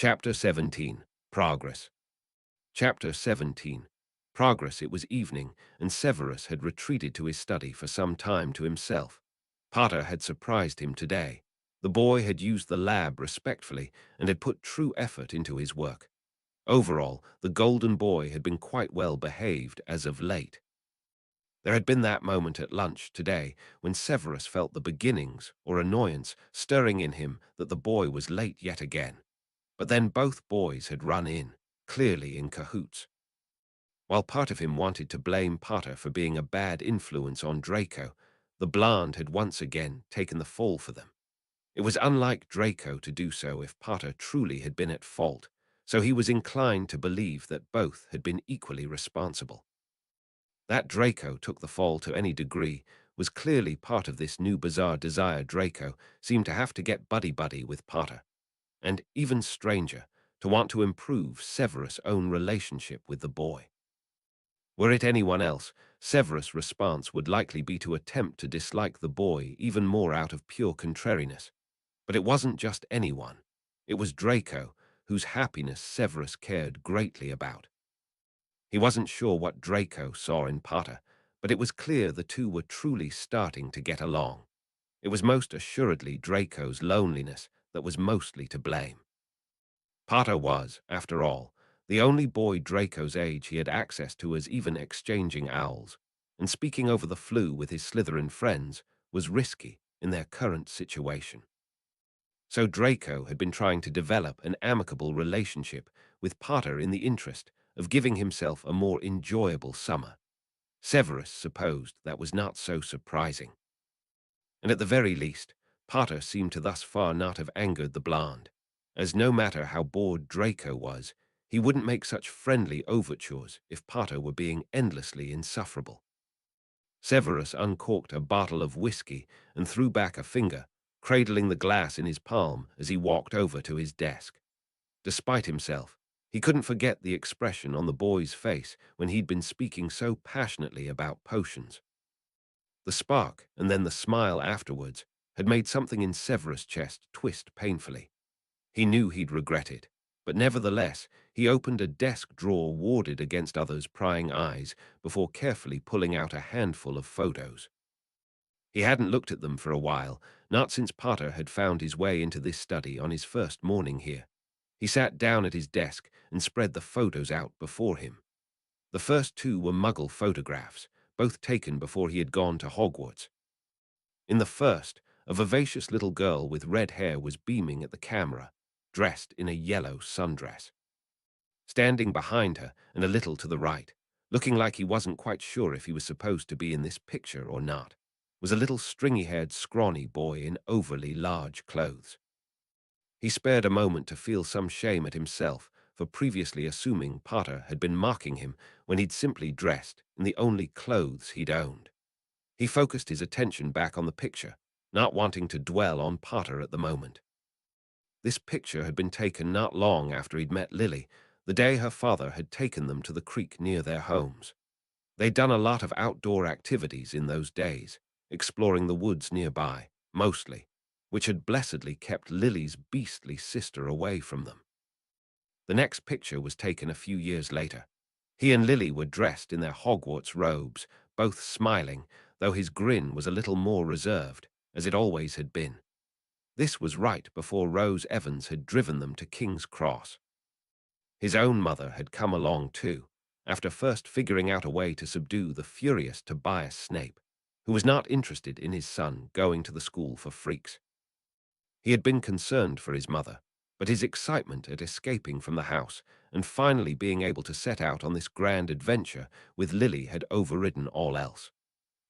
Chapter 17. Progress. Chapter 17. Progress. It was evening, and Severus had retreated to his study for some time to himself. Potter had surprised him today. The boy had used the lab respectfully and had put true effort into his work. Overall, the golden boy had been quite well behaved as of late. There had been that moment at lunch today when Severus felt the beginnings or annoyance stirring in him that the boy was late yet again. But then both boys had run in, clearly in cahoots. While part of him wanted to blame Potter for being a bad influence on Draco, the Bland had once again taken the fall for them. It was unlike Draco to do so if Potter truly had been at fault, so he was inclined to believe that both had been equally responsible. That Draco took the fall to any degree was clearly part of this new bizarre desire. Draco seemed to have to get buddy-buddy with Potter, and even stranger, to want to improve Severus' own relationship with the boy. Were it anyone else, Severus' response would likely be to attempt to dislike the boy even more out of pure contrariness. But it wasn't just anyone. It was Draco, whose happiness Severus cared greatly about. He wasn't sure what Draco saw in Potter, but it was clear the two were truly starting to get along. It was most assuredly Draco's loneliness that was mostly to blame. Potter was, after all, the only boy Draco's age he had access to as even exchanging owls, and speaking over the flu with his Slytherin friends was risky in their current situation. So Draco had been trying to develop an amicable relationship with Potter in the interest of giving himself a more enjoyable summer. Severus supposed that was not so surprising. And at the very least, Potter seemed to thus far not have angered the Bland, as no matter how bored Draco was, he wouldn't make such friendly overtures if Potter were being endlessly insufferable. Severus uncorked a bottle of whiskey and threw back a finger, cradling the glass in his palm as he walked over to his desk. Despite himself, he couldn't forget the expression on the boy's face when he'd been speaking so passionately about potions. The spark, and then the smile afterwards, had made something in Severus' chest twist painfully. He knew he'd regret it, but nevertheless, he opened a desk drawer warded against others' prying eyes before carefully pulling out a handful of photos. He hadn't looked at them for a while, not since Potter had found his way into this study on his first morning here. He sat down at his desk and spread the photos out before him. The first two were Muggle photographs, both taken before he had gone to Hogwarts. In the first, a vivacious little girl with red hair was beaming at the camera, dressed in a yellow sundress. Standing behind her and a little to the right, looking like he wasn't quite sure if he was supposed to be in this picture or not, was a little stringy-haired, scrawny boy in overly large clothes. He spared a moment to feel some shame at himself for previously assuming Potter had been mocking him when he'd simply dressed in the only clothes he'd owned. He focused his attention back on the picture, not wanting to dwell on Potter at the moment. This picture had been taken not long after he'd met Lily, the day her father had taken them to the creek near their homes. They'd done a lot of outdoor activities in those days, exploring the woods nearby, mostly, which had blessedly kept Lily's beastly sister away from them. The next picture was taken a few years later. He and Lily were dressed in their Hogwarts robes, both smiling, though his grin was a little more reserved, as it always had been. This was right before Rose Evans had driven them to King's Cross. His own mother had come along too, after first figuring out a way to subdue the furious Tobias Snape, who was not interested in his son going to the school for freaks. He had been concerned for his mother, but his excitement at escaping from the house and finally being able to set out on this grand adventure with Lily had overridden all else.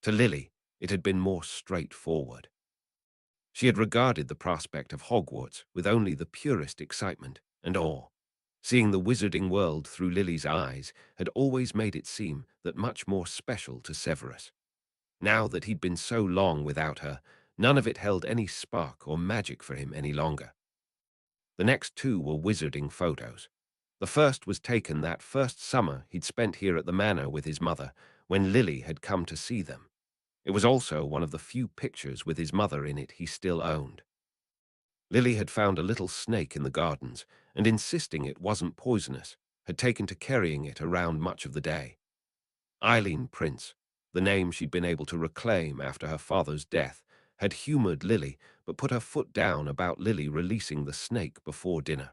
To Lily, it had been more straightforward. She had regarded the prospect of Hogwarts with only the purest excitement and awe. Seeing the wizarding world through Lily's eyes had always made it seem that much more special to Severus. Now that he'd been so long without her, none of it held any spark or magic for him any longer. The next two were wizarding photos. The first was taken that first summer he'd spent here at the manor with his mother, when Lily had come to see them. It was also one of the few pictures with his mother in it he still owned. Lily had found a little snake in the gardens, and insisting it wasn't poisonous, had taken to carrying it around much of the day. Eileen Prince, the name she'd been able to reclaim after her father's death, had humored Lily but put her foot down about Lily releasing the snake before dinner.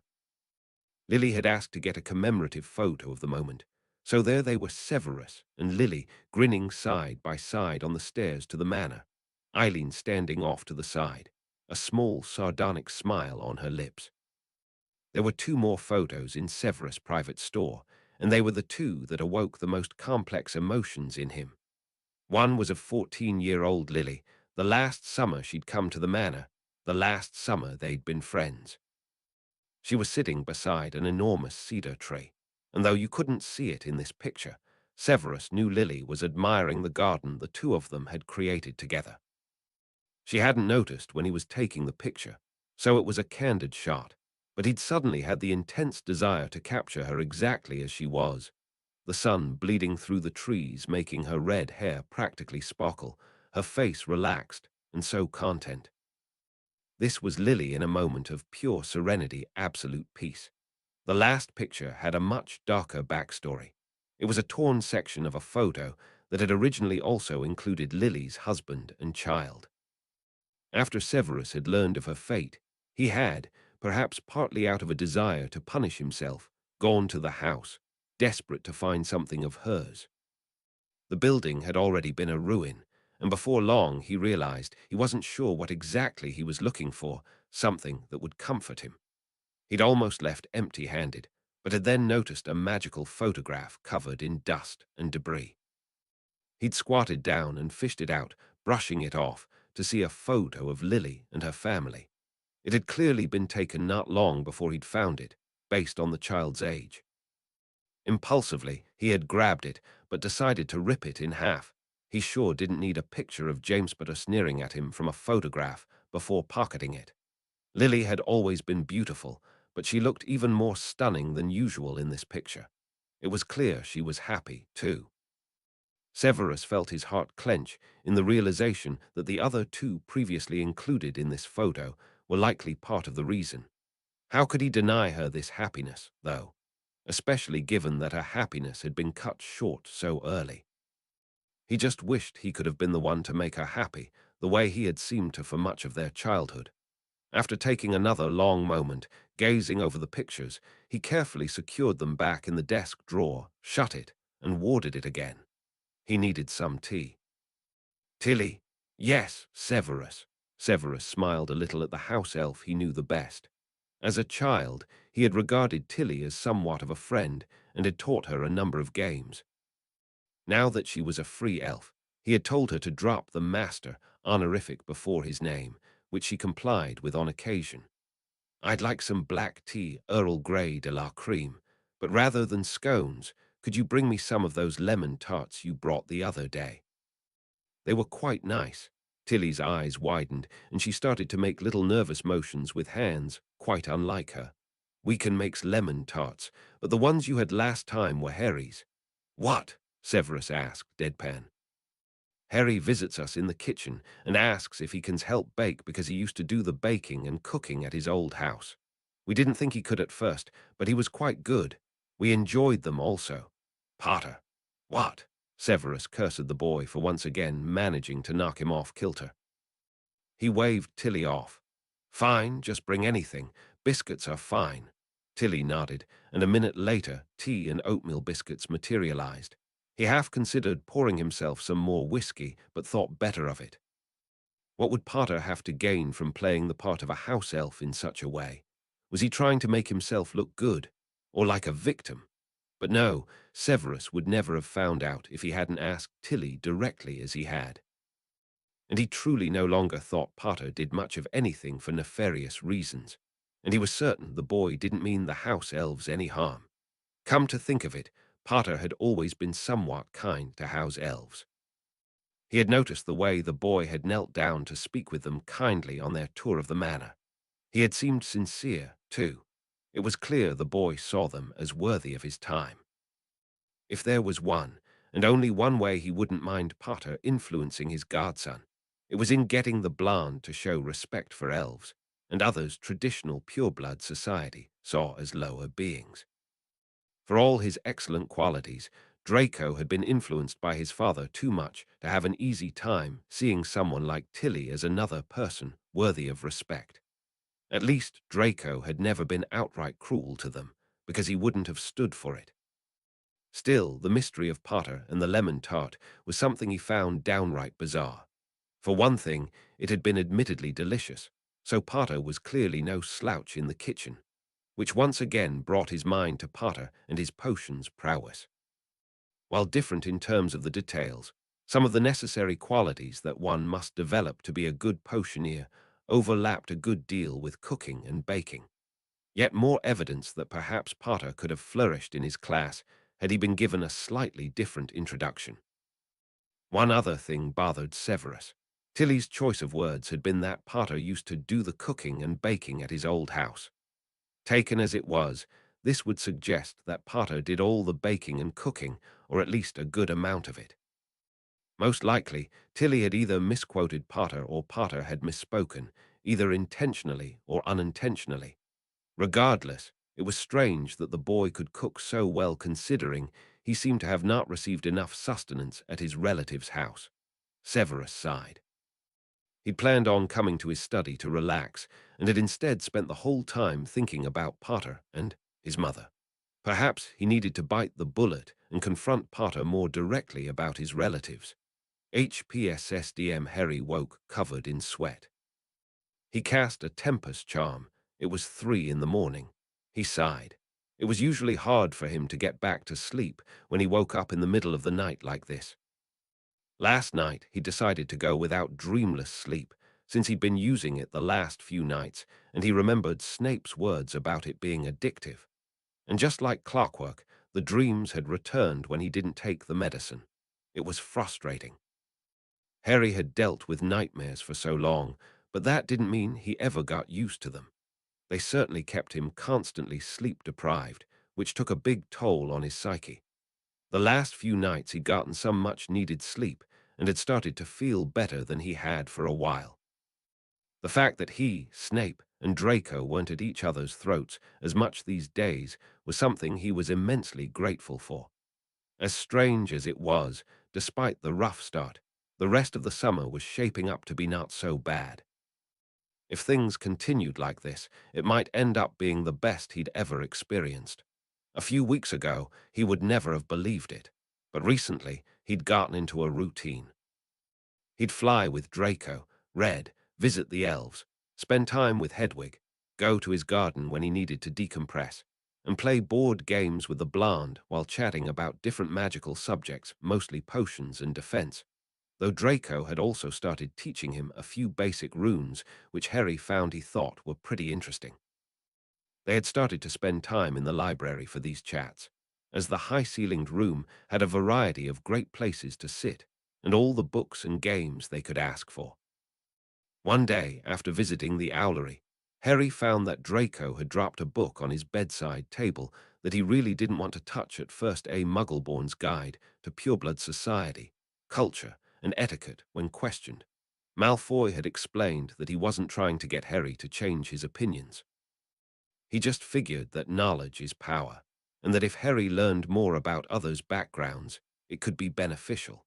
Lily had asked to get a commemorative photo of the moment, so there they were, Severus and Lily grinning side by side on the stairs to the manor, Eileen standing off to the side, a small sardonic smile on her lips. There were two more photos in Severus' private store, and they were the two that awoke the most complex emotions in him. One was of 14-year-old Lily, the last summer she'd come to the manor, the last summer they'd been friends. She was sitting beside an enormous cedar tree, and though you couldn't see it in this picture, Severus knew Lily was admiring the garden the two of them had created together. She hadn't noticed when he was taking the picture, so it was a candid shot, but he'd suddenly had the intense desire to capture her exactly as she was, the sun bleeding through the trees making her red hair practically sparkle, her face relaxed and so content. This was Lily in a moment of pure serenity, absolute peace. The last picture had a much darker backstory. It was a torn section of a photo that had originally also included Lily's husband and child. After Severus had learned of her fate, he had, perhaps partly out of a desire to punish himself, gone to the house, desperate to find something of hers. The building had already been a ruin, and before long he realized he wasn't sure what exactly he was looking for, something that would comfort him. He'd almost left empty-handed, but had then noticed a magical photograph covered in dust and debris. He'd squatted down and fished it out, brushing it off, to see a photo of Lily and her family. It had clearly been taken not long before he'd found it, based on the child's age. Impulsively, he had grabbed it, but decided to rip it in half. He sure didn't need a picture of James Potter sneering at him from a photograph before pocketing it. Lily had always been beautiful, but she looked even more stunning than usual in this picture. It was clear she was happy, too. Severus felt his heart clench in the realization that the other two previously included in this photo were likely part of the reason. How could he deny her this happiness, though, especially given that her happiness had been cut short so early? He just wished he could have been the one to make her happy, the way he had seemed to for much of their childhood. After taking another long moment, gazing over the pictures, he carefully secured them back in the desk drawer, shut it, and warded it again. He needed some tea. Tilly? Yes, Severus. Severus smiled a little at the house elf he knew the best. As a child, he had regarded Tilly as somewhat of a friend and had taught her a number of games. Now that she was a free elf, he had told her to drop the master honorific before his name, which she complied with on occasion. I'd like some black tea, Earl Grey de la Creme, but rather than scones, could you bring me some of those lemon tarts you brought the other day? They were quite nice. Tilly's eyes widened, and she started to make little nervous motions with hands, quite unlike her. Weekan makes lemon tarts, but the ones you had last time were Harry's. What? Severus asked, deadpan. Harry visits us in the kitchen and asks if he can help bake because he used to do the baking and cooking at his old house. We didn't think he could at first, but he was quite good. We enjoyed them also. Potter. What? Severus cursed the boy for once again managing to knock him off kilter. He waved Tilly off. Fine, just bring anything. Biscuits are fine. Tilly nodded, and a minute later, tea and oatmeal biscuits materialized. He half considered pouring himself some more whiskey, but thought better of it. What would Potter have to gain from playing the part of a house elf in such a way? Was he trying to make himself look good, or like a victim? But no, Severus would never have found out if he hadn't asked Tilly directly as he had. And he truly no longer thought Potter did much of anything for nefarious reasons, and he was certain the boy didn't mean the house elves any harm. Come to think of it, Potter had always been somewhat kind to house elves. He had noticed the way the boy had knelt down to speak with them kindly on their tour of the manor. He had seemed sincere, too. It was clear the boy saw them as worthy of his time. If there was one, and only one way he wouldn't mind Potter influencing his godson, it was in getting the blonde to show respect for elves. and others traditional pureblood society saw as lower beings. For all his excellent qualities, Draco had been influenced by his father too much to have an easy time seeing someone like Tilly as another person worthy of respect. At least Draco had never been outright cruel to them, because he wouldn't have stood for it. Still, the mystery of Potter and the lemon tart was something he found downright bizarre. For one thing, it had been admittedly delicious, so Potter was clearly no slouch in the kitchen, which once again brought his mind to Potter and his potions prowess. While different in terms of the details, some of the necessary qualities that one must develop to be a good potioneer overlapped a good deal with cooking and baking. Yet more evidence that perhaps Potter could have flourished in his class had he been given a slightly different introduction. One other thing bothered Severus. Tilly's choice of words had been that Potter used to do the cooking and baking at his old house. Taken as it was, this would suggest that Potter did all the baking and cooking, or at least a good amount of it. Most likely, Tilly had either misquoted Potter or Potter had misspoken, either intentionally or unintentionally. Regardless, it was strange that the boy could cook so well considering he seemed to have not received enough sustenance at his relative's house. Severus sighed. He'd planned on coming to his study to relax, and had instead spent the whole time thinking about Potter and his mother. Perhaps he needed to bite the bullet and confront Potter more directly about his relatives. HPSSDM Harry woke covered in sweat. He cast a tempest charm. It was 3 in the morning. He sighed. It was usually hard for him to get back to sleep when he woke up in the middle of the night like this. Last night, he decided to go without dreamless sleep, since he'd been using it the last few nights, and he remembered Snape's words about it being addictive. And just like clockwork, the dreams had returned when he didn't take the medicine. It was frustrating. Harry had dealt with nightmares for so long, but that didn't mean he ever got used to them. They certainly kept him constantly sleep-deprived, which took a big toll on his psyche. The last few nights he'd gotten some much-needed sleep and had started to feel better than he had for a while. The fact that he, Snape, and Draco weren't at each other's throats as much these days was something he was immensely grateful for. As strange as it was, despite the rough start, the rest of the summer was shaping up to be not so bad. If things continued like this, it might end up being the best he'd ever experienced. A few weeks ago, he would never have believed it, but recently he'd gotten into a routine. He'd fly with Draco, read, visit the elves, spend time with Hedwig, go to his garden when he needed to decompress, and play board games with the blonde while chatting about different magical subjects, mostly potions and defense, though Draco had also started teaching him a few basic runes which Harry found he thought were pretty interesting. They had started to spend time in the library for these chats, as the high-ceilinged room had a variety of great places to sit, and all the books and games they could ask for. One day, after visiting the owlery, Harry found that Draco had dropped a book on his bedside table that he really didn't want to touch at first. A Muggleborn's Guide to Pureblood Society, Culture, and Etiquette when questioned. Malfoy had explained that he wasn't trying to get Harry to change his opinions. He just figured that knowledge is power, and that if Harry learned more about others' backgrounds, it could be beneficial.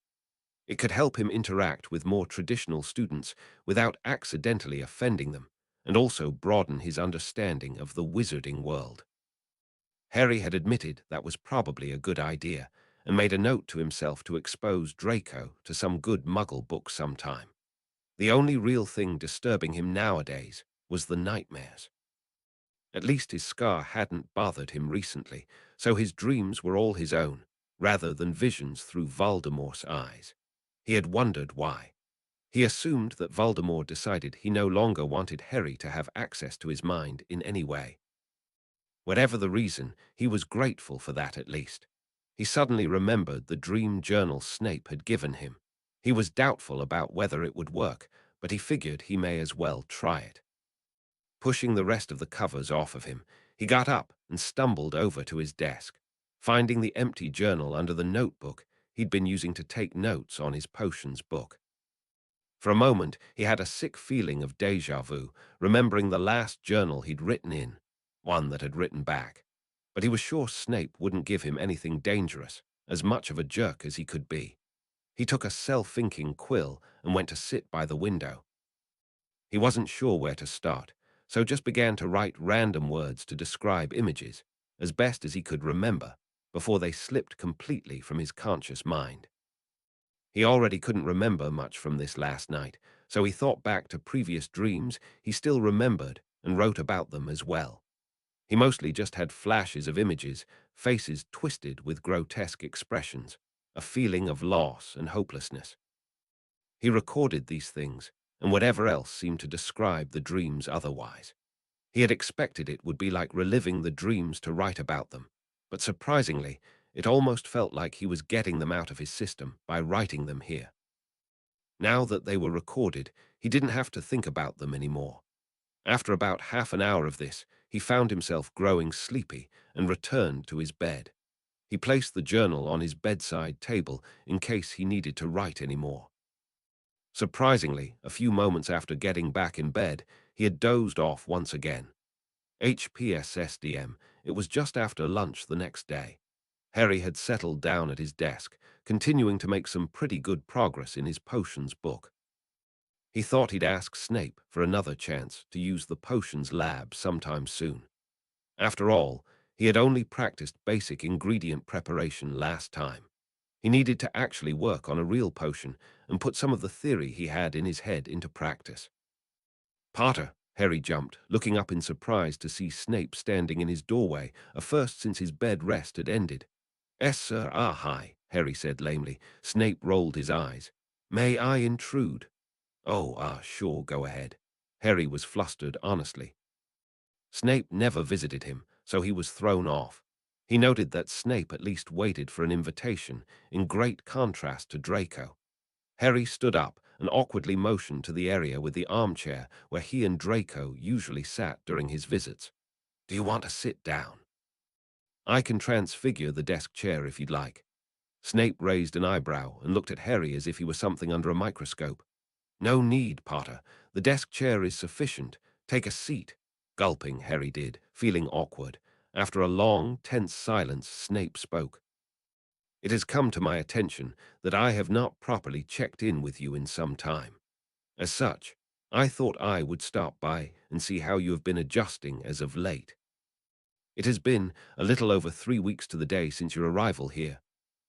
It could help him interact with more traditional students without accidentally offending them, and also broaden his understanding of the wizarding world. Harry had admitted that was probably a good idea, and made a note to himself to expose Draco to some good Muggle book sometime. The only real thing disturbing him nowadays was the nightmares. At least his scar hadn't bothered him recently, so his dreams were all his own, rather than visions through Voldemort's eyes. He had wondered why. He assumed that Voldemort decided he no longer wanted Harry to have access to his mind in any way. Whatever the reason, he was grateful for that at least. He suddenly remembered the dream journal Snape had given him. He was doubtful about whether it would work, but he figured he may as well try it. Pushing the rest of the covers off of him, he got up and stumbled over to his desk, finding the empty journal under the notebook he'd been using to take notes on his potions book. For a moment, he had a sick feeling of déjà vu, remembering the last journal he'd written in, one that had written back. But he was sure Snape wouldn't give him anything dangerous, as much of a jerk as he could be. He took a self-thinking quill and went to sit by the window. He wasn't sure where to start, so just began to write random words to describe images, as best as he could remember, before they slipped completely from his conscious mind. He already couldn't remember much from this last night, so he thought back to previous dreams he still remembered and wrote about them as well. He mostly just had flashes of images, faces twisted with grotesque expressions, a feeling of loss and hopelessness. He recorded these things, and whatever else seemed to describe the dreams otherwise. He had expected it would be like reliving the dreams to write about them, but surprisingly, it almost felt like he was getting them out of his system by writing them here. Now that they were recorded, he didn't have to think about them anymore. After about half an hour of this, he found himself growing sleepy and returned to his bed. He placed the journal on his bedside table in case he needed to write any more. Surprisingly, a few moments after getting back in bed, he had dozed off once again. HPSSDM, it was just after lunch the next day. Harry had settled down at his desk, continuing to make some pretty good progress in his potions book. He thought he'd ask Snape for another chance to use the potions lab sometime soon. After all, he had only practiced basic ingredient preparation last time. He needed to actually work on a real potion and put some of the theory he had in his head into practice. Potter, Harry jumped, looking up in surprise to see Snape standing in his doorway, a first since his bed rest had ended. "Yes, sir, hi," Harry said lamely. Snape rolled his eyes. "May I intrude?" "Oh, sure, go ahead." Harry was flustered, honestly. Snape never visited him, so he was thrown off. He noted that Snape at least waited for an invitation, in great contrast to Draco. Harry stood up and awkwardly motioned to the area with the armchair where he and Draco usually sat during his visits. "Do you want to sit down?" "I can transfigure the desk chair if you'd like." Snape raised an eyebrow and looked at Harry as if he were something under a microscope. "No need, Potter. The desk chair is sufficient. Take a seat." Gulping, Harry did, feeling awkward. After a long, tense silence, Snape spoke. "It has come to my attention that I have not properly checked in with you in some time. As such, I thought I would stop by and see how you have been adjusting as of late. It has been a little over 3 weeks to the day since your arrival here."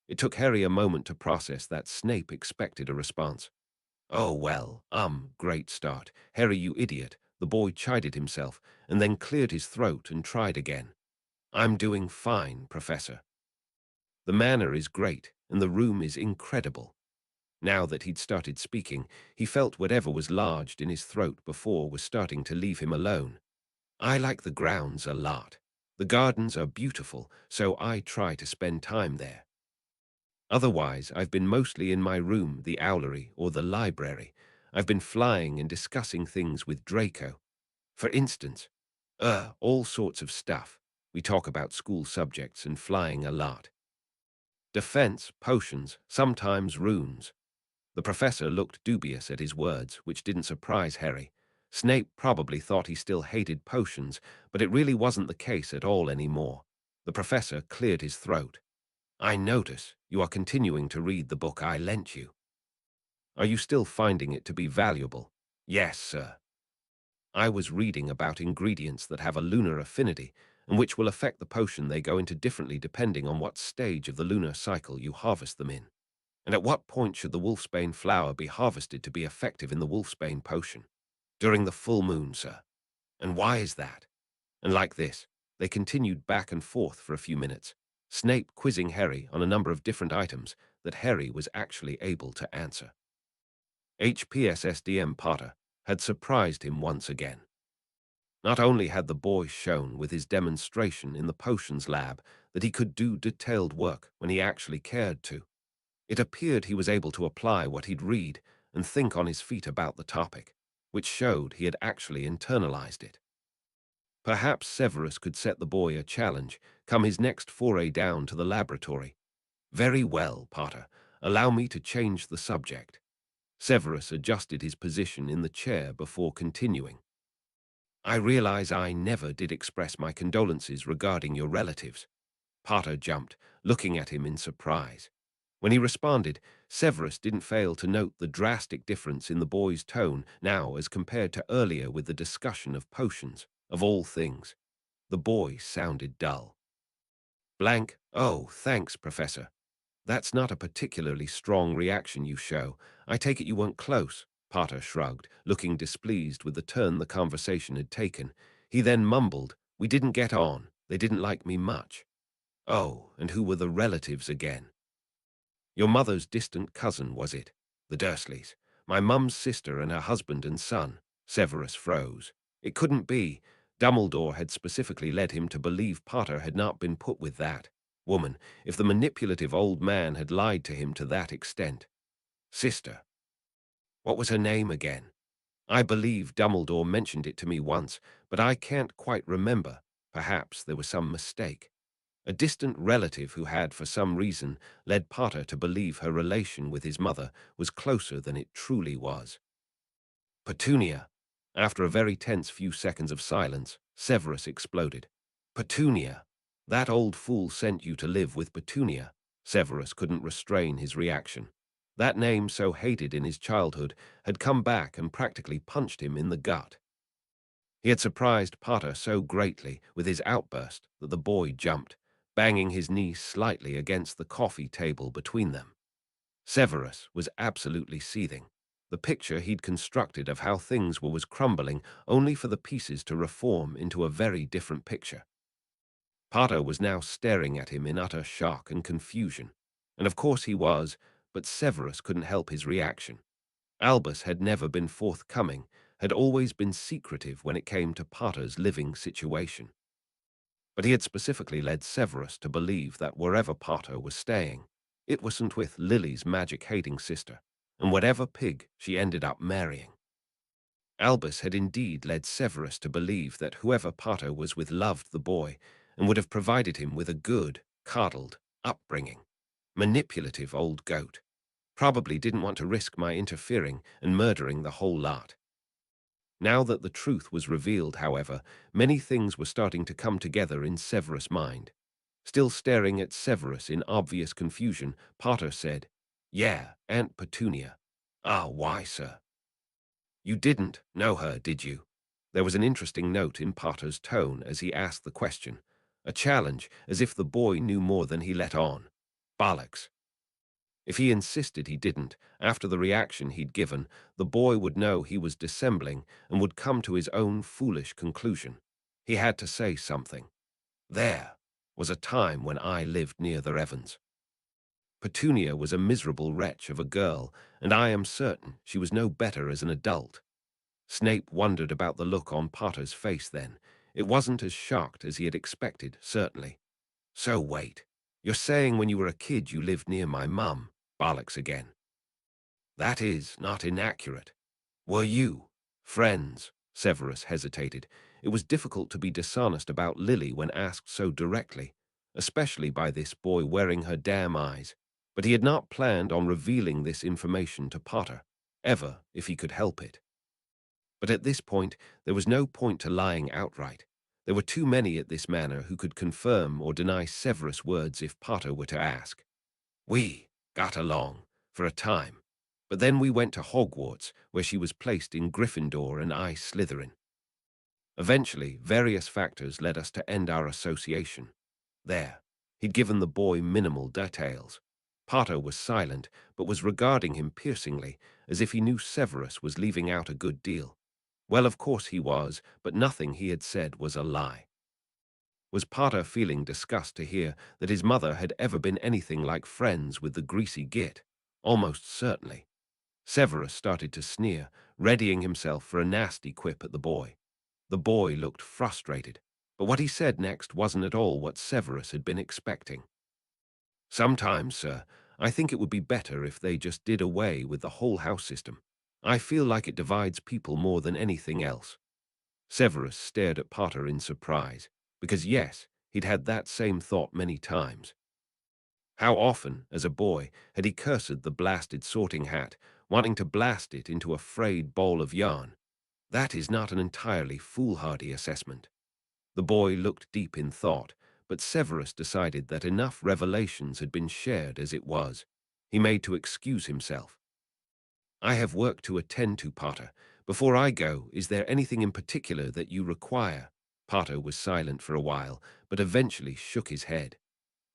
It took Harry a moment to process that Snape expected a response. "Oh, well, great start. Harry, you idiot." The boy chided himself, and then cleared his throat and tried again. "I'm doing fine, Professor. The manner is great, and the room is incredible." Now that he'd started speaking, he felt whatever was lodged in his throat before was starting to leave him alone. "I like the grounds a lot. The gardens are beautiful, so I try to spend time there. Otherwise, I've been mostly in my room, the owlery, or the library. I've been flying and discussing things with Draco. For instance, all sorts of stuff. We talk about school subjects and flying a lot. Defense, potions, sometimes runes." The professor looked dubious at his words, which didn't surprise Harry. Snape probably thought he still hated potions, but it really wasn't the case at all anymore. The professor cleared his throat. "I notice you are continuing to read the book I lent you. Are you still finding it to be valuable?" "Yes, sir. I was reading about ingredients that have a lunar affinity and which will affect the potion they go into differently depending on what stage of the lunar cycle you harvest them in. And at what point should the wolfsbane flower be harvested to be effective in the wolfsbane potion?" "During the full moon, sir." "And why is that?" And like this, they continued back and forth for a few minutes, Snape quizzing Harry on a number of different items that Harry was actually able to answer. HPSSDM Potter had surprised him once again. Not only had the boy shown with his demonstration in the potions lab that he could do detailed work when he actually cared to, it appeared he was able to apply what he'd read and think on his feet about the topic, which showed he had actually internalized it. Perhaps Severus could set the boy a challenge, come his next foray down to the laboratory. "Very well, Potter. Allow me to change the subject." Severus adjusted his position in the chair before continuing. I realize I never did express my condolences regarding your relatives. Potter jumped, looking at him in surprise. When he responded, Severus didn't fail to note the drastic difference in the boy's tone now as compared to earlier with the discussion of potions, of all things. The boy sounded dull. Blank, oh, thanks, Professor. That's not a particularly strong reaction you show. I take it you weren't close. Potter shrugged, looking displeased with the turn the conversation had taken. He then mumbled, we didn't get on. They didn't like me much. Oh, and who were the relatives again? Your mother's distant cousin, was it? The Dursleys. My mum's sister and her husband and son. Severus froze. It couldn't be. Dumbledore had specifically led him to believe Potter had not been put with that woman, if the manipulative old man had lied to him to that extent. Sister. What was her name again? I believe Dumbledore mentioned it to me once, but I can't quite remember. Perhaps there was some mistake. A distant relative who had, for some reason, led Potter to believe her relation with his mother was closer than it truly was. Petunia. After a very tense few seconds of silence, Severus exploded. Petunia. That old fool sent you to live with Petunia. Severus couldn't restrain his reaction. That name, so hated in his childhood, had come back and practically punched him in the gut. He had surprised Potter so greatly with his outburst that the boy jumped, banging his knee slightly against the coffee table between them. Severus was absolutely seething. The picture he'd constructed of how things were was crumbling, only for the pieces to reform into a very different picture. Potter was now staring at him in utter shock and confusion. And of course he was, but Severus couldn't help his reaction. Albus had never been forthcoming, had always been secretive when it came to Potter's living situation. But he had specifically led Severus to believe that wherever Potter was staying, it wasn't with Lily's magic-hating sister, and whatever pig she ended up marrying. Albus had indeed led Severus to believe that whoever Potter was with loved the boy and would have provided him with a good, coddled upbringing. Manipulative old goat. Probably didn't want to risk my interfering and murdering the whole lot. Now that the truth was revealed, however, many things were starting to come together in Severus' mind. Still staring at Severus in obvious confusion, Potter said, Yeah, Aunt Petunia. Ah, why, sir? You didn't know her, did you? There was an interesting note in Potter's tone as he asked the question. A challenge, as if the boy knew more than he let on. Bollocks. If he insisted he didn't, after the reaction he'd given, the boy would know he was dissembling and would come to his own foolish conclusion. He had to say something. There was a time when I lived near the Evans. Petunia was a miserable wretch of a girl, and I am certain she was no better as an adult. Snape wondered about the look on Potter's face then. It wasn't as shocked as he had expected, certainly. So wait, you're saying when you were a kid you lived near my mum? Bollocks again. That is not inaccurate. Were you friends? Severus hesitated. It was difficult to be dishonest about Lily when asked so directly, especially by this boy wearing her damn eyes. But he had not planned on revealing this information to Potter, ever, if he could help it. But at this point, there was no point to lying outright. There were too many at this manor who could confirm or deny Severus' words if Potter were to ask. We got along, for a time. But then we went to Hogwarts, where she was placed in Gryffindor and I Slytherin. Eventually, various factors led us to end our association. There, he'd given the boy minimal details. Potter was silent, but was regarding him piercingly, as if he knew Severus was leaving out a good deal. Well, of course he was, but nothing he had said was a lie. Was Potter feeling disgust to hear that his mother had ever been anything like friends with the greasy git? Almost certainly. Severus started to sneer, readying himself for a nasty quip at the boy. The boy looked frustrated, but what he said next wasn't at all what Severus had been expecting. Sometimes, sir, I think it would be better if they just did away with the whole house system. I feel like it divides people more than anything else. Severus stared at Potter in surprise, because yes, he'd had that same thought many times. How often, as a boy, had he cursed the blasted sorting hat wanting to blast it into a frayed ball of yarn. That is not an entirely foolhardy assessment. The boy looked deep in thought, but Severus decided that enough revelations had been shared as it was. He made to excuse himself. I have work to attend to, Potter. Before I go, is there anything in particular that you require? Potter was silent for a while, but eventually shook his head.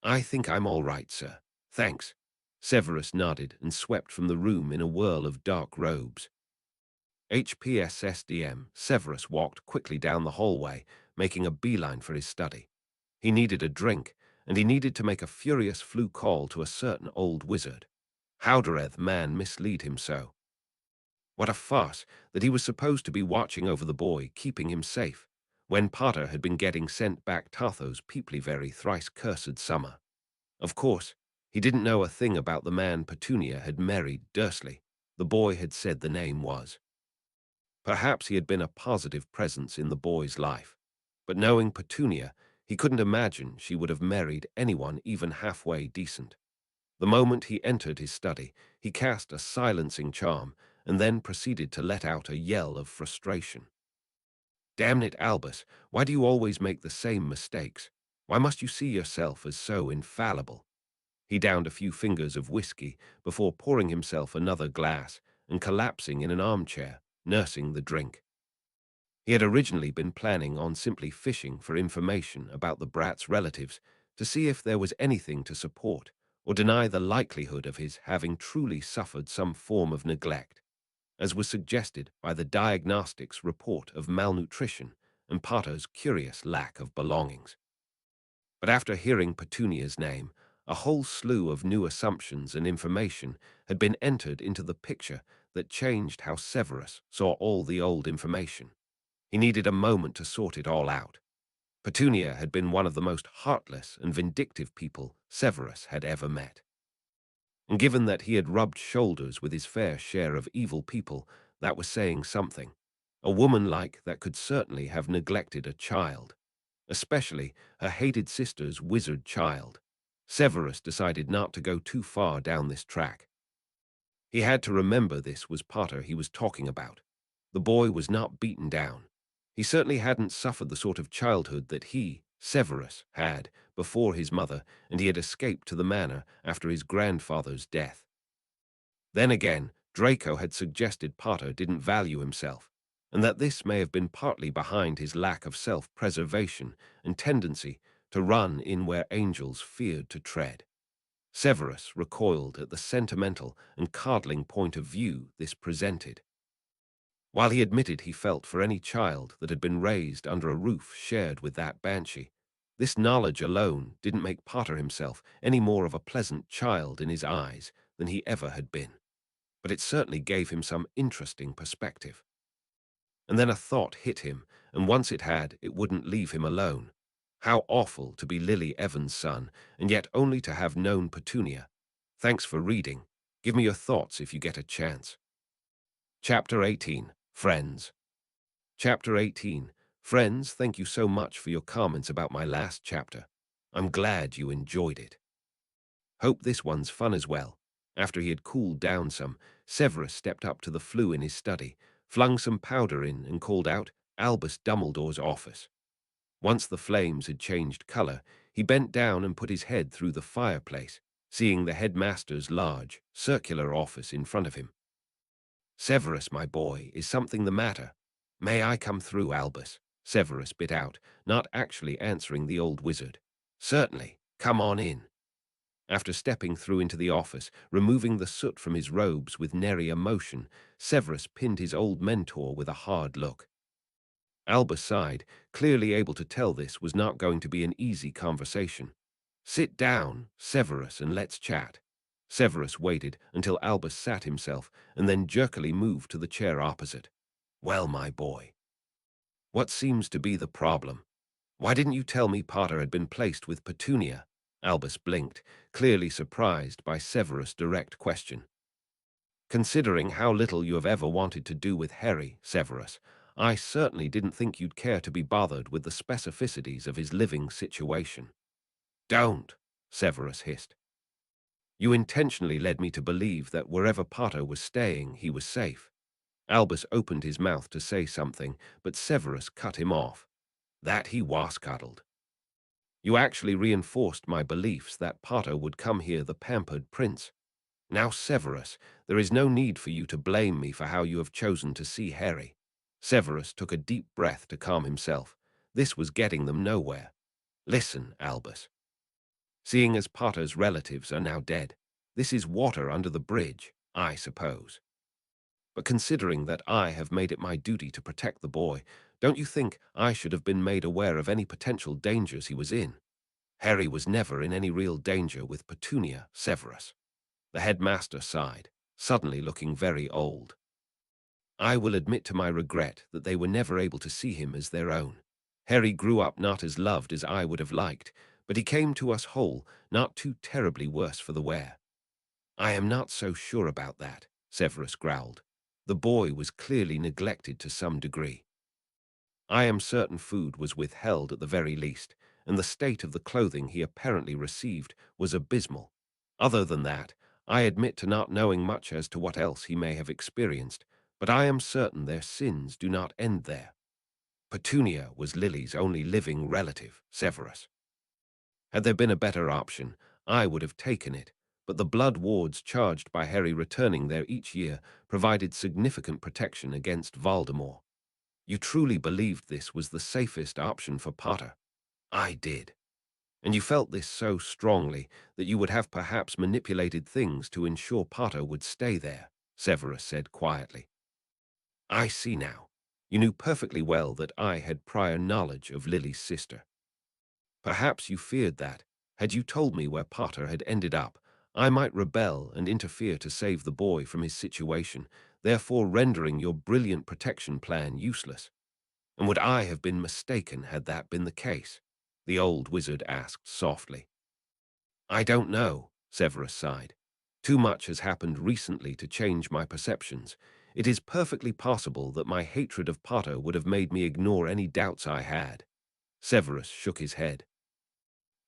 I think I'm all right, sir. Thanks. Severus nodded and swept from the room in a whirl of dark robes. HPSSDM, Severus walked quickly down the hallway, making a beeline for his study. He needed a drink, and he needed to make a furious flu call to a certain old wizard. How dureth man mislead him so? What a farce that he was supposed to be watching over the boy, keeping him safe, when Potter had been getting sent back Tartho's peeply very thrice-cursed summer. Of course, he didn't know a thing about the man Petunia had married Dursley. The boy had said the name was. Perhaps he had been a positive presence in the boy's life, but knowing Petunia, he couldn't imagine she would have married anyone even halfway decent. The moment he entered his study, he cast a silencing charm and then proceeded to let out a yell of frustration. Damn it, Albus, why do you always make the same mistakes? Why must you see yourself as so infallible? He downed a few fingers of whiskey before pouring himself another glass and collapsing in an armchair, nursing the drink. He had originally been planning on simply fishing for information about the brat's relatives to see if there was anything to support or deny the likelihood of his having truly suffered some form of neglect, as was suggested by the diagnostics report of malnutrition and Potter's curious lack of belongings. But after hearing Petunia's name, a whole slew of new assumptions and information had been entered into the picture that changed how Severus saw all the old information. He needed a moment to sort it all out. Petunia had been one of the most heartless and vindictive people Severus had ever met. And given that he had rubbed shoulders with his fair share of evil people, that was saying something. A woman like that could certainly have neglected a child, especially her hated sister's wizard child. Severus decided not to go too far down this track. He had to remember this was Potter he was talking about. The boy was not beaten down. He certainly hadn't suffered the sort of childhood that he, Severus, had before his mother, and he had escaped to the manor after his grandfather's death. Then again, Draco had suggested Potter didn't value himself, and that this may have been partly behind his lack of self-preservation and tendency to run in where angels feared to tread. Severus recoiled at the sentimental and coddling point of view this presented. While he admitted he felt for any child that had been raised under a roof shared with that banshee, this knowledge alone didn't make Potter himself any more of a pleasant child in his eyes than he ever had been. But it certainly gave him some interesting perspective. And then a thought hit him, and once it had, it wouldn't leave him alone. How awful to be Lily Evans' son, and yet only to have known Petunia. Thanks for reading. Give me your thoughts if you get a chance. Chapter 18. Friends. Chapter 18. Friends, thank you so much for your comments about my last chapter. I'm glad you enjoyed it. Hope this one's fun as well. After he had cooled down some, Severus stepped up to the flue in his study, flung some powder in, and called out, Albus Dumbledore's office. Once the flames had changed color, he bent down and put his head through the fireplace, seeing the headmaster's large, circular office in front of him. Severus, my boy, is something the matter? May I come through, Albus? Severus bit out, not actually answering the old wizard. Certainly, come on in. After stepping through into the office, removing the soot from his robes with nary a motion, Severus pinned his old mentor with a hard look. Albus sighed, clearly able to tell this was not going to be an easy conversation. Sit down, Severus, and let's chat. Severus waited until Albus sat himself and then jerkily moved to the chair opposite. Well, my boy, what seems to be the problem? Why didn't you tell me Potter had been placed with Petunia? Albus blinked, clearly surprised by Severus' direct question. Considering how little you have ever wanted to do with Harry, Severus, I certainly didn't think you'd care to be bothered with the specificities of his living situation. Don't, Severus hissed. You intentionally led me to believe that wherever Potter was staying, he was safe. Albus opened his mouth to say something, but Severus cut him off. That he wascuddled. You actually reinforced my beliefs that Potter would come here the pampered prince. Now, Severus, there is no need for you to blame me for how you have chosen to see Harry. Severus took a deep breath to calm himself. This was getting them nowhere. Listen, Albus. Seeing as Potter's relatives are now dead, this is water under the bridge, I suppose. But considering that I have made it my duty to protect the boy, don't you think I should have been made aware of any potential dangers he was in? Harry was never in any real danger with Petunia, Severus. The headmaster sighed, suddenly looking very old. I will admit to my regret that they were never able to see him as their own. Harry grew up not as loved as I would have liked, but he came to us whole, not too terribly worse for the wear. I am not so sure about that, Severus growled. The boy was clearly neglected to some degree. I am certain food was withheld at the very least, and the state of the clothing he apparently received was abysmal. Other than that, I admit to not knowing much as to what else he may have experienced, but I am certain their sins do not end there. Petunia was Lily's only living relative, Severus. Had there been a better option, I would have taken it, but the blood wards charged by Harry returning there each year provided significant protection against Voldemort. You truly believed this was the safest option for Potter. I did. And you felt this so strongly that you would have perhaps manipulated things to ensure Potter would stay there, Severus said quietly. I see now. You knew perfectly well that I had prior knowledge of Lily's sister. Perhaps you feared that, had you told me where Potter had ended up, I might rebel and interfere to save the boy from his situation, therefore rendering your brilliant protection plan useless. And would I have been mistaken had that been the case? The old wizard asked softly. I don't know, Severus sighed. Too much has happened recently to change my perceptions. It is perfectly possible that my hatred of Potter would have made me ignore any doubts I had. Severus shook his head.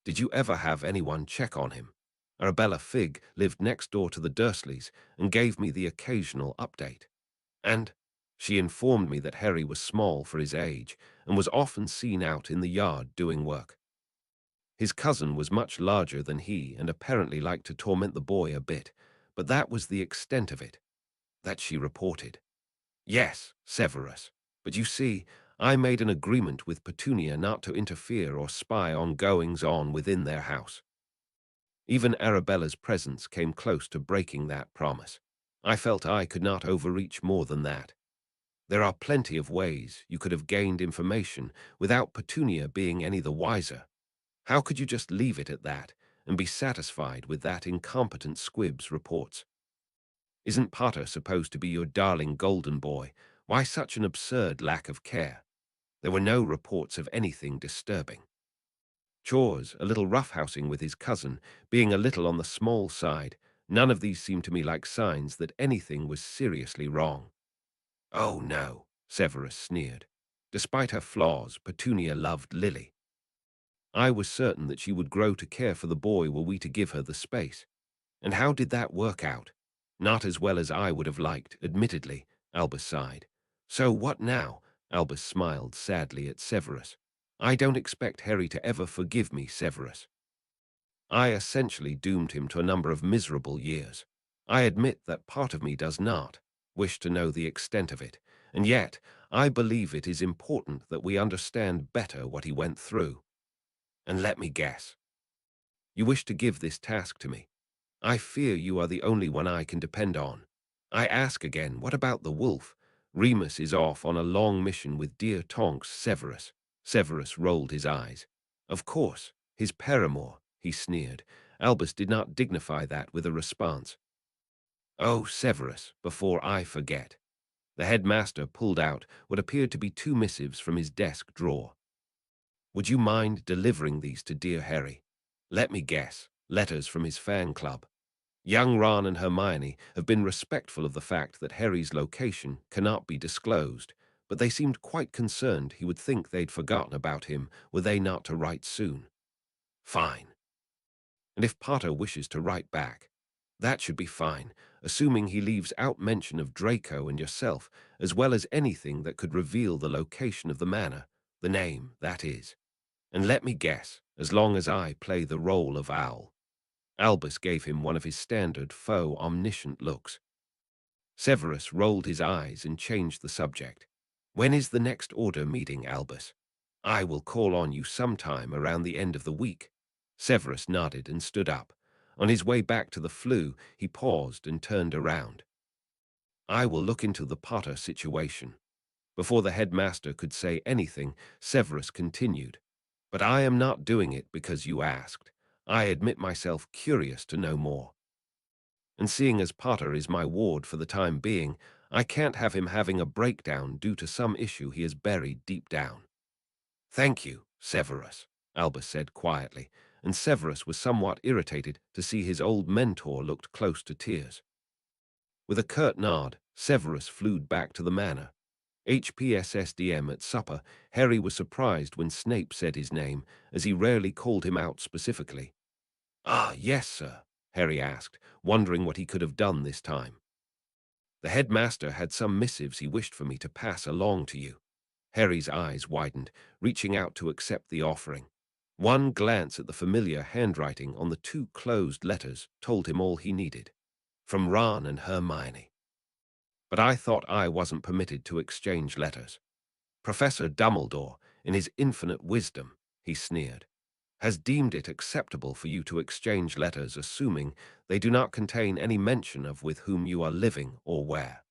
Did you ever have anyone check on him? Arabella Figg lived next door to the Dursleys and gave me the occasional update. And she informed me that Harry was small for his age and was often seen out in the yard doing work. His cousin was much larger than he and apparently liked to torment the boy a bit, but that was the extent of it. That she reported. Yes, Severus, but you see, I made an agreement with Petunia not to interfere or spy on goings-on within their house. Even Arabella's presence came close to breaking that promise. I felt I could not overreach more than that. There are plenty of ways you could have gained information without Petunia being any the wiser. How could you just leave it at that and be satisfied with that incompetent squib's reports? Isn't Potter supposed to be your darling golden boy? Why such an absurd lack of care? There were no reports of anything disturbing. Chores, a little roughhousing with his cousin, being a little on the small side, none of these seemed to me like signs that anything was seriously wrong. Oh, no, Severus sneered. Despite her flaws, Petunia loved Lily. I was certain that she would grow to care for the boy were we to give her the space. And how did that work out? Not as well as I would have liked, admittedly, Albus sighed. So what now? Albus smiled sadly at Severus. I don't expect Harry to ever forgive me, Severus. I essentially doomed him to a number of miserable years. I admit that part of me does not wish to know the extent of it, and yet I believe it is important that we understand better what he went through. And let me guess. You wish to give this task to me. I fear you are the only one I can depend on. I ask again, what about the wolf? Remus is off on a long mission with dear Tonks Severus. Severus rolled his eyes. Of course, his paramour, he sneered. Albus did not dignify that with a response. Oh, Severus, before I forget. The headmaster pulled out what appeared to be two missives from his desk drawer. Would you mind delivering these to dear Harry? Let me guess, letters from his fan club. Young Ron and Hermione have been respectful of the fact that Harry's location cannot be disclosed, but they seemed quite concerned he would think they'd forgotten about him were they not to write soon. Fine. And if Potter wishes to write back, That should be fine, assuming he leaves out mention of Draco and yourself, as well as anything that could reveal the location of the manor, the name, that is. And let me guess, as long as I play the role of Owl. Albus gave him one of his standard faux omniscient looks. Severus rolled his eyes and changed the subject. When is the next order meeting, Albus? I will call on you sometime around the end of the week. Severus nodded and stood up. On his way back to the flue, he paused and turned around. I will look into the Potter situation. Before the headmaster could say anything, Severus continued. But I am not doing it because you asked. I admit myself curious to know more. And seeing as Potter is my ward for the time being, I can't have him having a breakdown due to some issue he has buried deep down. Thank you, Severus, Albus said quietly, and Severus was somewhat irritated to see his old mentor looked close to tears. With a curt nod, Severus flew back to the manor. HPSSDM at supper, Harry was surprised when Snape said his name, as he rarely called him out specifically. Ah, yes, sir, Harry asked, wondering what he could have done this time. The headmaster had some missives he wished for me to pass along to you. Harry's eyes widened, reaching out to accept the offering. One glance at the familiar handwriting on the two closed letters told him all he needed. From Ron and Hermione. But I thought I wasn't permitted to exchange letters. Professor Dumbledore, in his infinite wisdom, he sneered, has deemed it acceptable for you to exchange letters assuming they do not contain any mention of with whom you are living or where.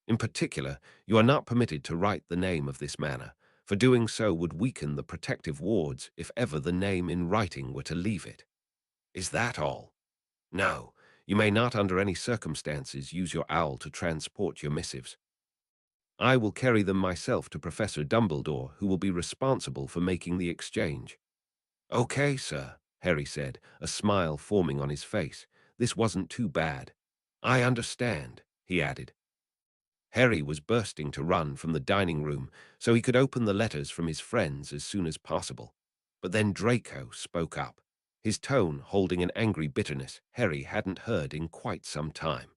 In particular, you are not permitted to write the name of this manor, for doing so would weaken the protective wards if ever the name in writing were to leave it. Is that all? No, you may not under any circumstances use your owl to transport your missives. I will carry them myself to Professor Dumbledore, who will be responsible for making the exchange. Okay, sir, Harry said, a smile forming on his face. This wasn't too bad. I understand, he added. Harry was bursting to run from the dining room so he could open the letters from his friends as soon as possible. But then Draco spoke up, his tone holding an angry bitterness Harry hadn't heard in quite some time.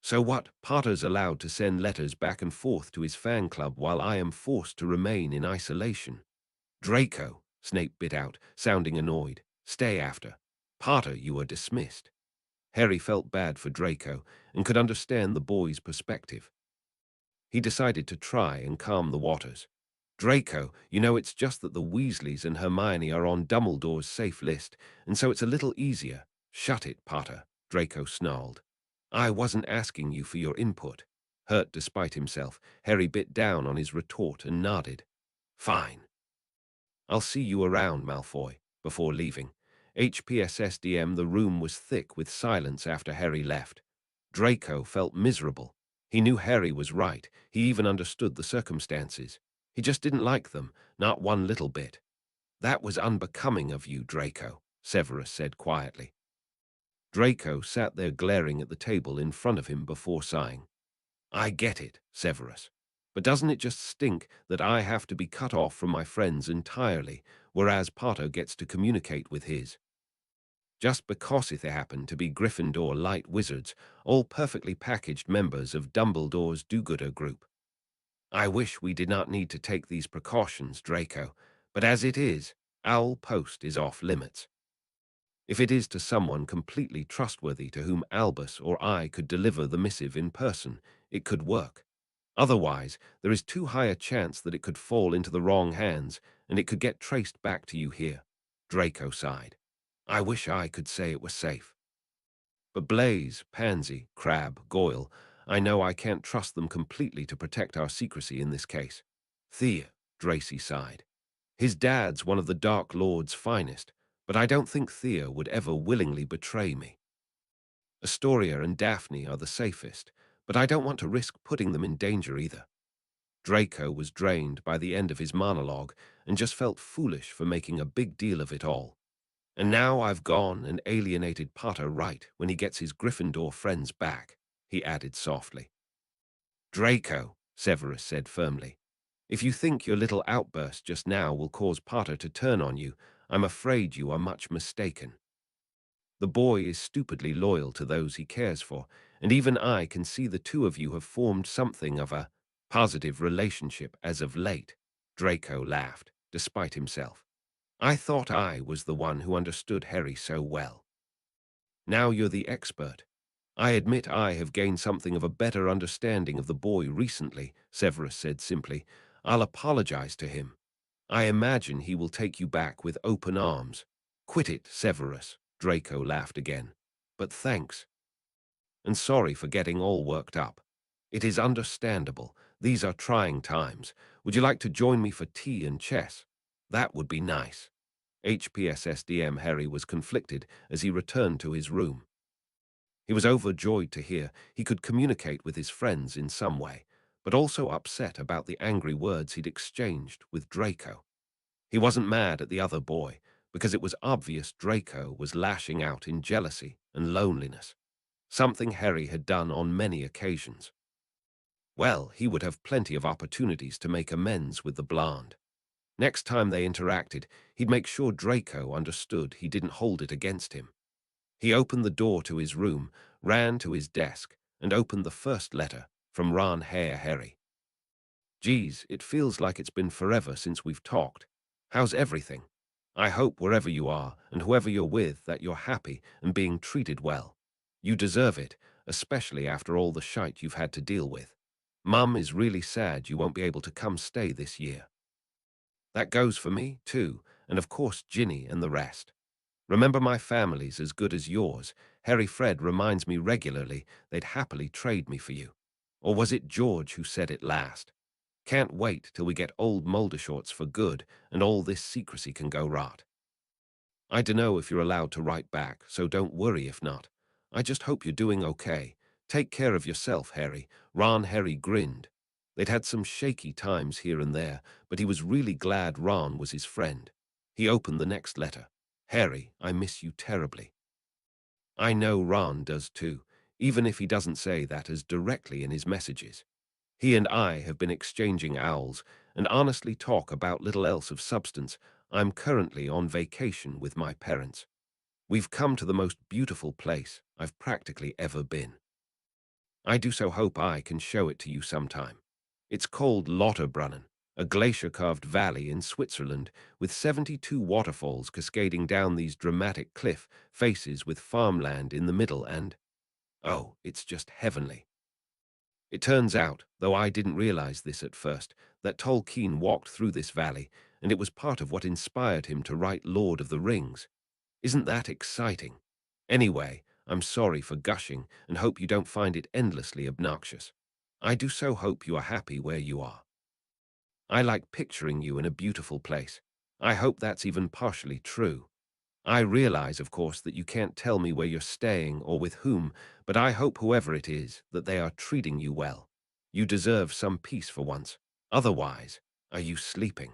So what, Potter's allowed to send letters back and forth to his fan club while I am forced to remain in isolation? Draco, Snape bit out, sounding annoyed. Stay after. Potter, you are dismissed. Harry felt bad for Draco and could understand the boy's perspective. He decided to try and calm the waters. Draco, you know it's just that the Weasleys and Hermione are on Dumbledore's safe list, and so it's a little easier. Shut it, Potter, Draco snarled. I wasn't asking you for your input. Hurt despite himself, Harry bit down on his retort and nodded. Fine. I'll see you around, Malfoy, before leaving. HPSSDM, the room was thick with silence after Harry left. Draco felt miserable. He knew Harry was right. He even understood the circumstances. He just didn't like them, not one little bit. That was unbecoming of you, Draco, Severus said quietly. Draco sat there glaring at the table in front of him before sighing. I get it, Severus. But doesn't it just stink that I have to be cut off from my friends entirely, whereas Potter gets to communicate with his? Just because they happen to be Gryffindor light wizards, all perfectly packaged members of Dumbledore's do-gooder group. I wish we did not need to take these precautions, Draco, but as it is, Owl Post is off limits. If it is to someone completely trustworthy to whom Albus or I could deliver the missive in person, it could work. Otherwise, there is too high a chance that it could fall into the wrong hands, and it could get traced back to you here. Draco sighed. I wish I could say it was safe. But Blaze, Pansy, Crabbe, Goyle, I know I can't trust them completely to protect our secrecy in this case. Thea, Dracy sighed. His dad's one of the Dark Lord's finest, but I don't think Thea would ever willingly betray me. Astoria and Daphne are the safest, but I don't want to risk putting them in danger either. Draco was drained by the end of his monologue and just felt foolish for making a big deal of it all. And now I've gone and alienated Potter right when he gets his Gryffindor friends back, he added softly. Draco, Severus said firmly, if you think your little outburst just now will cause Potter to turn on you, I'm afraid you are much mistaken. The boy is stupidly loyal to those he cares for, and even I can see the two of you have formed something of a positive relationship as of late." Draco laughed, despite himself. "I thought I was the one who understood Harry so well. Now you're the expert. I admit I have gained something of a better understanding of the boy recently," Severus said simply. "I'll apologize to him. I imagine he will take you back with open arms." "Quit it, Severus," Draco laughed again. "But thanks. And sorry for getting all worked up. It is understandable. These are trying times. Would you like to join me for tea and chess? That would be nice." HPSSDM Harry was conflicted as he returned to his room. He was overjoyed to hear he could communicate with his friends in some way, but also upset about the angry words he'd exchanged with Draco. He wasn't mad at the other boy, because it was obvious Draco was lashing out in jealousy and loneliness, something Harry had done on many occasions. Well, he would have plenty of opportunities to make amends with the blonde. Next time they interacted, he'd make sure Draco understood he didn't hold it against him. He opened the door to his room, ran to his desk, and opened the first letter from Ron Hare Harry. "Geez, it feels like it's been forever since we've talked. How's everything? I hope wherever you are and whoever you're with that you're happy and being treated well. You deserve it, especially after all the shite you've had to deal with. Mum is really sad you won't be able to come stay this year. That goes for me, too, and of course Ginny and the rest. Remember, my family's as good as yours. Harry Fred reminds me regularly they'd happily trade me for you. Or was it George who said it last? Can't wait till we get old Moldershorts for good and all this secrecy can go rot. I dunno if you're allowed to write back, so don't worry if not. I just hope you're doing okay. Take care of yourself, Harry." Ron Harry grinned. They'd had some shaky times here and there, but he was really glad Ron was his friend. He opened the next letter. "Harry, I miss you terribly." I know Ron does too, even if he doesn't say that as directly in his messages. He and I have been exchanging owls and honestly talk about little else of substance. I'm currently on vacation with my parents. We've come to the most beautiful place I've practically ever been. I do so hope I can show it to you sometime. It's called Lauterbrunnen, a glacier-carved valley in Switzerland with 72 waterfalls cascading down these dramatic cliff faces with farmland in the middle and, oh, it's just heavenly. It turns out, though I didn't realize this at first, that Tolkien walked through this valley, and it was part of what inspired him to write Lord of the Rings. Isn't that exciting? Anyway, I'm sorry for gushing and hope you don't find it endlessly obnoxious. I do so hope you are happy where you are. I like picturing you in a beautiful place. I hope that's even partially true. I realize, of course, that you can't tell me where you're staying or with whom, but I hope whoever it is, that they are treating you well. You deserve some peace for once. Otherwise, are you sleeping?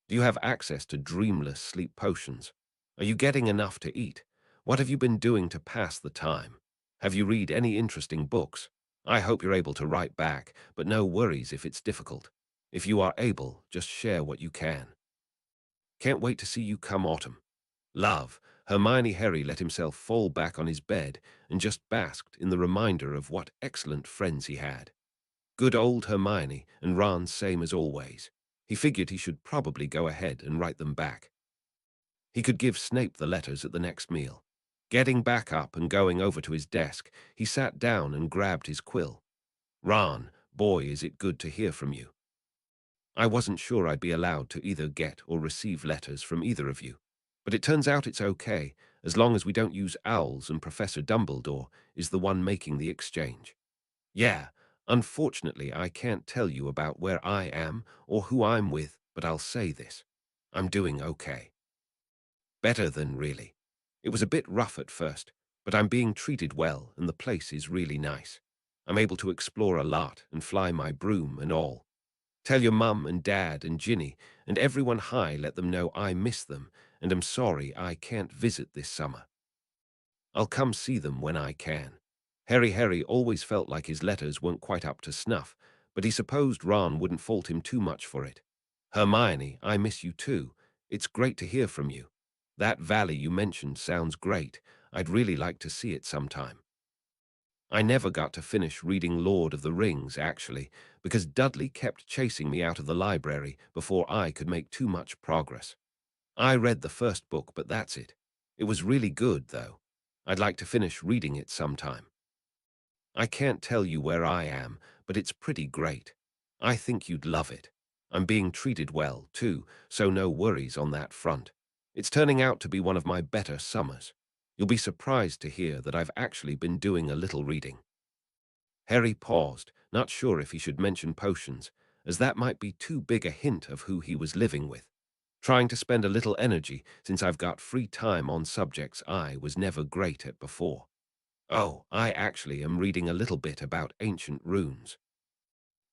Do you have access to dreamless sleep potions? Are you getting enough to eat? What have you been doing to pass the time? Have you read any interesting books? I hope you're able to write back, but no worries if it's difficult. If you are able, just share what you can. Can't wait to see you come autumn. Love." Hermione. Harry let himself fall back on his bed and just basked in the reminder of what excellent friends he had. Good old Hermione and Ron, same as always. He figured he should probably go ahead and write them back. He could give Snape the letters at the next meal. Getting back up and going over to his desk, he sat down and grabbed his quill. "Ron, boy, is it good to hear from you. I wasn't sure I'd be allowed to either get or receive letters from either of you. But it turns out it's okay, as long as we don't use owls and Professor Dumbledore is the one making the exchange. Yeah, unfortunately I can't tell you about where I am or who I'm with, but I'll say this. I'm doing okay. Better than really. It was a bit rough at first, but I'm being treated well and the place is really nice. I'm able to explore a lot and fly my broom and all. Tell your mum and dad and Ginny and everyone hi, let them know I miss them and am sorry I can't visit this summer. I'll come see them when I can." Harry always felt like his letters weren't quite up to snuff, but he supposed Ron wouldn't fault him too much for it. "Hermione, I miss you too. It's great to hear from you. That valley you mentioned sounds great. I'd really like to see it sometime. I never got to finish reading Lord of the Rings, actually, because Dudley kept chasing me out of the library before I could make too much progress. I read the first book, but that's it. It was really good, though. I'd like to finish reading it sometime. I can't tell you where I am, but it's pretty great. I think you'd love it. I'm being treated well, too, so no worries on that front. It's turning out to be one of my better summers. You'll be surprised to hear that I've actually been doing a little reading. Harry paused, not sure if he should mention potions, as that might be too big a hint of who he was living with. Trying to spend a little energy since I've got free time on subjects I was never great at before. Oh, I actually am reading a little bit about ancient runes.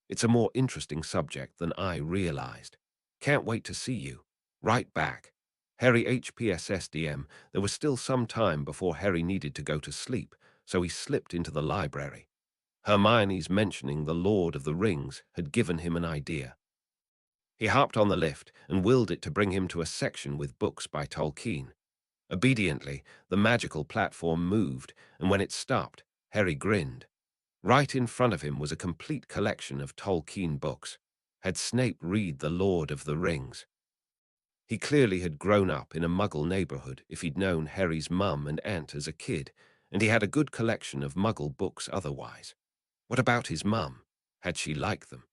It's a more interesting subject than I realized. Can't wait to see you. Right back. Harry HPSSDM. There was still some time before Harry needed to go to sleep, so he slipped into the library. Hermione's mentioning the Lord of the Rings had given him an idea. He hopped on the lift and willed it to bring him to a section with books by Tolkien. Obediently, the magical platform moved, and when it stopped, Harry grinned. Right in front of him was a complete collection of Tolkien books. Had Snape read The Lord of the Rings? He clearly had grown up in a Muggle neighborhood if he'd known Harry's mum and aunt as a kid, and he had a good collection of Muggle books otherwise. What about his mum? Had she liked them?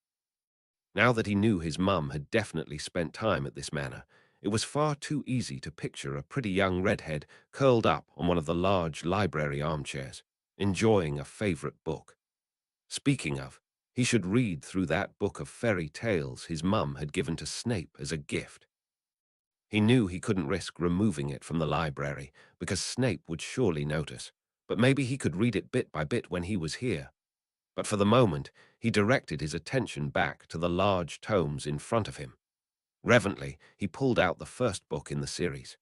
Now that he knew his mum had definitely spent time at this manor, it was far too easy to picture a pretty young redhead curled up on one of the large library armchairs, enjoying a favorite book. Speaking of, he should read through that book of fairy tales his mum had given to Snape as a gift. He knew he couldn't risk removing it from the library because Snape would surely notice, but maybe he could read it bit by bit when he was here. But for the moment, he directed his attention back to the large tomes in front of him. Reverently, he pulled out the first book in the series.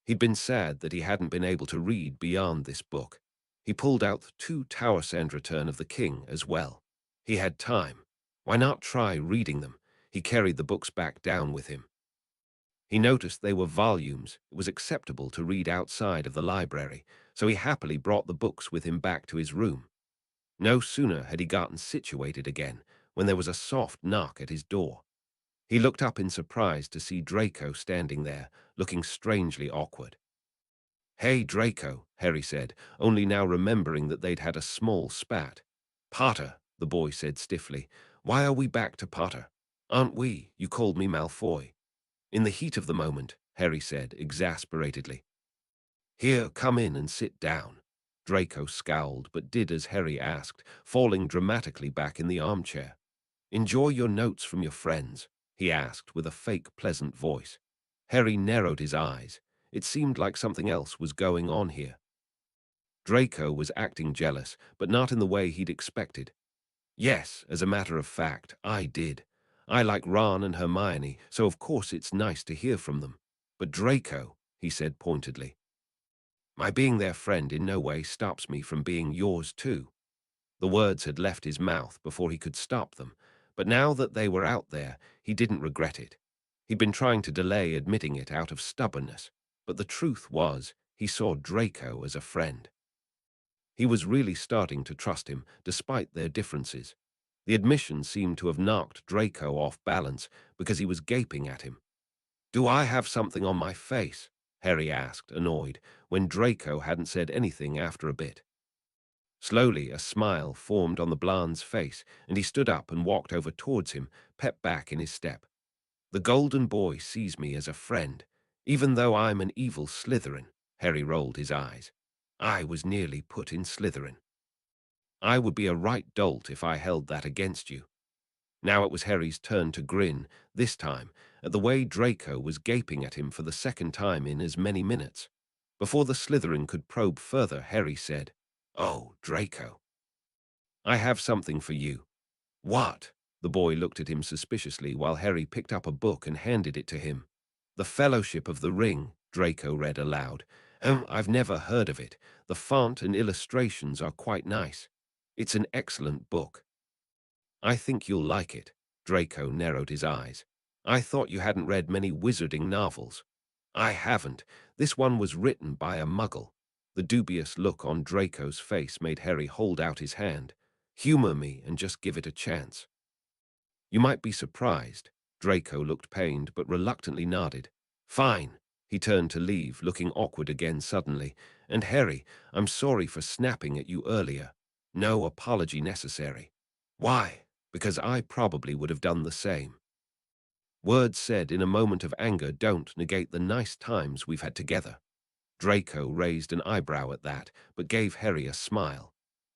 He'd been sad that he hadn't been able to read beyond this book. He pulled out the 2 Towers and Return of the King as well. He had time. Why not try reading them? He carried the books back down with him. He noticed they were volumes it was acceptable to read outside of the library, so he happily brought the books with him back to his room. No sooner had he gotten situated again when there was a soft knock at his door. He looked up in surprise to see Draco standing there, looking strangely awkward. "Hey, Draco," Harry said, only now remembering that they'd had a small spat. "Potter," the boy said stiffly. "Why are we back to Potter? Aren't we? You called me Malfoy." "In the heat of the moment," Harry said, exasperatedly. "Here, come in and sit down." Draco scowled, but did as Harry asked, falling dramatically back in the armchair. "Enjoy your notes from your friends?" he asked with a fake pleasant voice. Harry narrowed his eyes. It seemed like something else was going on here. Draco was acting jealous, but not in the way he'd expected. "Yes, as a matter of fact, I did. I like Ron and Hermione, so of course it's nice to hear from them. But Draco," he said pointedly, "my being their friend in no way stops me from being yours too." The words had left his mouth before he could stop them, but now that they were out there, he didn't regret it. He'd been trying to delay admitting it out of stubbornness, but the truth was he saw Draco as a friend. He was really starting to trust him, despite their differences. The admission seemed to have knocked Draco off balance because he was gaping at him. "Do I have something on my face?" Harry asked, annoyed, when Draco hadn't said anything after a bit. Slowly, a smile formed on the Blan's face, and he stood up and walked over towards him, pep back in his step. "The golden boy sees me as a friend, even though I'm an evil Slytherin." Harry rolled his eyes. "I was nearly put in Slytherin. I would be a right dolt if I held that against you." Now it was Harry's turn to grin, this time, at the way Draco was gaping at him for the second time in as many minutes. Before the Slytherin could probe further, Harry said, "Oh, Draco, I have something for you." "What?" The boy looked at him suspiciously while Harry picked up a book and handed it to him. "The Fellowship of the Ring," Draco read aloud. I've never heard of it. The font and illustrations are quite nice. It's an excellent book." "I think you'll like it." Draco narrowed his eyes. "I thought you hadn't read many wizarding novels." I haven't. This one was written by a muggle. The dubious look on Draco's face made Harry hold out his hand. Humor me and just give it a chance. You might be surprised. Draco looked pained but reluctantly nodded. Fine. He turned to leave, looking awkward again suddenly. And Harry, I'm sorry for snapping at you earlier. No apology necessary. Why? Because I probably would have done the same. Words said in a moment of anger don't negate the nice times we've had together. Draco raised an eyebrow at that, but gave Harry a smile.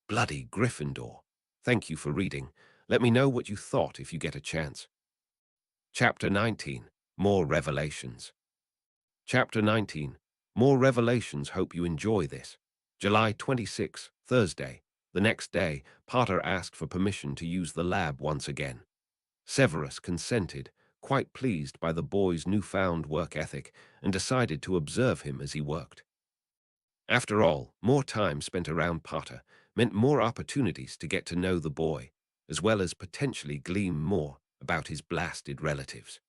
Bloody Gryffindor. Thank you for reading. Let me know what you thought if you get a chance. Chapter 19. More Revelations. Chapter 19. More Revelations. Hope you enjoy this. July 26, Thursday. The next day, Potter asked for permission to use the lab once again. Severus consented, quite pleased by the boy's newfound work ethic, and decided to observe him as he worked. After all, more time spent around Potter meant more opportunities to get to know the boy, as well as potentially glean more about his blasted relatives.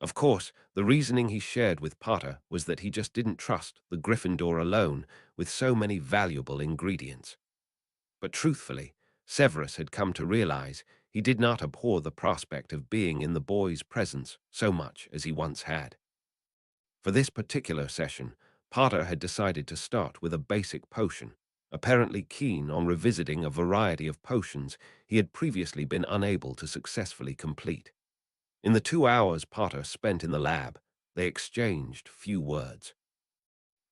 Of course, the reasoning he shared with Potter was that he just didn't trust the Gryffindor alone with so many valuable ingredients. But truthfully, Severus had come to realize he did not abhor the prospect of being in the boy's presence so much as he once had. For this particular session, Potter had decided to start with a basic potion, apparently keen on revisiting a variety of potions he had previously been unable to successfully complete. In the 2 hours Potter spent in the lab, they exchanged few words.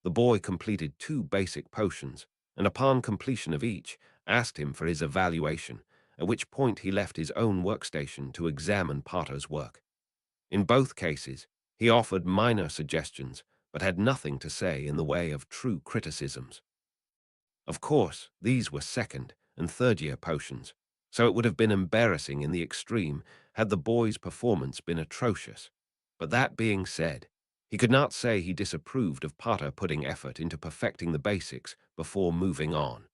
The boy completed 2 basic potions, and upon completion of each, asked him for his evaluation, at which point he left his own workstation to examine Potter's work. In both cases, he offered minor suggestions, but had nothing to say in the way of true criticisms. Of course, these were second and third-year potions, so it would have been embarrassing in the extreme had the boy's performance been atrocious. But that being said, he could not say he disapproved of Potter putting effort into perfecting the basics before moving on.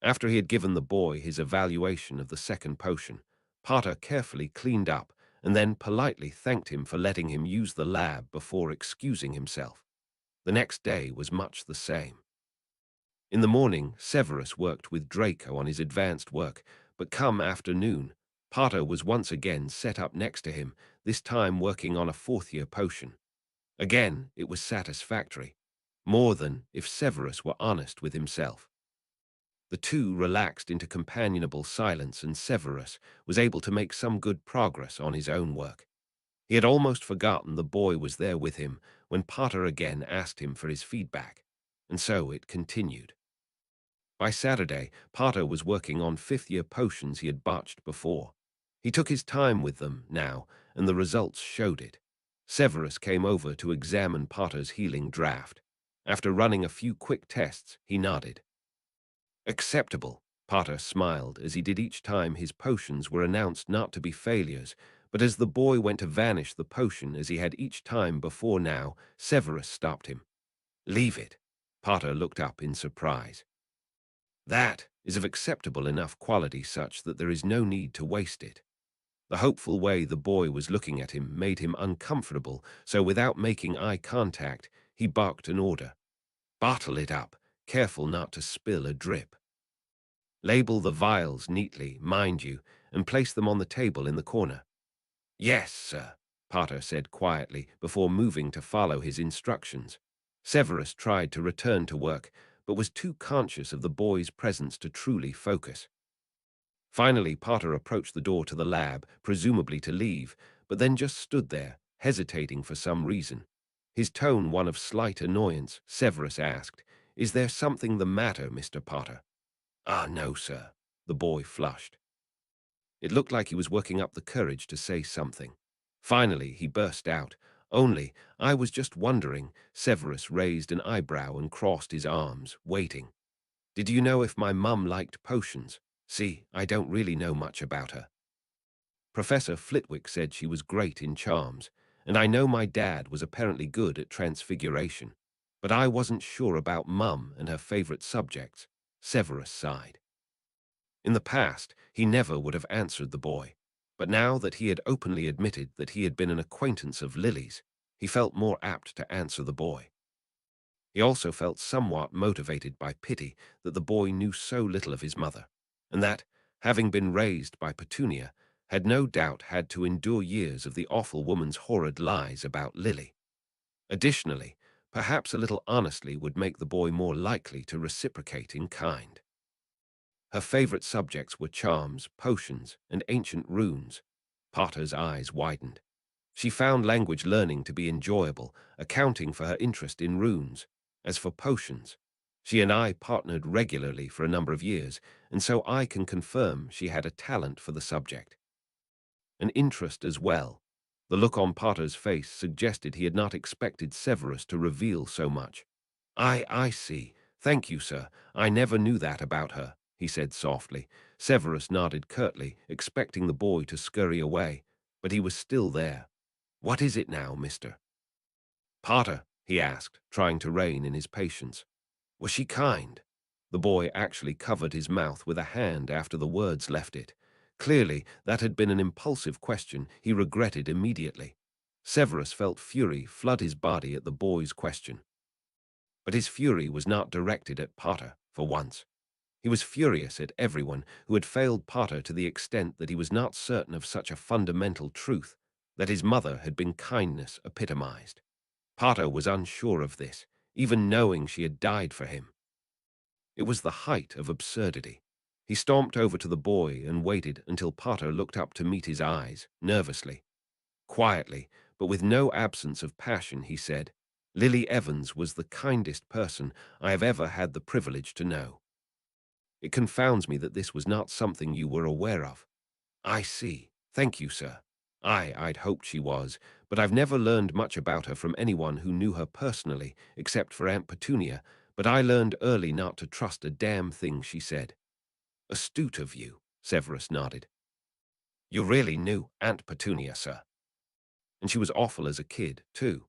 After he had given the boy his evaluation of the second potion, Potter carefully cleaned up and then politely thanked him for letting him use the lab before excusing himself. The next day was much the same. In the morning, Severus worked with Draco on his advanced work, but come afternoon, Potter was once again set up next to him, this time working on a fourth-year potion. Again, it was satisfactory, more than if Severus were honest with himself. The two relaxed into companionable silence, and Severus was able to make some good progress on his own work. He had almost forgotten the boy was there with him when Potter again asked him for his feedback, and so it continued. By Saturday, Potter was working on fifth-year potions he had botched before. He took his time with them now, and the results showed it. Severus came over to examine Potter's healing draft. After running a few quick tests, he nodded. Acceptable, Potter smiled as he did each time his potions were announced not to be failures, but as the boy went to vanish the potion as he had each time before now, Severus stopped him. Leave it. Potter looked up in surprise. That is of acceptable enough quality such that there is no need to waste it. The hopeful way the boy was looking at him made him uncomfortable, so without making eye contact, he barked an order. Bottle it up, careful not to spill a drip. Label the vials neatly, mind you, and place them on the table in the corner. Yes, sir, Potter said quietly before moving to follow his instructions. Severus tried to return to work, but was too conscious of the boy's presence to truly focus. Finally, Potter approached the door to the lab, presumably to leave, but then just stood there, hesitating for some reason. His tone one of slight annoyance, Severus asked, "Is there something the matter, Mr. Potter?" "Ah, no, sir." The boy flushed. It looked like he was working up the courage to say something. Finally, he burst out, "Only, I was just wondering." Severus raised an eyebrow and crossed his arms, waiting. "Did you know if my mum liked potions? See, I don't really know much about her. Professor Flitwick said she was great in charms, and I know my dad was apparently good at transfiguration, but I wasn't sure about Mum and her favorite subjects." Severus sighed. In the past, he never would have answered the boy, but now that he had openly admitted that he had been an acquaintance of Lily's, he felt more apt to answer the boy. He also felt somewhat motivated by pity that the boy knew so little of his mother, and that, having been raised by Petunia, had no doubt had to endure years of the awful woman's horrid lies about Lily. Additionally, perhaps a little honesty would make the boy more likely to reciprocate in kind. Her favorite subjects were charms, potions, and ancient runes. Potter's eyes widened. She found language learning to be enjoyable, accounting for her interest in runes. As for potions, she and I partnered regularly for a number of years, and so I can confirm she had a talent for the subject. An interest as well. The look on Potter's face suggested he had not expected Severus to reveal so much. I see. Thank you, sir. I never knew that about her, he said softly. Severus nodded curtly, expecting the boy to scurry away, but he was still there. What is it now, mister? Potter, he asked, trying to rein in his patience. Was she kind? The boy actually covered his mouth with a hand after the words left it. Clearly, that had been an impulsive question he regretted immediately. Severus felt fury flood his body at the boy's question. But his fury was not directed at Potter, for once. He was furious at everyone who had failed Potter to the extent that he was not certain of such a fundamental truth, that his mother had been kindness epitomized. Potter was unsure of this, even knowing she had died for him. It was the height of absurdity. He stomped over to the boy and waited until Potter looked up to meet his eyes, nervously. Quietly, but with no absence of passion, he said, Lily Evans was the kindest person I have ever had the privilege to know. It confounds me that this was not something you were aware of. I see. Thank you, sir. I'd hoped she was, but I've never learned much about her from anyone who knew her personally, except for Aunt Petunia, but I learned early not to trust a damn thing she said. Astute of you, Severus nodded. You really knew Aunt Petunia, sir. And she was awful as a kid, too.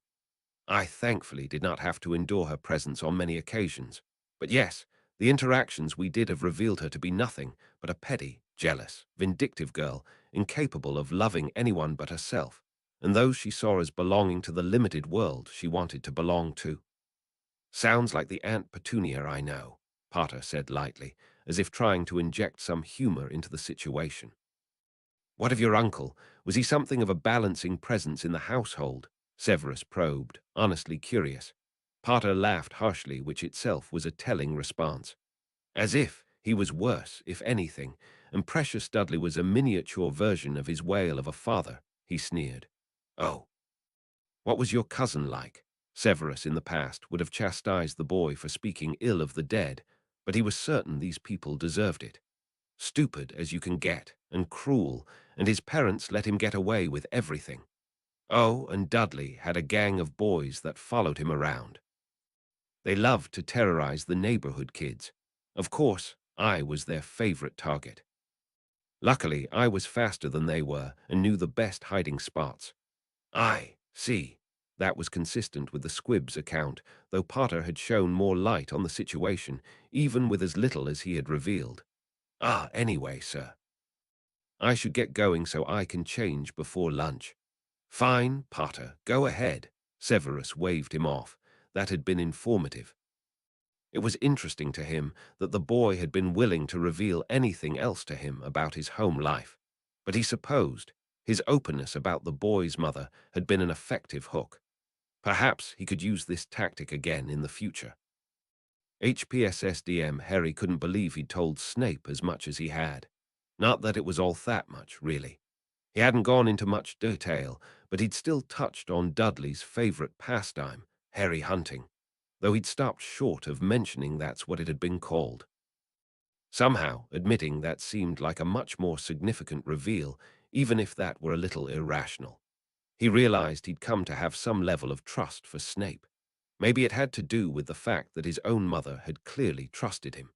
I thankfully did not have to endure her presence on many occasions. But yes, the interactions we did have revealed her to be nothing but a petty, jealous, vindictive girl, incapable of loving anyone but herself, and those she saw as belonging to the limited world she wanted to belong to. Sounds like the Aunt Petunia I know, Potter said lightly, as if trying to inject some humor into the situation. What of your uncle? Was he something of a balancing presence in the household? Severus probed, honestly curious. Potter laughed harshly, which itself was a telling response. As if he was worse, if anything, and Precious Dudley was a miniature version of his wail of a father, he sneered. Oh, what was your cousin like? Severus in the past would have chastised the boy for speaking ill of the dead, but he was certain these people deserved it. Stupid as you can get, and cruel, and his parents let him get away with everything. Oh, and Dudley had a gang of boys that followed him around. They loved to terrorize the neighborhood kids. Of course, I was their favorite target. Luckily, I was faster than they were and knew the best hiding spots. I see. That was consistent with the Squib's account, though Potter had shown more light on the situation, even with as little as he had revealed. Anyway, sir. I should get going so I can change before lunch. Fine, Potter, go ahead. Severus waved him off. That had been informative. It was interesting to him that the boy had been willing to reveal anything else to him about his home life, but he supposed his openness about the boy's mother had been an effective hook. Perhaps he could use this tactic again in the future. HPSSDM Harry couldn't believe he'd told Snape as much as he had. Not that it was all that much, really. He hadn't gone into much detail, but he'd still touched on Dudley's favorite pastime, hairy hunting, though he'd stopped short of mentioning that's what it had been called. Somehow, admitting that seemed like a much more significant reveal, even if that were a little irrational. He realized he'd come to have some level of trust for Snape. Maybe it had to do with the fact that his own mother had clearly trusted him.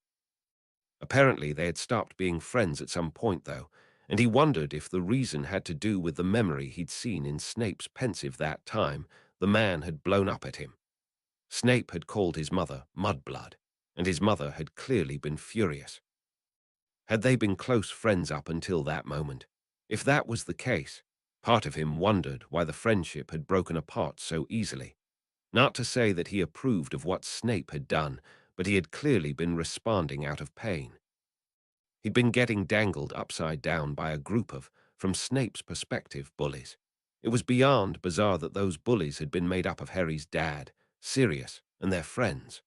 Apparently, they had stopped being friends at some point, though, and he wondered if the reason had to do with the memory he'd seen in Snape's pensive that time the man had blown up at him. Snape had called his mother Mudblood, and his mother had clearly been furious. Had they been close friends up until that moment? If that was the case, Part of him wondered why the friendship had broken apart so easily. Not to say that he approved of what Snape had done, but he had clearly been responding out of pain. He'd been getting dangled upside down by a group of, from Snape's perspective, bullies. It was beyond bizarre that those bullies had been made up of Harry's dad, Sirius, and their friends.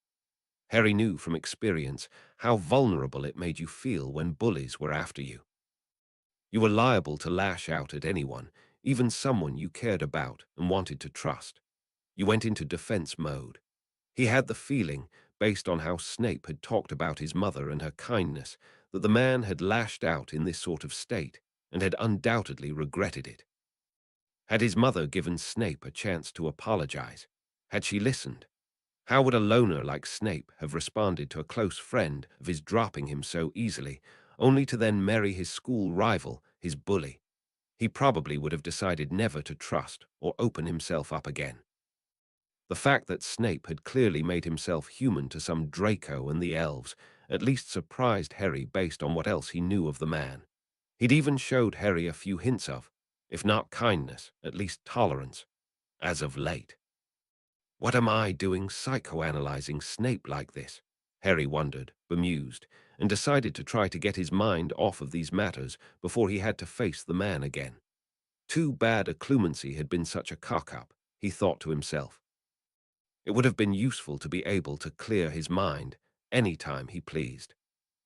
Harry knew from experience how vulnerable it made you feel when bullies were after you. You were liable to lash out at anyone, even someone you cared about and wanted to trust. You went into defense mode. He had the feeling, based on how Snape had talked about his mother and her kindness, that the man had lashed out in this sort of state and had undoubtedly regretted it. Had his mother given Snape a chance to apologize? Had she listened? How would a loner like Snape have responded to a close friend of his dropping him so easily, only to then marry his school rival, his bully? He probably would have decided never to trust or open himself up again. The fact that Snape had clearly made himself human to some Draco and the elves at least surprised Harry based on what else he knew of the man. He'd even showed Harry a few hints of, if not kindness, at least tolerance, as of late. What am I doing psychoanalyzing Snape like this? Harry wondered, bemused, and decided to try to get his mind off of these matters before he had to face the man again. Too bad occlumency had been such a cock-up, he thought to himself. It would have been useful to be able to clear his mind any time he pleased.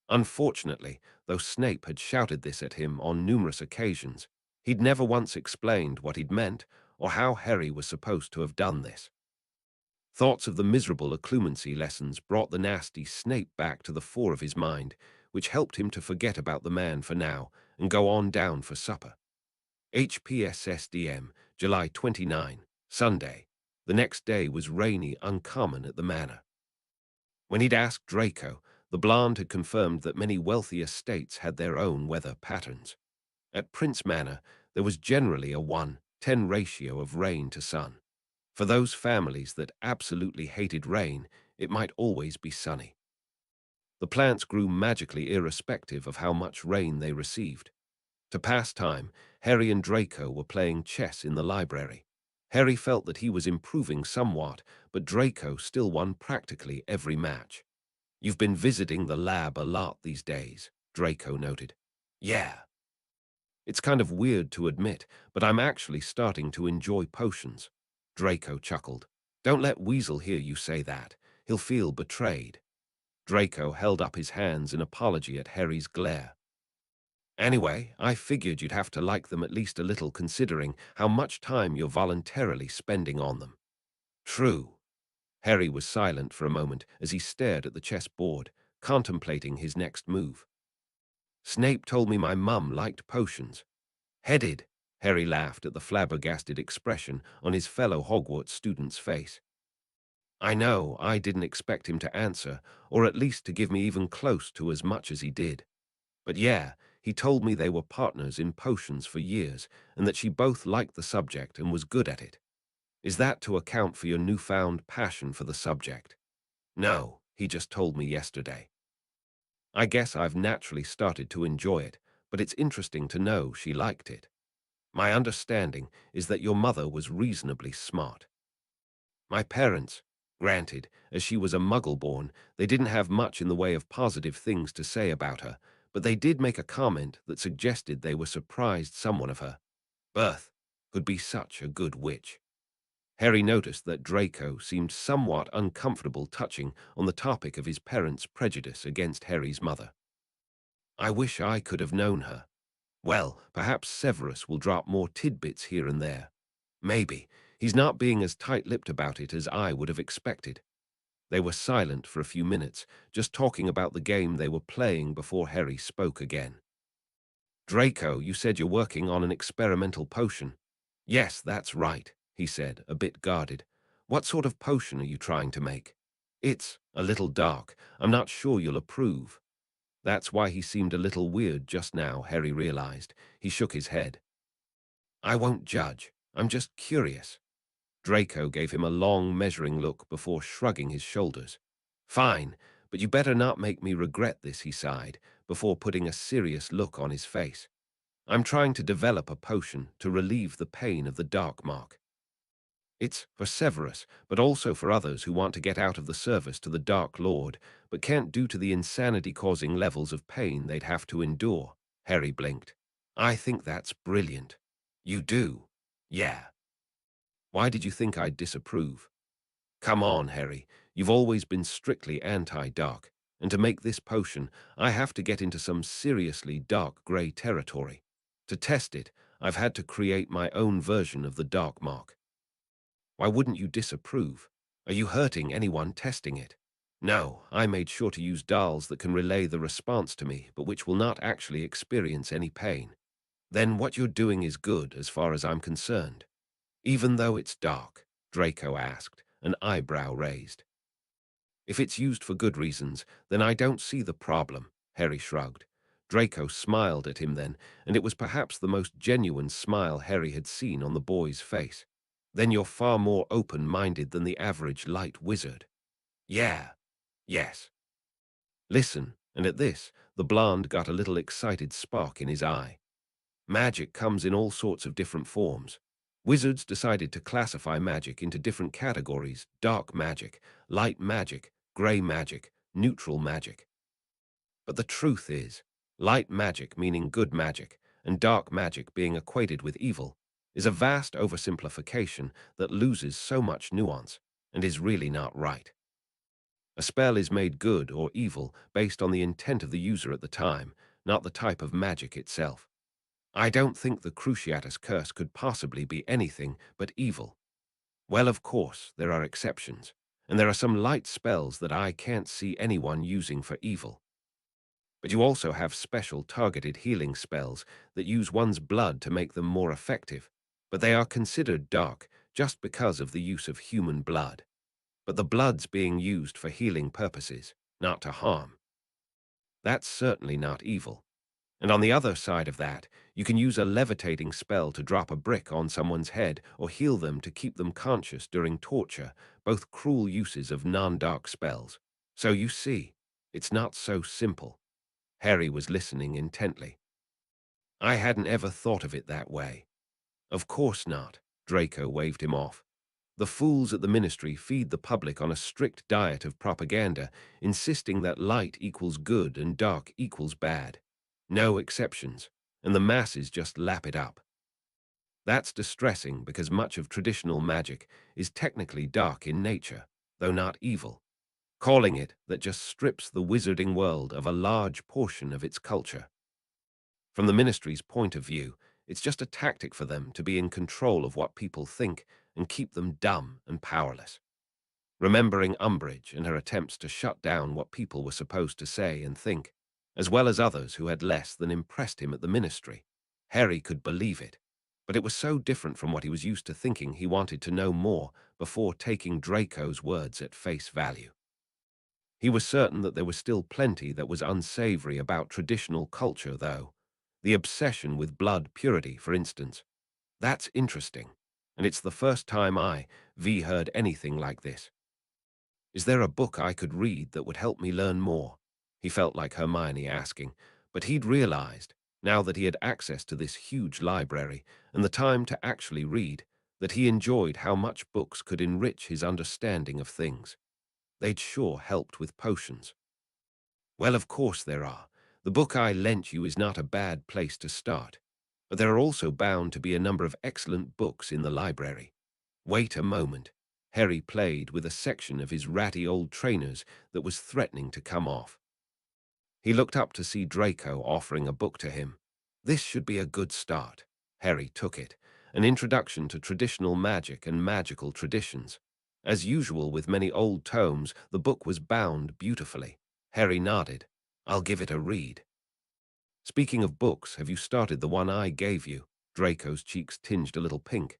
Unfortunately, though Snape had shouted this at him on numerous occasions, he'd never once explained what he'd meant or how Harry was supposed to have done this. Thoughts of the miserable occlumency lessons brought the nasty Snape back to the fore of his mind, which helped him to forget about the man for now and go on down for supper. HPSSDM, July 29, Sunday. The next day was rainy, uncommon at the manor. When he'd asked Draco, the blonde had confirmed that many wealthy estates had their own weather patterns. At Prince Manor, there was generally a 1:10 ratio of rain to sun. For those families that absolutely hated rain, it might always be sunny. The plants grew magically irrespective of how much rain they received. To pass time, Harry and Draco were playing chess in the library. Harry felt that he was improving somewhat, but Draco still won practically every match. "You've been visiting the lab a lot these days," Draco noted. "Yeah. It's kind of weird to admit, but I'm actually starting to enjoy potions." Draco chuckled. "Don't let Weasel hear you say that. He'll feel betrayed." Draco held up his hands in apology at Harry's glare. "Anyway, I figured you'd have to like them at least a little considering how much time you're voluntarily spending on them." "True." Harry was silent for a moment as he stared at the chessboard, contemplating his next move. "Snape told me my mum liked potions." "Headed," Harry laughed at the flabbergasted expression on his fellow Hogwarts student's face. "I know, I didn't expect him to answer, or at least to give me even close to as much as he did. But yeah, he told me they were partners in potions for years, and that she both liked the subject and was good at it. Is that to account for your newfound passion for the subject?" "No, he just told me yesterday. I guess I've naturally started to enjoy it, but it's interesting to know she liked it. My understanding is that your mother was reasonably smart." "My parents, granted, as she was a Muggle-born, they didn't have much in the way of positive things to say about her, but they did make a comment that suggested they were surprised someone of her birth could be such a good witch." Harry noticed that Draco seemed somewhat uncomfortable touching on the topic of his parents' prejudice against Harry's mother. "I wish I could have known her. Well, perhaps Severus will drop more tidbits here and there. Maybe. He's not being as tight-lipped about it as I would have expected." They were silent for a few minutes, just talking about the game they were playing before Harry spoke again. "Draco, you said you're working on an experimental potion." "Yes, that's right," he said, a bit guarded. "What sort of potion are you trying to make?" "It's a little dark. I'm not sure you'll approve." That's why he seemed a little weird just now, Harry realized. He shook his head. "I won't judge. I'm just curious." Draco gave him a long, measuring look before shrugging his shoulders. "Fine, but you better not make me regret this," he sighed, before putting a serious look on his face. I'm trying to develop a potion to relieve the pain of the dark mark. It's for Severus, but also for others who want to get out of the service to the Dark Lord, but can't due to the insanity-causing levels of pain they'd have to endure. Harry blinked. I think that's brilliant. You do? Yeah. Why did you think I'd disapprove? Come on, Harry. You've always been strictly anti-dark, and to make this potion, I have to get into some seriously dark grey territory. To test it, I've had to create my own version of the dark mark. Why wouldn't you disapprove? Are you hurting anyone testing it? No, I made sure to use dolls that can relay the response to me, but which will not actually experience any pain. Then what you're doing is good as far as I'm concerned. Even though it's dark, Draco asked, an eyebrow raised. If it's used for good reasons, then I don't see the problem, Harry shrugged. Draco smiled at him then, and it was perhaps the most genuine smile Harry had seen on the boy's face. Then you're far more open-minded than the average light wizard. Yeah. Yes. Listen, and at this, the blonde got a little excited spark in his eye. Magic comes in all sorts of different forms. Wizards decided to classify magic into different categories: dark magic, light magic, grey magic, neutral magic. But the truth is, light magic meaning good magic, and dark magic being equated with evil, is a vast oversimplification that loses so much nuance and is really not right. A spell is made good or evil based on the intent of the user at the time, not the type of magic itself. I don't think the Cruciatus Curse could possibly be anything but evil. Well, of course, there are exceptions, and there are some light spells that I can't see anyone using for evil. But you also have special targeted healing spells that use one's blood to make them more effective, but they are considered dark just because of the use of human blood. But the blood's being used for healing purposes, not to harm. That's certainly not evil. And on the other side of that, you can use a levitating spell to drop a brick on someone's head or heal them to keep them conscious during torture, both cruel uses of non-dark spells. So you see, it's not so simple. Harry was listening intently. I hadn't ever thought of it that way. Of course not, Draco waved him off. The fools at the ministry feed the public on a strict diet of propaganda, insisting that light equals good and dark equals bad. No exceptions, and the masses just lap it up. That's distressing because much of traditional magic is technically dark in nature, though not evil. Calling it that just strips the wizarding world of a large portion of its culture. From the ministry's point of view, it's just a tactic for them to be in control of what people think and keep them dumb and powerless. Remembering Umbridge and her attempts to shut down what people were supposed to say and think, as well as others who had less than impressed him at the ministry, Harry could believe it. But it was so different from what he was used to thinking he wanted to know more before taking Draco's words at face value. He was certain that there was still plenty that was unsavory about traditional culture, though. The obsession with blood purity, for instance. That's interesting, and it's the first time V heard anything like this. Is there a book I could read that would help me learn more? He felt like Hermione asking, but he'd realized, now that he had access to this huge library and the time to actually read, that he enjoyed how much books could enrich his understanding of things. They'd sure helped with potions. Well, of course there are. The book I lent you is not a bad place to start. But there are also bound to be a number of excellent books in the library. Wait a moment. Harry played with a section of his ratty old trainers that was threatening to come off. He looked up to see Draco offering a book to him. This should be a good start. Harry took it, an introduction to traditional magic and magical traditions. As usual with many old tomes, the book was bound beautifully. Harry nodded. I'll give it a read. Speaking of books, have you started the one I gave you? Draco's cheeks tinged a little pink.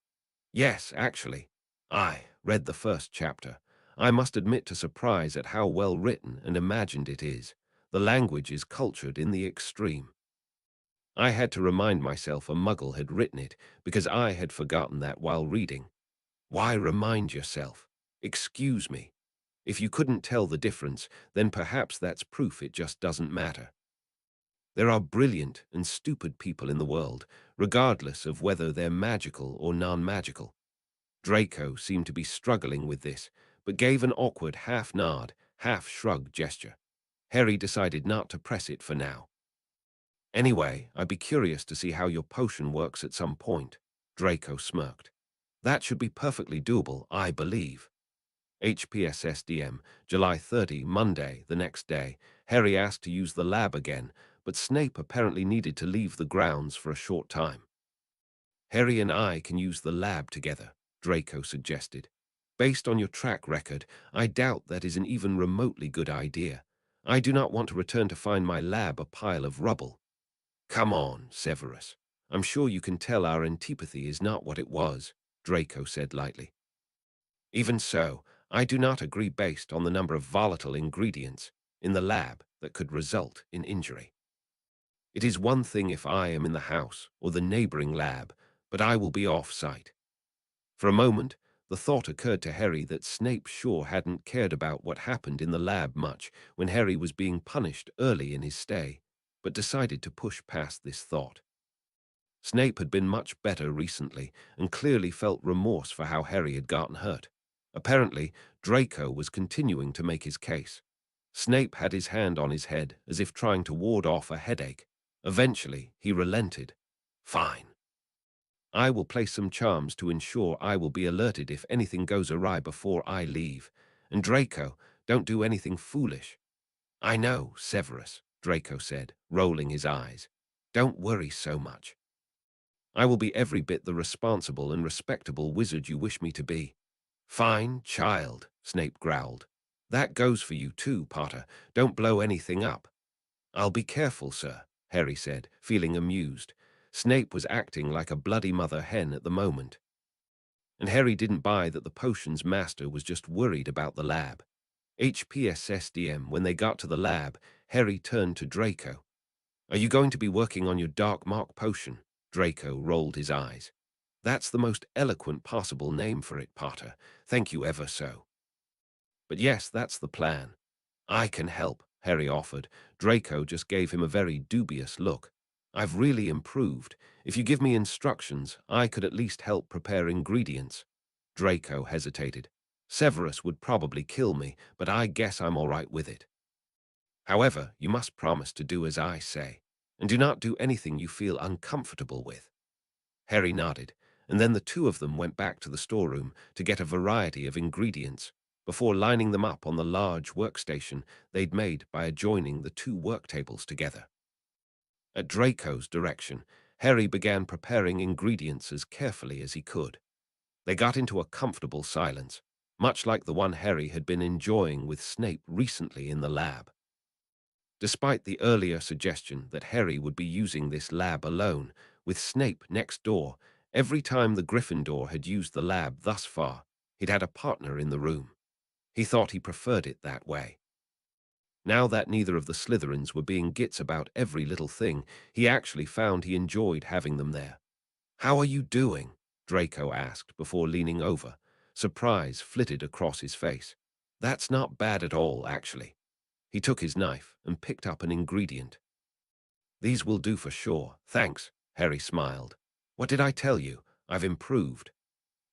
Yes, actually. I read the first chapter. I must admit to surprise at how well written and imagined it is. The language is cultured in the extreme. I had to remind myself a muggle had written it because I had forgotten that while reading. Why remind yourself? Excuse me. If you couldn't tell the difference, then perhaps that's proof it just doesn't matter. There are brilliant and stupid people in the world, regardless of whether they're magical or non-magical. Draco seemed to be struggling with this, but gave an awkward half-nod, half-shrug gesture. Harry decided not to press it for now. Anyway, I'd be curious to see how your potion works at some point, Draco smirked. That should be perfectly doable, I believe. HPSSDM, July 30, Monday, the next day. Harry asked to use the lab again, but Snape apparently needed to leave the grounds for a short time. Harry and I can use the lab together, Draco suggested. Based on your track record, I doubt that is an even remotely good idea. I do not want to return to find my lab a pile of rubble. Come on, Severus. I'm sure you can tell our antipathy is not what it was, Draco said lightly. Even so, I do not agree based on the number of volatile ingredients in the lab that could result in injury. It is one thing if I am in the house or the neighboring lab, but I will be off-site. For a moment, the thought occurred to Harry that Snape sure hadn't cared about what happened in the lab much when Harry was being punished early in his stay, but decided to push past this thought. Snape had been much better recently and clearly felt remorse for how Harry had gotten hurt. Apparently, Draco was continuing to make his case. Snape had his hand on his head as if trying to ward off a headache. Eventually, he relented. Fine. I will place some charms to ensure I will be alerted if anything goes awry before I leave. And Draco, don't do anything foolish. I know, Severus, Draco said, rolling his eyes. Don't worry so much. I will be every bit the responsible and respectable wizard you wish me to be. Fine, child, Snape growled. That goes for you too, Potter. Don't blow anything up. I'll be careful, sir, Harry said, feeling amused. Snape was acting like a bloody mother hen at the moment. And Harry didn't buy that the potions master was just worried about the lab. HPSSDM, when they got to the lab, Harry turned to Draco. Are you going to be working on your dark mark potion? Draco rolled his eyes. That's the most eloquent possible name for it, Potter. Thank you ever so. But yes, that's the plan. I can help, Harry offered. Draco just gave him a very dubious look. I've really improved. If you give me instructions, I could at least help prepare ingredients. Draco hesitated. Severus would probably kill me, but I guess I'm all right with it. However, you must promise to do as I say, and do not do anything you feel uncomfortable with. Harry nodded, and then the two of them went back to the storeroom to get a variety of ingredients, before lining them up on the large workstation they'd made by adjoining the two work tables together. At Draco's direction, Harry began preparing ingredients as carefully as he could. They got into a comfortable silence, much like the one Harry had been enjoying with Snape recently in the lab. Despite the earlier suggestion that Harry would be using this lab alone, with Snape next door, every time the Gryffindor had used the lab thus far, he'd had a partner in the room. He thought he preferred it that way. Now that neither of the Slytherins were being gits about every little thing, he actually found he enjoyed having them there. How are you doing? Draco asked before leaning over. Surprise flitted across his face. That's not bad at all, actually. He took his knife and picked up an ingredient. These will do for sure, thanks, Harry smiled. What did I tell you? I've improved.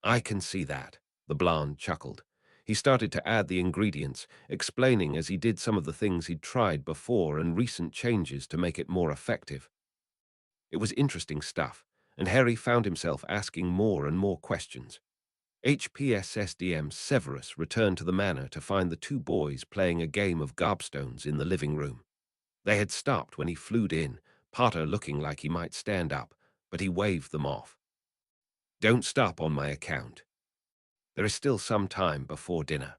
I can see that, the blonde chuckled. He started to add the ingredients, explaining as he did some of the things he'd tried before and recent changes to make it more effective. It was interesting stuff, and Harry found himself asking more and more questions. HPSSDM Severus returned to the manor to find the two boys playing a game of gobstones in the living room. They had stopped when he flew in, Potter looking like he might stand up, but he waved them off. Don't stop on my account. There is still some time before dinner.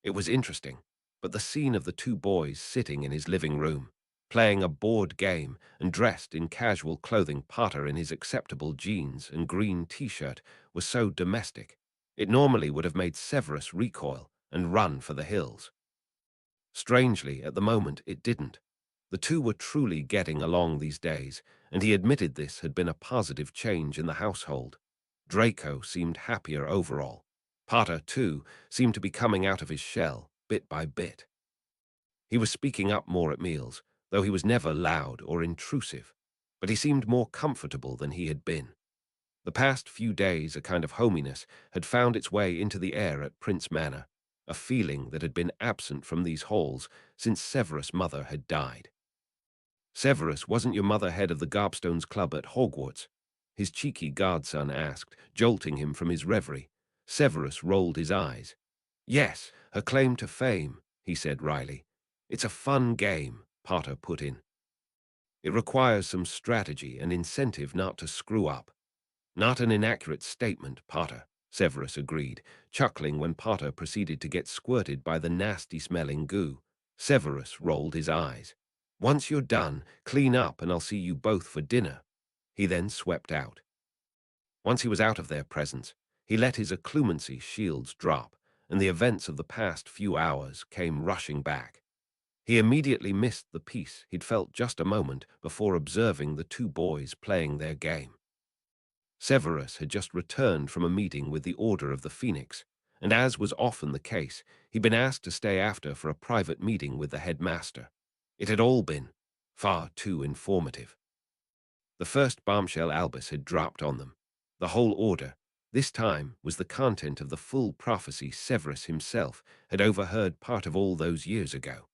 It was interesting, but the scene of the two boys sitting in his living room, playing a board game and dressed in casual clothing, Potter in his acceptable jeans and green t-shirt, was so domestic. It normally would have made Severus recoil and run for the hills. Strangely, at the moment, it didn't. The two were truly getting along these days, and he admitted this had been a positive change in the household. Draco seemed happier overall. Potter, too, seemed to be coming out of his shell, bit by bit. He was speaking up more at meals, though he was never loud or intrusive, but he seemed more comfortable than he had been. The past few days, a kind of hominess had found its way into the air at Prince Manor, a feeling that had been absent from these halls since Severus' mother had died. "Severus, wasn't your mother head of the Garpstones Club at Hogwarts?" his cheeky godson asked, jolting him from his reverie. Severus rolled his eyes. "Yes, her claim to fame," he said wryly. "It's a fun game," Potter put in. "It requires some strategy and incentive not to screw up." "Not an inaccurate statement, Potter," Severus agreed, chuckling when Potter proceeded to get squirted by the nasty-smelling goo. Severus rolled his eyes. "Once you're done, clean up and I'll see you both for dinner." He then swept out. Once he was out of their presence, he let his occlumency shields drop, and the events of the past few hours came rushing back. He immediately missed the peace he'd felt just a moment before observing the two boys playing their game. Severus had just returned from a meeting with the Order of the Phoenix, and as was often the case, he'd been asked to stay after for a private meeting with the headmaster. It had all been far too informative. The first bombshell Albus had dropped on them. The whole order, this time, was the content of the full prophecy Severus himself had overheard part of all those years ago.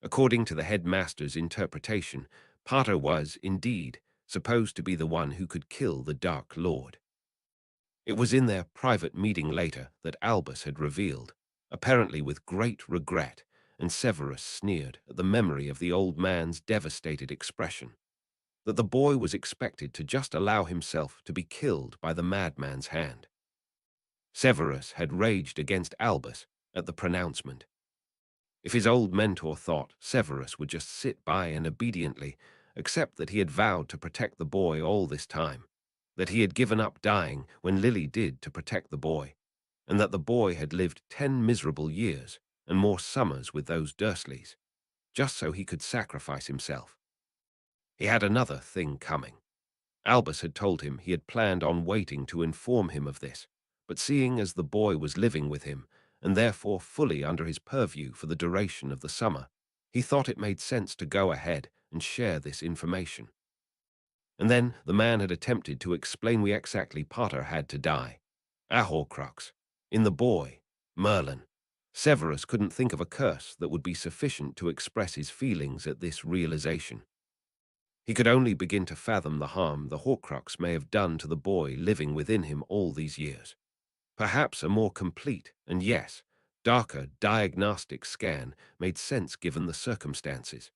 According to the headmaster's interpretation, Potter was, indeed, supposed to be the one who could kill the Dark Lord. It was in their private meeting later that Albus had revealed, apparently with great regret, and Severus sneered at the memory of the old man's devastated expression, that the boy was expected to just allow himself to be killed by the madman's hand. Severus had raged against Albus at the pronouncement. If his old mentor thought Severus would just sit by and obediently accept that he had vowed to protect the boy all this time, that he had given up dying when Lily did to protect the boy, and that the boy had lived 10 miserable years and more summers with those Dursleys, just so he could sacrifice himself. He had another thing coming. Albus had told him he had planned on waiting to inform him of this, but seeing as the boy was living with him, and therefore fully under his purview for the duration of the summer, he thought it made sense to go ahead and share this information. And then the man had attempted to explain why exactly Potter had to die. A Horcrux. In the boy, Merlin. Severus couldn't think of a curse that would be sufficient to express his feelings at this realization. He could only begin to fathom the harm the Horcrux may have done to the boy living within him all these years. Perhaps a more complete and, yes, darker diagnostic scan made sense given the circumstances.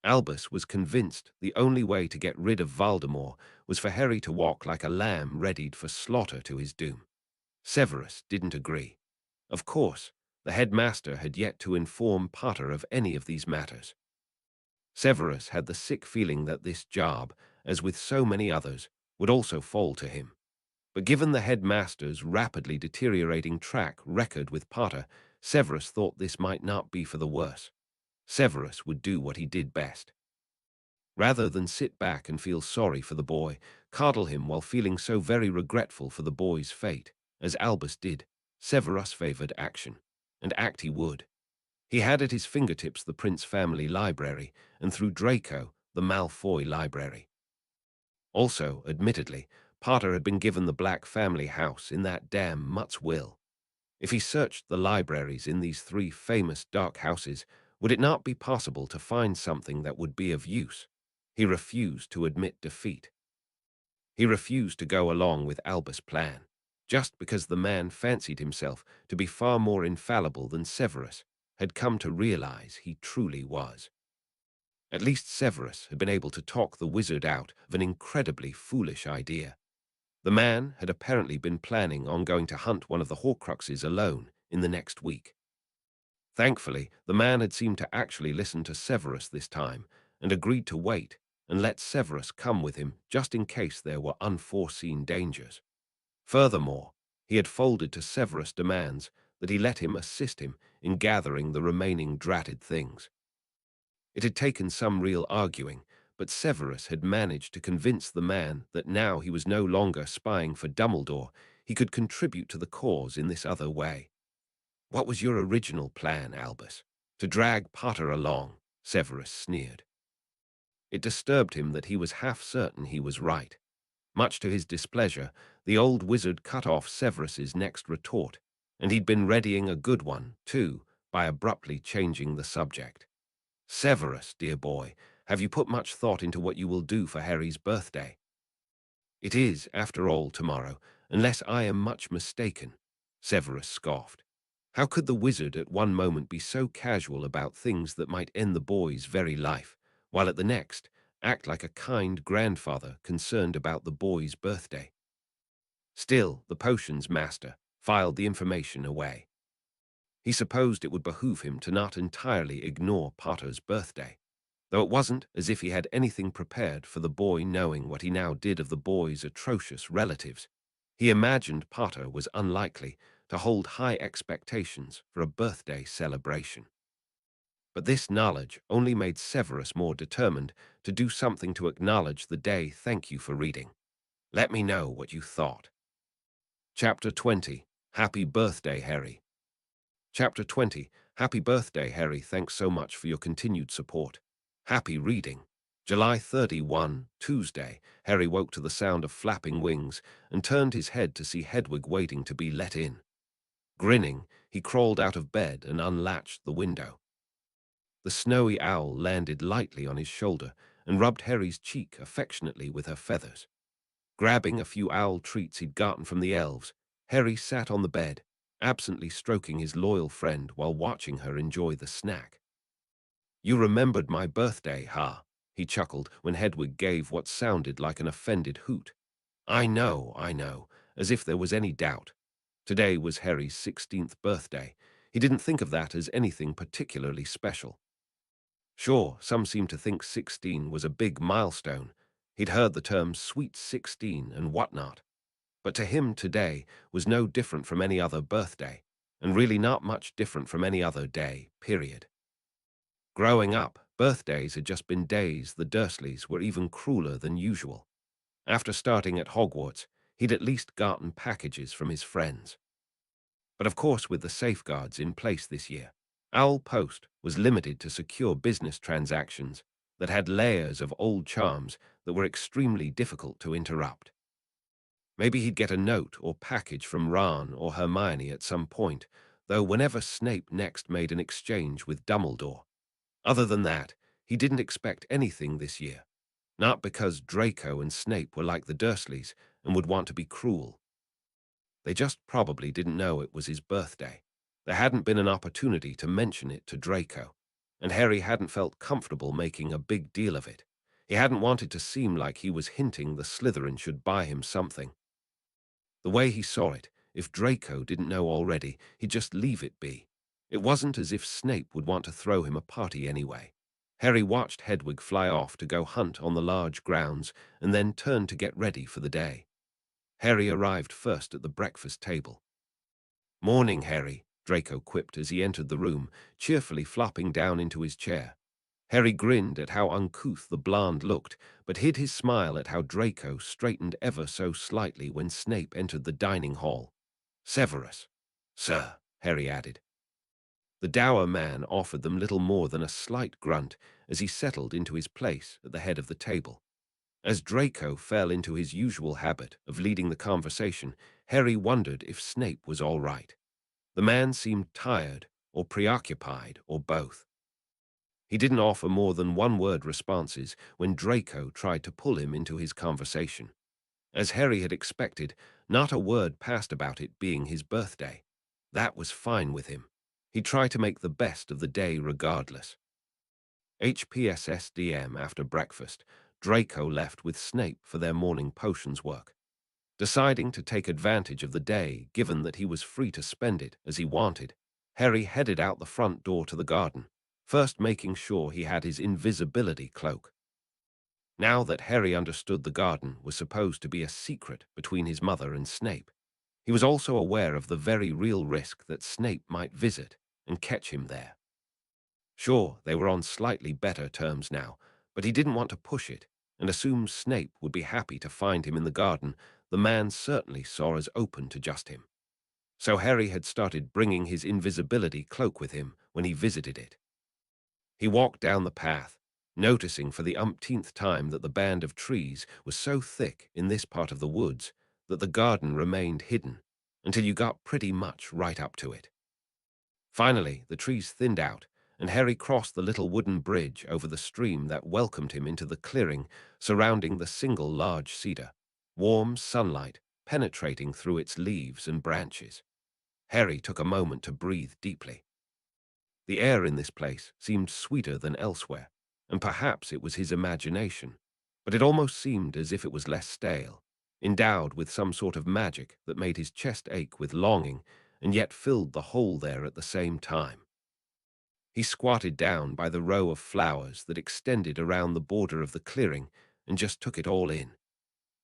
Albus was convinced the only way to get rid of Voldemort was for Harry to walk like a lamb readied for slaughter to his doom. Severus didn't agree. Of course, the headmaster had yet to inform Potter of any of these matters. Severus had the sick feeling that this job, as with so many others, would also fall to him. But given the headmaster's rapidly deteriorating track record with Potter, Severus thought this might not be for the worse. Severus would do what he did best. Rather than sit back and feel sorry for the boy, coddle him while feeling so very regretful for the boy's fate, as Albus did, Severus favored action. And act he would. He had at his fingertips the Prince family library, and through Draco, the Malfoy library. Also, admittedly, Potter had been given the Black family house in that damn mutt's will. If he searched the libraries in these 3 famous dark houses, would it not be possible to find something that would be of use? He refused to admit defeat. He refused to go along with Albus' plan, just because the man fancied himself to be far more infallible than Severus had come to realize he truly was. At least Severus had been able to talk the wizard out of an incredibly foolish idea. The man had apparently been planning on going to hunt one of the Horcruxes alone in the next week. Thankfully, the man had seemed to actually listen to Severus this time and agreed to wait and let Severus come with him just in case there were unforeseen dangers. Furthermore, he had folded to Severus' demands that he let him assist him in gathering the remaining dratted things. It had taken some real arguing, but Severus had managed to convince the man that now he was no longer spying for Dumbledore, he could contribute to the cause in this other way. "What was your original plan, Albus?" "To drag Potter along," Severus sneered. It disturbed him that he was half certain he was right. Much to his displeasure, the old wizard cut off Severus's next retort, and he'd been readying a good one, too, by abruptly changing the subject. Severus, dear boy, have you put much thought into what you will do for Harry's birthday? It is, after all, tomorrow, unless I am much mistaken, Severus scoffed. How could the wizard at one moment be so casual about things that might end the boy's very life, while at the next act like a kind grandfather concerned about the boy's birthday? Still, the potions master filed the information away. He supposed it would behoove him to not entirely ignore Potter's birthday, though it wasn't as if he had anything prepared for the boy knowing what he now did of the boy's atrocious relatives. He imagined Potter was unlikely to hold high expectations for a birthday celebration. But this knowledge only made Severus more determined to do something to acknowledge the day. Thank you for reading. Let me know what you thought. Chapter 20. Happy Birthday, Harry. Chapter 20. Happy Birthday, Harry. Thanks so much for your continued support. Happy reading. July 31, Tuesday. Harry woke to the sound of flapping wings and turned his head to see Hedwig waiting to be let in. Grinning, he crawled out of bed and unlatched the window. The snowy owl landed lightly on his shoulder and rubbed Harry's cheek affectionately with her feathers. Grabbing a few owl treats he'd gotten from the elves, Harry sat on the bed, absently stroking his loyal friend while watching her enjoy the snack. You remembered my birthday, huh? He chuckled when Hedwig gave what sounded like an offended hoot. I know, as if there was any doubt. Today was Harry's 16th birthday. He didn't think of that as anything particularly special. Sure, some seemed to think 16 was a big milestone. He'd heard the term sweet 16 and whatnot. But to him today was no different from any other birthday, and really not much different from any other day, period. Growing up, birthdays had just been days the Dursleys were even crueler than usual. After starting at Hogwarts, he'd at least gotten packages from his friends. But of course, with the safeguards in place this year, Owl Post was limited to secure business transactions that had layers of old charms that were extremely difficult to interrupt. Maybe he'd get a note or package from Ron or Hermione at some point, though whenever Snape next made an exchange with Dumbledore. Other than that, he didn't expect anything this year, not because Draco and Snape were like the Dursleys and would want to be cruel. They just probably didn't know it was his birthday. There hadn't been an opportunity to mention it to Draco, and Harry hadn't felt comfortable making a big deal of it. He hadn't wanted to seem like he was hinting the Slytherin should buy him something. The way he saw it, if Draco didn't know already, he'd just leave it be. It wasn't as if Snape would want to throw him a party anyway. Harry watched Hedwig fly off to go hunt on the large grounds and then turned to get ready for the day. Harry arrived first at the breakfast table. Morning, Harry, Draco quipped as he entered the room, cheerfully flopping down into his chair. Harry grinned at how uncouth the blonde looked, but hid his smile at how Draco straightened ever so slightly when Snape entered the dining hall. Severus. Sir, Harry added. The dour man offered them little more than a slight grunt as he settled into his place at the head of the table. As Draco fell into his usual habit of leading the conversation, Harry wondered if Snape was all right. The man seemed tired or preoccupied or both. He didn't offer more than one-word responses when Draco tried to pull him into his conversation. As Harry had expected, not a word passed about it being his birthday. That was fine with him. He'd try to make the best of the day regardless. HPSSDM after breakfast, Draco left with Snape for their morning potions work. Deciding to take advantage of the day, given that he was free to spend it as he wanted, Harry headed out the front door to the garden, first making sure he had his invisibility cloak. Now that Harry understood the garden was supposed to be a secret between his mother and Snape, he was also aware of the very real risk that Snape might visit and catch him there. Sure, they were on slightly better terms now, but he didn't want to push it and assumed Snape would be happy to find him in the garden. The man certainly saw as open to just him. So Harry had started bringing his invisibility cloak with him when he visited it. He walked down the path, noticing for the umpteenth time that the band of trees was so thick in this part of the woods that the garden remained hidden until you got pretty much right up to it. Finally, the trees thinned out, and Harry crossed the little wooden bridge over the stream that welcomed him into the clearing surrounding the single large cedar, warm sunlight penetrating through its leaves and branches. Harry took a moment to breathe deeply. The air in this place seemed sweeter than elsewhere, and perhaps it was his imagination, but it almost seemed as if it was less stale, endowed with some sort of magic that made his chest ache with longing and yet filled the hole there at the same time. He squatted down by the row of flowers that extended around the border of the clearing and just took it all in.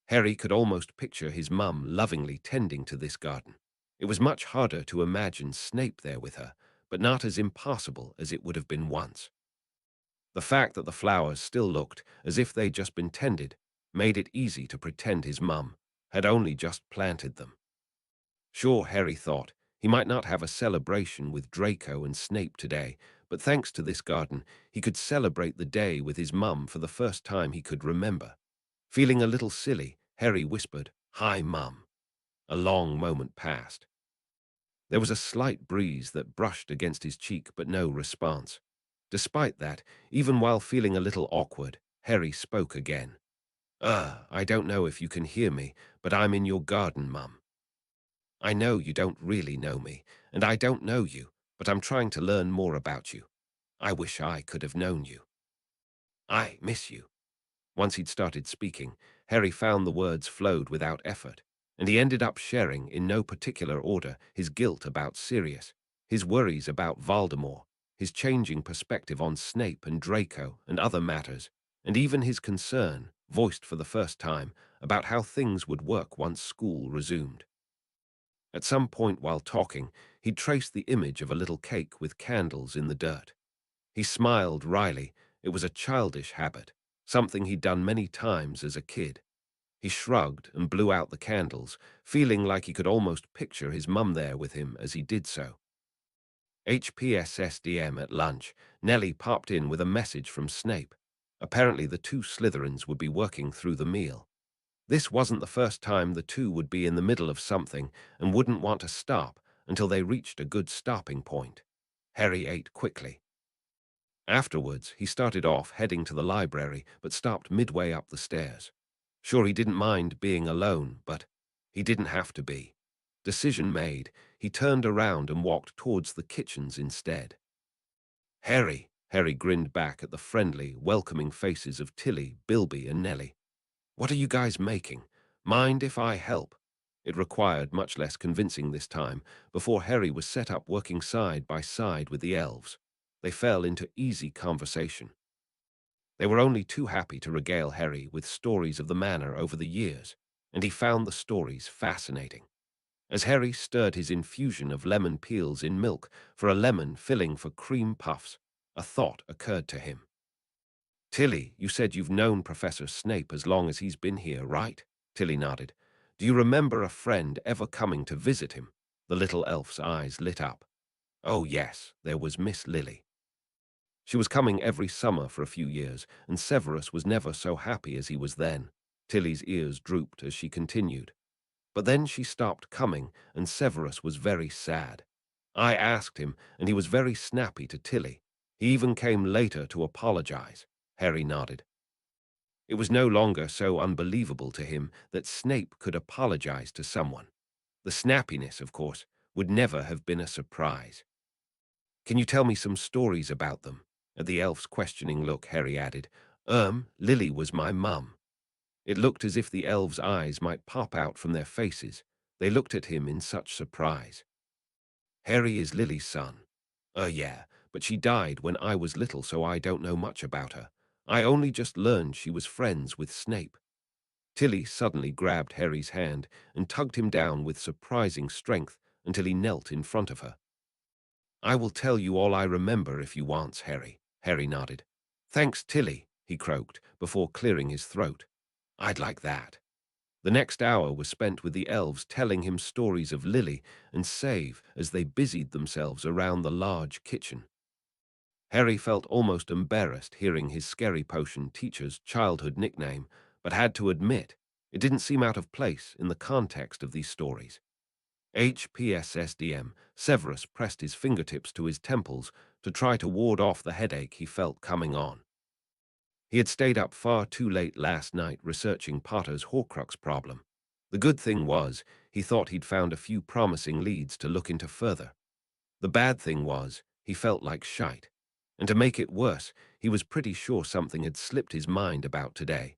Harry could almost picture his mum lovingly tending to this garden. It was much harder to imagine Snape there with her, but not as impossible as it would have been once. The fact that the flowers still looked as if they'd just been tended made it easy to pretend his mum had only just planted them. Sure, Harry thought, he might not have a celebration with Draco and Snape today, but thanks to this garden, he could celebrate the day with his mum for the first time he could remember. Feeling a little silly, Harry whispered, "Hi, Mum." A long moment passed. There was a slight breeze that brushed against his cheek, but no response. Despite that, even while feeling a little awkward, Harry spoke again. I don't know if you can hear me, but I'm in your garden, Mum. I know you don't really know me, and I don't know you, but I'm trying to learn more about you. I wish I could have known you. I miss you." Once he'd started speaking, Harry found the words flowed without effort, and he ended up sharing, in no particular order, his guilt about Sirius, his worries about Voldemort, his changing perspective on Snape and Draco and other matters, and even his concern, voiced for the first time, about how things would work once school resumed. At some point while talking, he traced the image of a little cake with candles in the dirt. He smiled wryly. It was a childish habit, something he'd done many times as a kid. He shrugged and blew out the candles, feeling like he could almost picture his mum there with him as he did so. HPSSDM at lunch, Nellie popped in with a message from Snape. Apparently the two Slytherins would be working through the meal. This wasn't the first time the two would be in the middle of something and wouldn't want to stop until they reached a good stopping point. Harry ate quickly. Afterwards, he started off heading to the library, but stopped midway up the stairs. Sure, he didn't mind being alone, but he didn't have to be. Decision made, he turned around and walked towards the kitchens instead. Harry grinned back at the friendly, welcoming faces of Tilly, Bilby, and Nellie. "What are you guys making? Mind if I help?" It required much less convincing this time before Harry was set up working side by side with the elves. They fell into easy conversation. They were only too happy to regale Harry with stories of the manor over the years, and he found the stories fascinating. As Harry stirred his infusion of lemon peels in milk for a lemon filling for cream puffs, a thought occurred to him. "Tilly, you said you've known Professor Snape as long as he's been here, right?" Tilly nodded. "Do you remember a friend ever coming to visit him?" The little elf's eyes lit up. "Oh yes, there was Miss Lily. She was coming every summer for a few years, and Severus was never so happy as he was then." Tilly's ears drooped as she continued. "But then she stopped coming, and Severus was very sad. I asked him, and he was very snappy to Tilly. He even came later to apologize." Harry nodded. It was no longer so unbelievable to him that Snape could apologize to someone. The snappiness, of course, would never have been a surprise. "Can you tell me some stories about them?" At the elf's questioning look, Harry added, Lily was my mum." It looked as if the elves' eyes might pop out from their faces. They looked at him in such surprise. "Harry is Lily's son." Yeah, but she died when I was little, so I don't know much about her. I only just learned she was friends with Snape." Tilly suddenly grabbed Harry's hand and tugged him down with surprising strength until he knelt in front of her. "I will tell you all I remember if you want, Harry." Harry nodded. "Thanks, Tilly," he croaked before clearing his throat. "I'd like that." The next hour was spent with the elves telling him stories of Lily and Save as they busied themselves around the large kitchen. Harry felt almost embarrassed hearing his scary potion teacher's childhood nickname, but had to admit it didn't seem out of place in the context of these stories. HPSSDM, Severus pressed his fingertips to his temples to try to ward off the headache he felt coming on. He had stayed up far too late last night researching Potter's Horcrux problem. The good thing was, he thought he'd found a few promising leads to look into further. The bad thing was, he felt like shite. And to make it worse, he was pretty sure something had slipped his mind about today.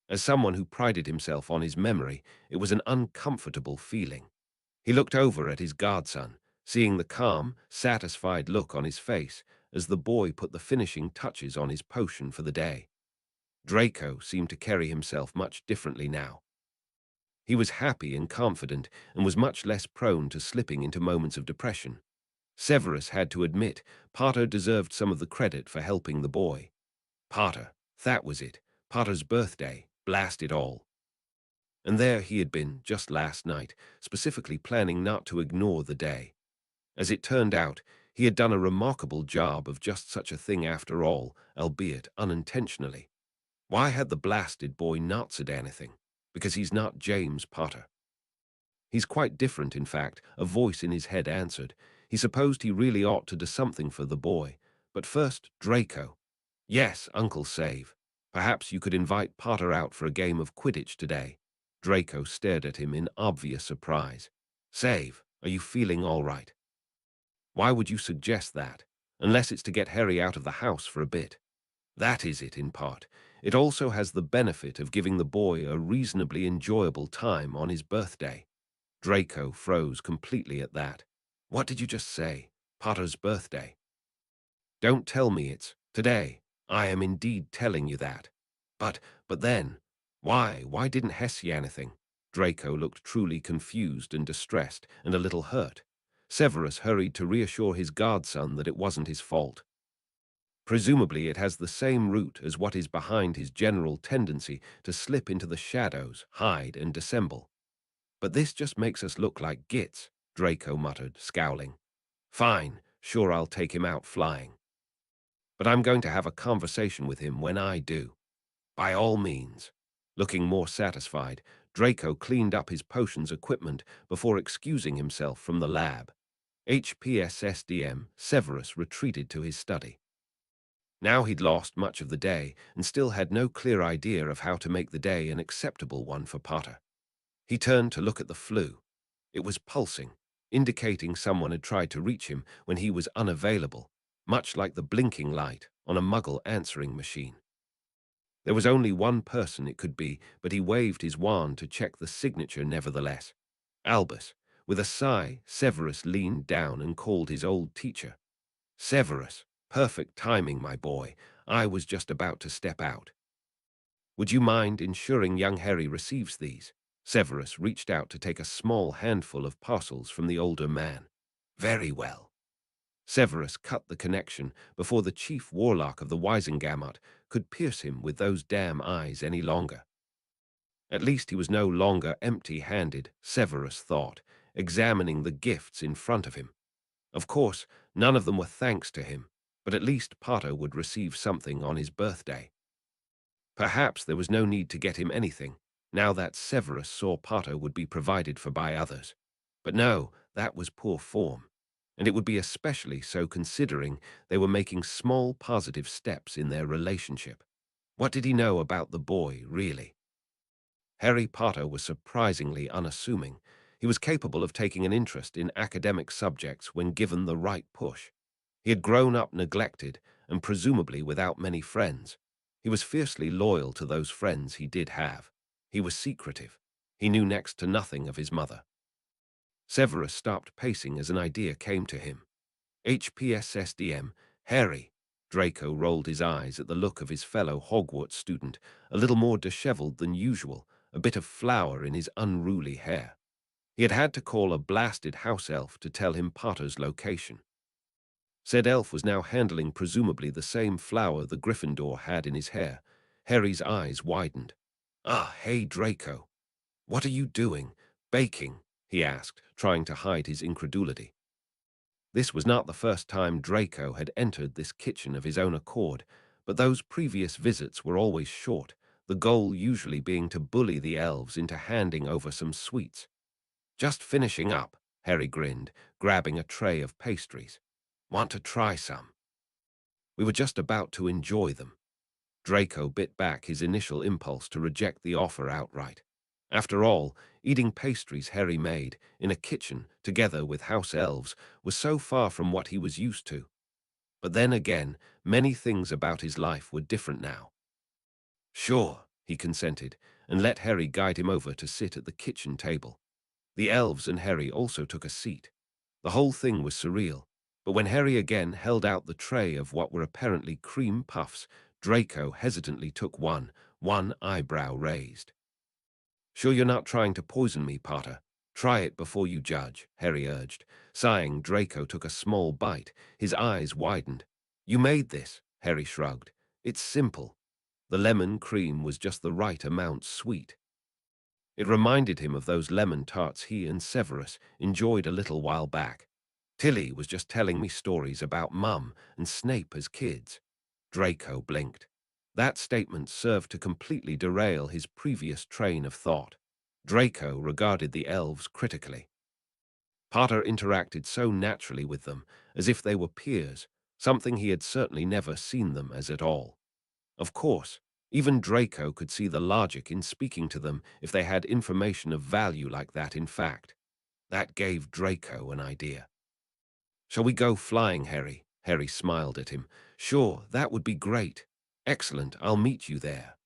As someone who prided himself on his memory, it was an uncomfortable feeling. He looked over at his godson, seeing the calm, satisfied look on his face as the boy put the finishing touches on his potion for the day. Draco seemed to carry himself much differently now. He was happy and confident and was much less prone to slipping into moments of depression. Severus had to admit Potter deserved some of the credit for helping the boy. Potter, that was it. Potter's birthday, blast it all. And there he had been, just last night, specifically planning not to ignore the day. As it turned out, he had done a remarkable job of just such a thing after all, albeit unintentionally. Why had the blasted boy not said anything? Because he's not James Potter. He's quite different, in fact, a voice in his head answered. He supposed he really ought to do something for the boy. But first, Draco. Yes, Uncle Save. Perhaps you could invite Potter out for a game of Quidditch today. Draco stared at him in obvious surprise. Save, are you feeling all right? Why would you suggest that? Unless it's to get Harry out of the house for a bit. That is it, in part. It also has the benefit of giving the boy a reasonably enjoyable time on his birthday. Draco froze completely at that. What did you just say? Potter's birthday? Don't tell me it's today. I am indeed telling you that. But then, why didn't Hess say anything? Draco looked truly confused and distressed and a little hurt. Severus hurried to reassure his godson that it wasn't his fault. Presumably it has the same root as what is behind his general tendency to slip into the shadows, hide, and dissemble. But this just makes us look like gits, Draco muttered, scowling. Fine, sure I'll take him out flying. But I'm going to have a conversation with him when I do. By all means. Looking more satisfied, Draco cleaned up his potions equipment before excusing himself from the lab. HPSSDM, Severus retreated to his study. Now he'd lost much of the day and still had no clear idea of how to make the day an acceptable one for Potter. He turned to look at the flue. It was pulsing, indicating someone had tried to reach him when he was unavailable, much like the blinking light on a Muggle answering machine. There was only one person it could be, but he waved his wand to check the signature nevertheless. Albus. With a sigh, Severus leaned down and called his old teacher. Severus, perfect timing, my boy. I was just about to step out. Would you mind ensuring young Harry receives these? Severus reached out to take a small handful of parcels from the older man. Very well. Severus cut the connection before the chief warlock of the Wisengamot could pierce him with those damn eyes any longer. At least he was no longer empty-handed, Severus thought, examining the gifts in front of him. Of course, none of them were thanks to him, but at least Potter would receive something on his birthday. Perhaps there was no need to get him anything, now that Severus saw Potter would be provided for by others. But no, that was poor form, and it would be especially so considering they were making small positive steps in their relationship. What did he know about the boy, really? Harry Potter was surprisingly unassuming. He was capable of taking an interest in academic subjects when given the right push. He had grown up neglected and presumably without many friends. He was fiercely loyal to those friends he did have. He was secretive. He knew next to nothing of his mother. Severus stopped pacing as an idea came to him. HPSSDM, Harry. Draco rolled his eyes at the look of his fellow Hogwarts student, a little more disheveled than usual, a bit of flour in his unruly hair. He had had to call a blasted house elf to tell him Potter's location. Said elf was now handling presumably the same flower the Gryffindor had in his hair. Harry's eyes widened. Ah, hey, Draco. What are you doing? Baking, he asked, trying to hide his incredulity. This was not the first time Draco had entered this kitchen of his own accord, but those previous visits were always short, the goal usually being to bully the elves into handing over some sweets. "Just finishing up," Harry grinned, grabbing a tray of pastries. "Want to try some?" We were just about to enjoy them. Draco bit back his initial impulse to reject the offer outright. After all, eating pastries Harry made, in a kitchen, together with house elves, was so far from what he was used to. But then again, many things about his life were different now. "Sure," he consented, and let Harry guide him over to sit at the kitchen table. The elves and Harry also took a seat. The whole thing was surreal, but when Harry again held out the tray of what were apparently cream puffs, Draco hesitantly took one eyebrow raised. "Sure you're not trying to poison me, Potter? Try it before you judge," Harry urged. Sighing, Draco took a small bite. His eyes widened. "You made this," Harry shrugged. "It's simple." The lemon cream was just the right amount sweet. It reminded him of those lemon tarts he and Severus enjoyed a little while back. "Tilly was just telling me stories about Mum and Snape as kids." Draco blinked. That statement served to completely derail his previous train of thought. Draco regarded the elves critically. Potter interacted so naturally with them, as if they were peers, something he had certainly never seen them as at all. Of course, even Draco could see the logic in speaking to them if they had information of value like that in fact. That gave Draco an idea. "Shall we go flying, Harry?" Harry smiled at him. "Sure, that would be great." "Excellent, I'll meet you there."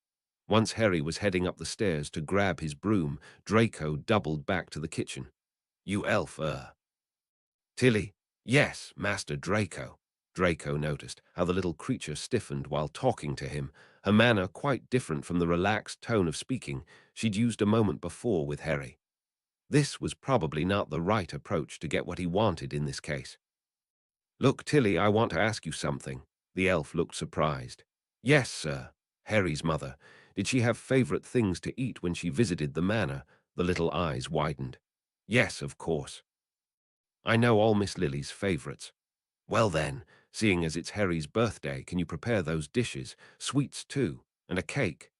Once Harry was heading up the stairs to grab his broom, Draco doubled back to the kitchen. "You elf, Tilly?" "Yes, Master Draco." Draco noticed how the little creature stiffened while talking to him, her manner quite different from the relaxed tone of speaking she'd used a moment before with Harry. This was probably not the right approach to get what he wanted in this case. "Look, Tilly, I want to ask you something." The elf looked surprised. "Yes, sir." Harry's mother. "Did she have favorite things to eat when she visited the manor?" The little eyes widened. "Yes, of course. I know all Miss Lily's favorites." "Well then, seeing as it's Harry's birthday, can you prepare those dishes, sweets too, and a cake?"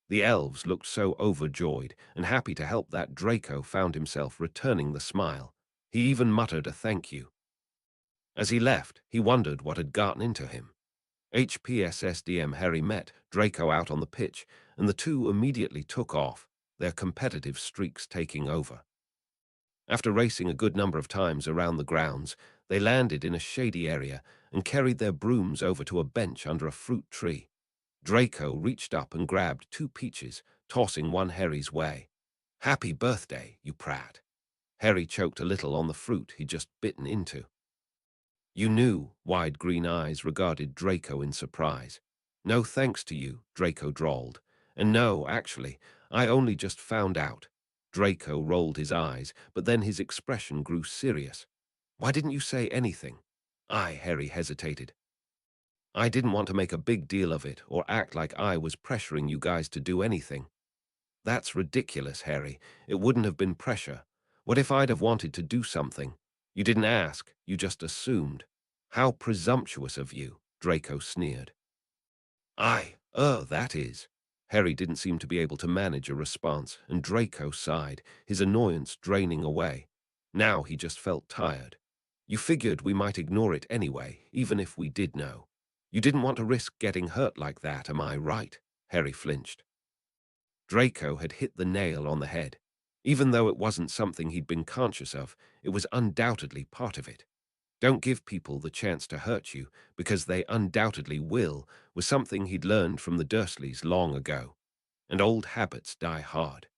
The elves looked so overjoyed and happy to help that Draco found himself returning the smile. He even muttered a thank you. As he left, he wondered what had gotten into him. HPSSDM Harry met Draco out on the pitch, and the two immediately took off, their competitive streaks taking over. After racing a good number of times around the grounds, they landed in a shady area and carried their brooms over to a bench under a fruit tree. Draco reached up and grabbed 2 peaches, tossing one Harry's way. "Happy birthday, you prat." Harry choked a little on the fruit he'd just bitten into. "You knew," wide green eyes regarded Draco in surprise. "No thanks to you," Draco drawled. "And no, actually, I only just found out." Draco rolled his eyes, but then his expression grew serious. "Why didn't you say anything?" Harry hesitated. "I didn't want to make a big deal of it or act like I was pressuring you guys to do anything." "That's ridiculous, Harry. It wouldn't have been pressure. What if I'd have wanted to do something? You didn't ask, you just assumed." "How presumptuous of you," Draco sneered. That is." Harry didn't seem to be able to manage a response, and Draco sighed, his annoyance draining away. Now he just felt tired. "You figured we might ignore it anyway, even if we did know. You didn't want to risk getting hurt like that, am I right?" Harry flinched. Draco had hit the nail on the head. Even though it wasn't something he'd been conscious of, it was undoubtedly part of it. "Don't give people the chance to hurt you, because they undoubtedly will," was something he'd learned from the Dursleys long ago. And old habits die hard.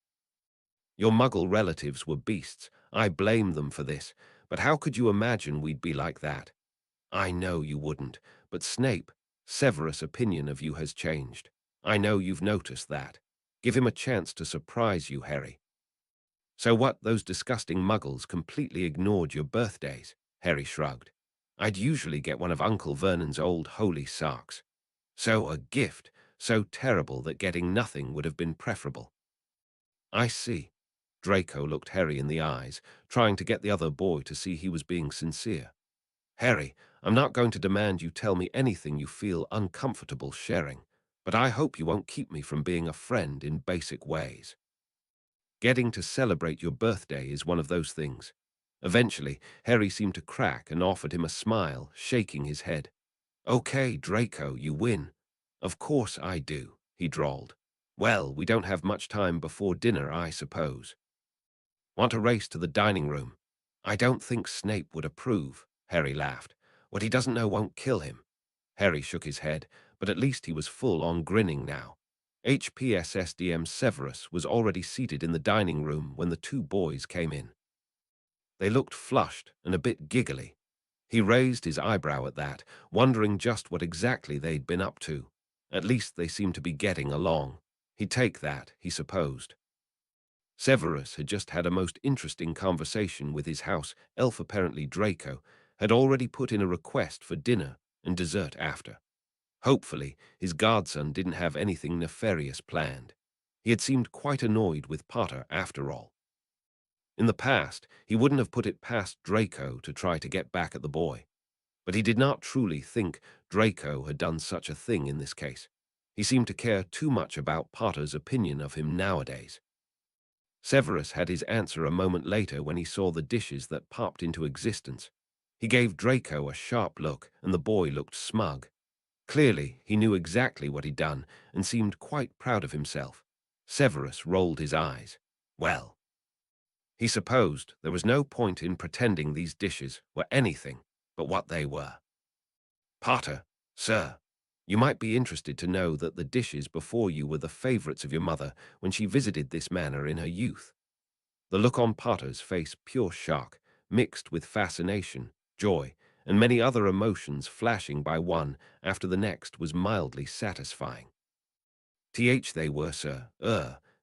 "Your Muggle relatives were beasts. I blame them for this. But how could you imagine we'd be like that?" "I know you wouldn't. But Snape, Severus' opinion of you has changed. I know you've noticed that. Give him a chance to surprise you, Harry." "So what, those disgusting Muggles completely ignored your birthdays?" Harry shrugged. "I'd usually get one of Uncle Vernon's old holy socks. So a gift, so terrible that getting nothing would have been preferable." "I see." Draco looked Harry in the eyes, trying to get the other boy to see he was being sincere. Harry, I'm not going to demand you tell me anything you feel uncomfortable sharing, but I hope you won't keep me from being a friend in basic ways. Getting to celebrate your birthday is one of those things. Eventually, Harry seemed to crack and offered him a smile, shaking his head. Okay, Draco, you win. Of course I do, he drawled. Well, we don't have much time before dinner, I suppose. Want to race to the dining room? I don't think Snape would approve, Harry laughed. What he doesn't know won't kill him. Harry shook his head, but at least he was full on grinning now. HPSSDM Severus was already seated in the dining room when the two boys came in. They looked flushed and a bit giggly. He raised his eyebrow at that, wondering just what exactly they'd been up to. At least they seemed to be getting along. He'd take that, he supposed. Severus had just had a most interesting conversation with his house elf. Apparently Draco had already put in a request for dinner and dessert after. Hopefully, his godson didn't have anything nefarious planned. He had seemed quite annoyed with Potter after all. In the past, he wouldn't have put it past Draco to try to get back at the boy. But he did not truly think Draco had done such a thing in this case. He seemed to care too much about Potter's opinion of him nowadays. Severus had his answer a moment later when he saw the dishes that popped into existence. He gave Draco a sharp look, and the boy looked smug. Clearly, he knew exactly what he'd done and seemed quite proud of himself. Severus rolled his eyes. Well, he supposed there was no point in pretending these dishes were anything but what they were. Potter, sir, you might be interested to know that the dishes before you were the favorites of your mother when she visited this manor in her youth. The look on Potter's face, pure shock, mixed with fascination, joy, and many other emotions flashing by one after the next, was mildly satisfying. They were, sir.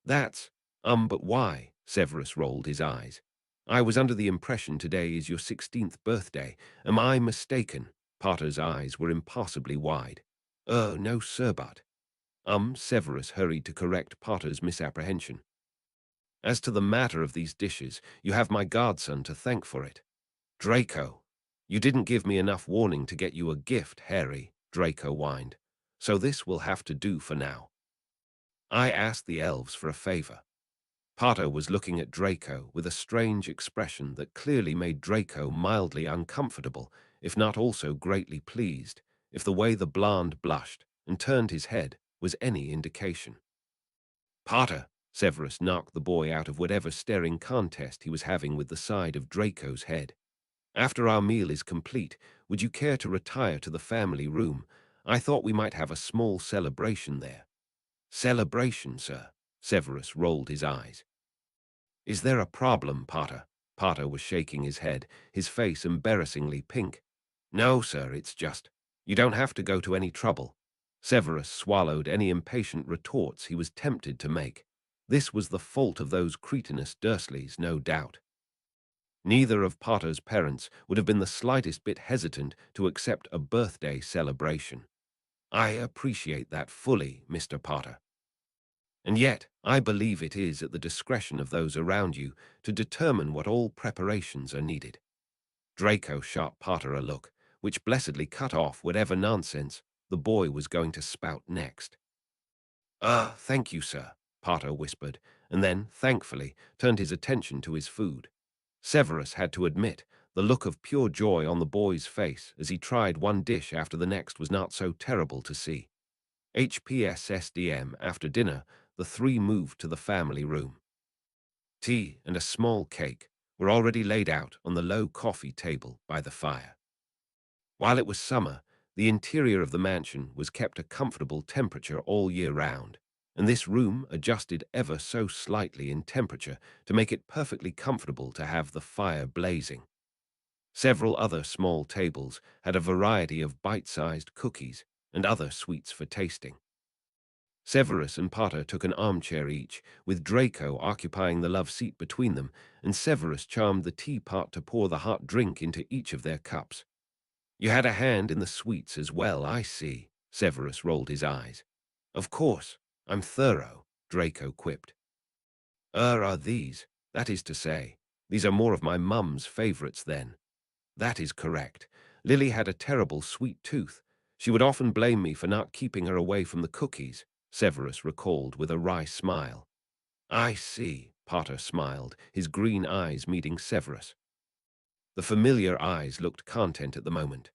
That's, but why? Severus rolled his eyes. I was under the impression today is your 16th birthday. Am I mistaken? Potter's eyes were impossibly wide. No, sir, but. Severus hurried to correct Potter's misapprehension. As to the matter of these dishes, you have my godson to thank for it. Draco, you didn't give me enough warning to get you a gift, Harry, Draco whined. So this will have to do for now. I asked the elves for a favor. Potter was looking at Draco with a strange expression that clearly made Draco mildly uncomfortable, if not also greatly pleased, if the way the blonde blushed and turned his head was any indication. Potter, Severus knocked the boy out of whatever staring contest he was having with the side of Draco's head. After our meal is complete, would you care to retire to the family room? I thought we might have a small celebration there. Celebration, sir? Severus rolled his eyes. Is there a problem, Potter? Potter was shaking his head, his face embarrassingly pink. No, sir, it's just, you don't have to go to any trouble. Severus swallowed any impatient retorts he was tempted to make. This was the fault of those cretinous Dursleys, no doubt. Neither of Potter's parents would have been the slightest bit hesitant to accept a birthday celebration. I appreciate that fully, Mr. Potter. And yet, I believe it is at the discretion of those around you to determine what all preparations are needed. Draco shot Potter a look, which blessedly cut off whatever nonsense the boy was going to spout next. Thank you, sir, Potter whispered, and then, thankfully, turned his attention to his food. Severus had to admit the look of pure joy on the boy's face as he tried one dish after the next was not so terrible to see. HPSSDM after dinner, the three moved to the family room. Tea and a small cake were already laid out on the low coffee table by the fire. While it was summer, the interior of the mansion was kept a comfortable temperature all year round, and this room adjusted ever so slightly in temperature to make it perfectly comfortable to have the fire blazing. Several other small tables had a variety of bite-sized cookies and other sweets for tasting. Severus and Potter took an armchair each, with Draco occupying the love seat between them, and Severus charmed the teapot to pour the hot drink into each of their cups. You had a hand in the sweets as well, I see. Severus rolled his eyes. Of course, I'm thorough, Draco quipped. Are these? That is to say, these are more of my mum's favorites then. That is correct. Lily had a terrible sweet tooth. She would often blame me for not keeping her away from the cookies, Severus recalled with a wry smile. I see, Potter smiled, his green eyes meeting Severus. The familiar eyes looked content at the moment.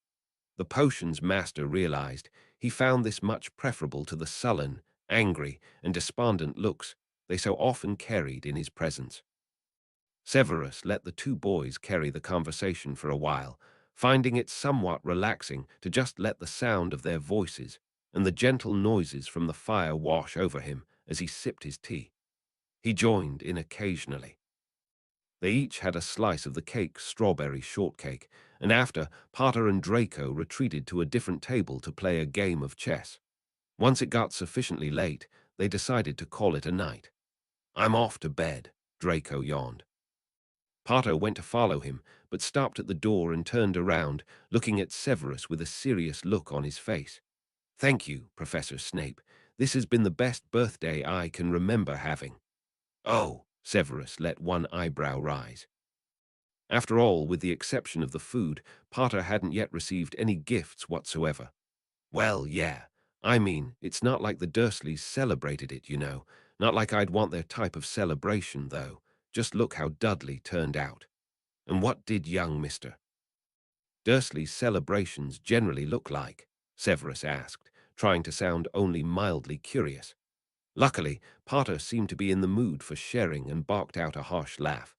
The potion's master realized he found this much preferable to the sullen, angry, and despondent looks they so often carried in his presence. Severus let the two boys carry the conversation for a while, finding it somewhat relaxing to just let the sound of their voices and the gentle noises from the fire wash over him as he sipped his tea. He joined in occasionally. They each had a slice of the cake strawberry shortcake, and after, Potter and Draco retreated to a different table to play a game of chess. Once it got sufficiently late, they decided to call it a night. I'm off to bed, Draco yawned. Potter went to follow him, but stopped at the door and turned around, looking at Severus with a serious look on his face. Thank you, Professor Snape. This has been the best birthday I can remember having. Oh, Severus let one eyebrow rise. After all, with the exception of the food, Potter hadn't yet received any gifts whatsoever. Well, yeah. I mean, it's not like the Dursleys celebrated it, you know. Not like I'd want their type of celebration, though. Just look how Dudley turned out. And what did young Mr. Dursley's celebrations generally look like? Severus asked, trying to sound only mildly curious. Luckily, Potter seemed to be in the mood for sharing and barked out a harsh laugh.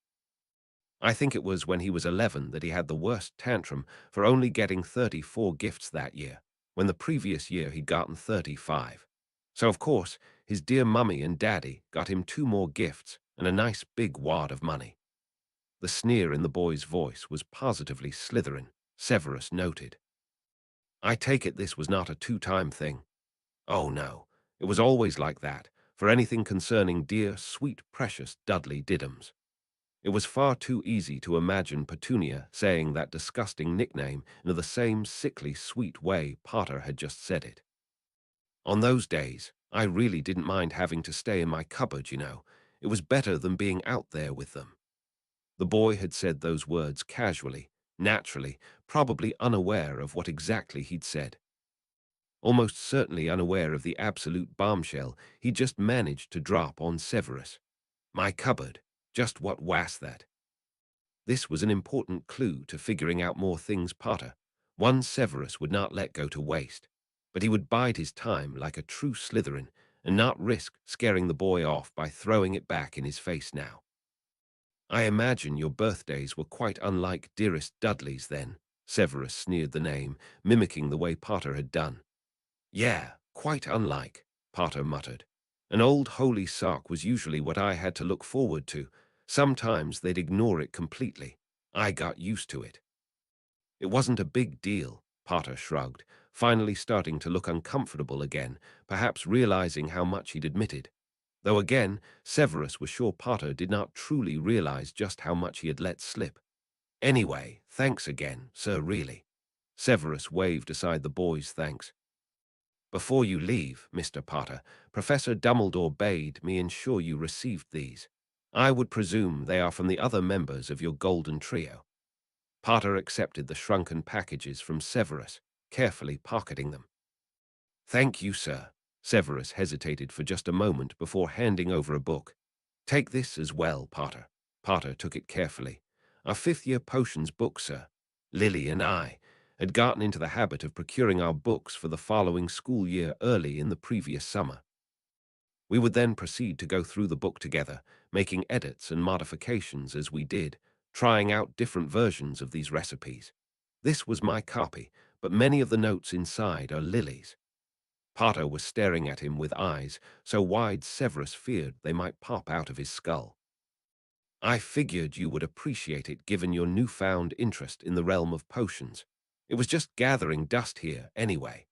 I think it was when he was 11 that he had the worst tantrum for only getting 34 gifts that year, when the previous year he'd gotten 35. So, of course, his dear mummy and daddy got him 2 more gifts and a nice big wad of money. The sneer in the boy's voice was positively Slytherin, Severus noted. I take it this was not a two-time thing. Oh, no, it was always like that, for anything concerning dear, sweet, precious Dudley Diddums. It was far too easy to imagine Petunia saying that disgusting nickname in the same sickly sweet way Potter had just said it. On those days, I really didn't mind having to stay in my cupboard, you know. It was better than being out there with them. The boy had said those words casually, naturally, probably unaware of what exactly he'd said. Almost certainly unaware of the absolute bombshell he'd just managed to drop on Severus. My cupboard, just what was that? This was an important clue to figuring out more things Potter, one Severus would not let go to waste. But he would bide his time like a true Slytherin and not risk scaring the boy off by throwing it back in his face now. I imagine your birthdays were quite unlike dearest Dudley's then, Severus sneered the name, mimicking the way Potter had done. Yeah, quite unlike, Potter muttered. An old holy sock was usually what I had to look forward to. Sometimes they'd ignore it completely. I got used to it. It wasn't a big deal, Potter shrugged, finally starting to look uncomfortable again, perhaps realizing how much he'd admitted. Though again, Severus was sure Potter did not truly realize just how much he had let slip. Anyway, thanks again, sir, really. Severus waved aside the boy's thanks. Before you leave, Mr. Potter, Professor Dumbledore bade me ensure you received these. I would presume they are from the other members of your golden trio. Potter accepted the shrunken packages from Severus, carefully pocketing them. Thank you, sir. Severus hesitated for just a moment before handing over a book. Take this as well, Potter. Potter took it carefully. A fifth-year potions book, sir. Lily and I had gotten into the habit of procuring our books for the following school year early in the previous summer. We would then proceed to go through the book together, making edits and modifications as we did, trying out different versions of these recipes. This was my copy, but many of the notes inside are Lily's. Potter was staring at him with eyes so wide Severus feared they might pop out of his skull. I figured you would appreciate it given your newfound interest in the realm of potions. It was just gathering dust here, anyway.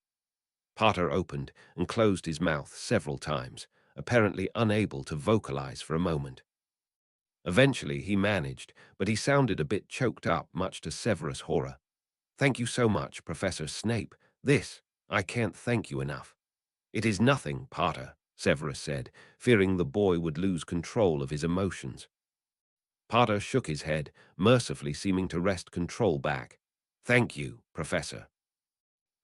Potter opened and closed his mouth several times, apparently unable to vocalize for a moment. Eventually he managed, but he sounded a bit choked up, much to Severus' horror. Thank you so much, Professor Snape. I can't thank you enough. It is nothing, Potter, Severus said, fearing the boy would lose control of his emotions. Potter shook his head, mercifully seeming to wrest control back. Thank you, Professor.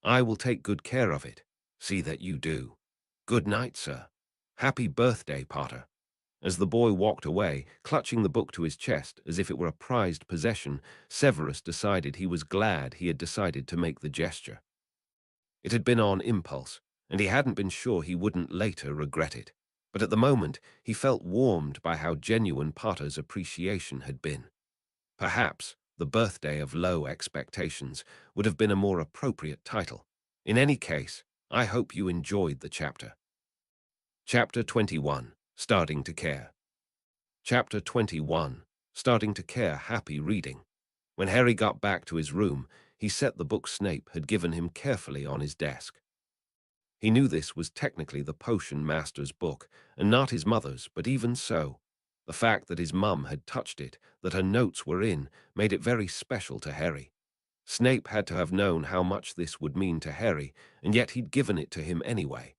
I will take good care of it. See that you do. Good night, sir. Happy birthday, Potter. As the boy walked away, clutching the book to his chest as if it were a prized possession, Severus decided he was glad he had decided to make the gesture. It had been on impulse, and he hadn't been sure he wouldn't later regret it. But at the moment, he felt warmed by how genuine Potter's appreciation had been. Perhaps The Birthday of Low Expectations would have been a more appropriate title. In any case, I hope you enjoyed the chapter. Chapter 21, Starting to Care. Chapter 21, Starting to Care. Happy reading. When Harry got back to his room, he set the book Snape had given him carefully on his desk. He knew this was technically the potion master's book, and not his mother's, but even so, the fact that his mum had touched it, that her notes were in, made it very special to Harry. Snape had to have known how much this would mean to Harry, and yet he'd given it to him anyway.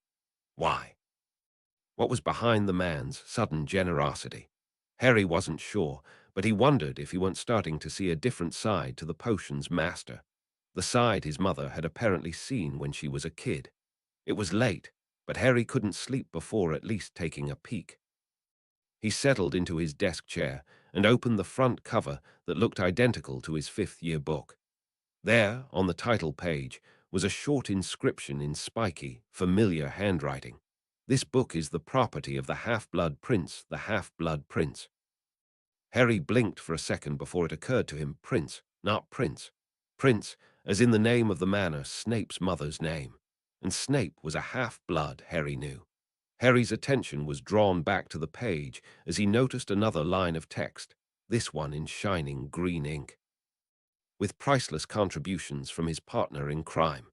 Why? What was behind the man's sudden generosity? Harry wasn't sure, but he wondered if he weren't starting to see a different side to the potion's master, the side his mother had apparently seen when she was a kid. It was late, but Harry couldn't sleep before at least taking a peek. He settled into his desk chair and opened the front cover that looked identical to his fifth-year book. There, on the title page, was a short inscription in spiky, familiar handwriting. This book is the property of the Half-Blood Prince, the Half-Blood Prince. Harry blinked for a second before it occurred to him, Prince, not Prince. Prince, as in the name of the manor, Snape's mother's name. And Snape was a half-blood, Harry knew. Harry's attention was drawn back to the page as he noticed another line of text, this one in shining green ink. With priceless contributions from his partner in crime.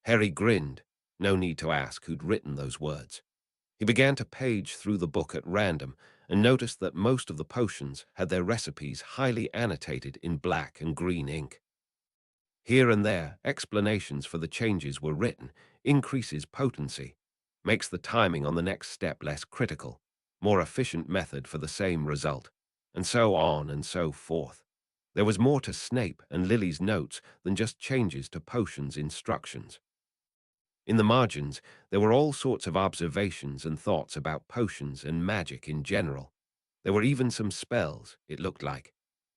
Harry grinned. No need to ask who'd written those words. He began to page through the book at random and noticed that most of the potions had their recipes highly annotated in black and green ink. Here and there, explanations for the changes were written, increases potency, makes the timing on the next step less critical, more efficient method for the same result, and so on and so forth. There was more to Snape and Lily's notes than just changes to potions instructions. In the margins, there were all sorts of observations and thoughts about potions and magic in general. There were even some spells, it looked like.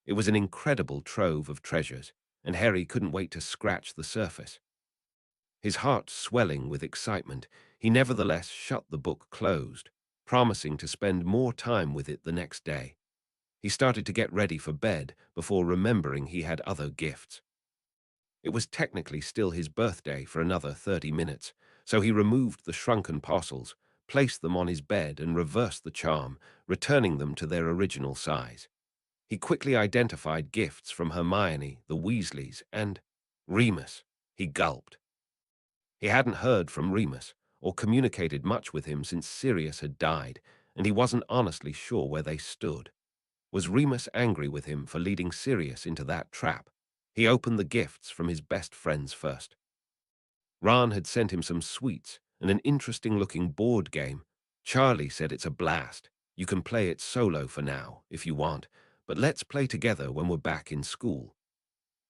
It was an incredible trove of treasures, and Harry couldn't wait to scratch the surface. His heart swelling with excitement, he nevertheless shut the book closed, promising to spend more time with it the next day. He started to get ready for bed before remembering he had other gifts. It was technically still his birthday for another 30 minutes, so he removed the shrunken parcels, placed them on his bed and reversed the charm, returning them to their original size. He quickly identified gifts from Hermione, the Weasleys, and Remus. He gulped. He hadn't heard from Remus or communicated much with him since Sirius had died, and he wasn't honestly sure where they stood. Was Remus angry with him for leading Sirius into that trap? He opened the gifts from his best friends first. Ron had sent him some sweets and an interesting-looking board game. Charlie said it's a blast. You can play it solo for now, if you want, but let's play together when we're back in school.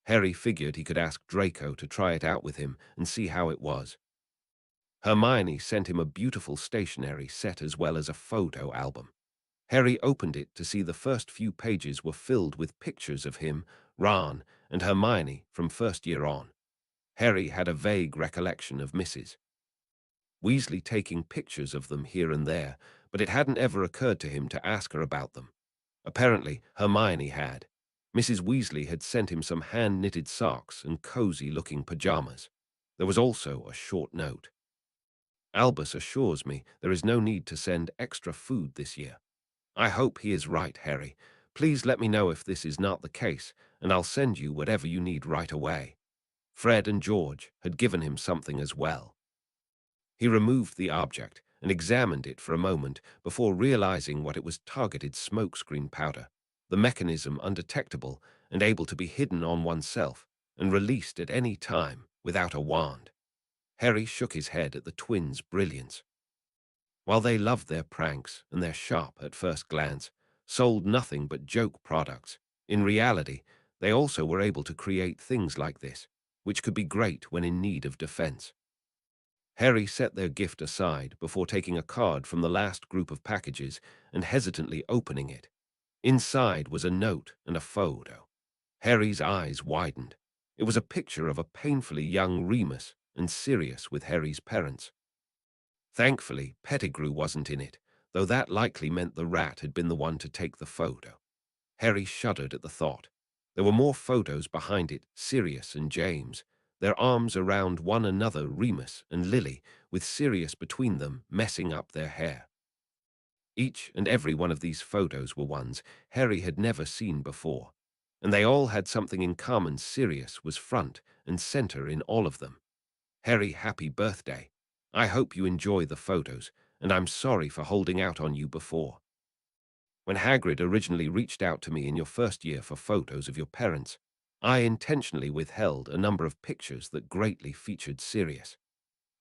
Harry figured he could ask Draco to try it out with him and see how it was. Hermione sent him a beautiful stationery set as well as a photo album. Harry opened it to see the first few pages were filled with pictures of him, Ron, and Hermione from first year on. Harry had a vague recollection of Mrs. Weasley taking pictures of them here and there, but it hadn't ever occurred to him to ask her about them. Apparently, Hermione had. Mrs. Weasley had sent him some hand-knitted socks and cozy-looking pajamas. There was also a short note. Albus assures me there is no need to send extra food this year. I hope he is right, Harry. Please let me know if this is not the case, and I'll send you whatever you need right away. Fred and George had given him something as well. He removed the object and examined it for a moment before realizing what it was: targeted smokescreen powder, the mechanism undetectable and able to be hidden on oneself and released at any time without a wand. Harry shook his head at the twins' brilliance. While they loved their pranks and their shop at first glance sold nothing but joke products, in reality, they also were able to create things like this, which could be great when in need of defense. Harry set their gift aside before taking a card from the last group of packages and hesitantly opening it. Inside was a note and a photo. Harry's eyes widened. It was a picture of a painfully young Remus and Sirius with Harry's parents. Thankfully, Pettigrew wasn't in it, though that likely meant the rat had been the one to take the photo. Harry shuddered at the thought. There were more photos behind it, Sirius and James, their arms around one another, Remus and Lily, with Sirius between them, messing up their hair. Each and every one of these photos were ones Harry had never seen before, and they all had something in common. Sirius was front and center in all of them. Harry, happy birthday. I hope you enjoy the photos, and I'm sorry for holding out on you before. When Hagrid originally reached out to me in your first year for photos of your parents, I intentionally withheld a number of pictures that greatly featured Sirius.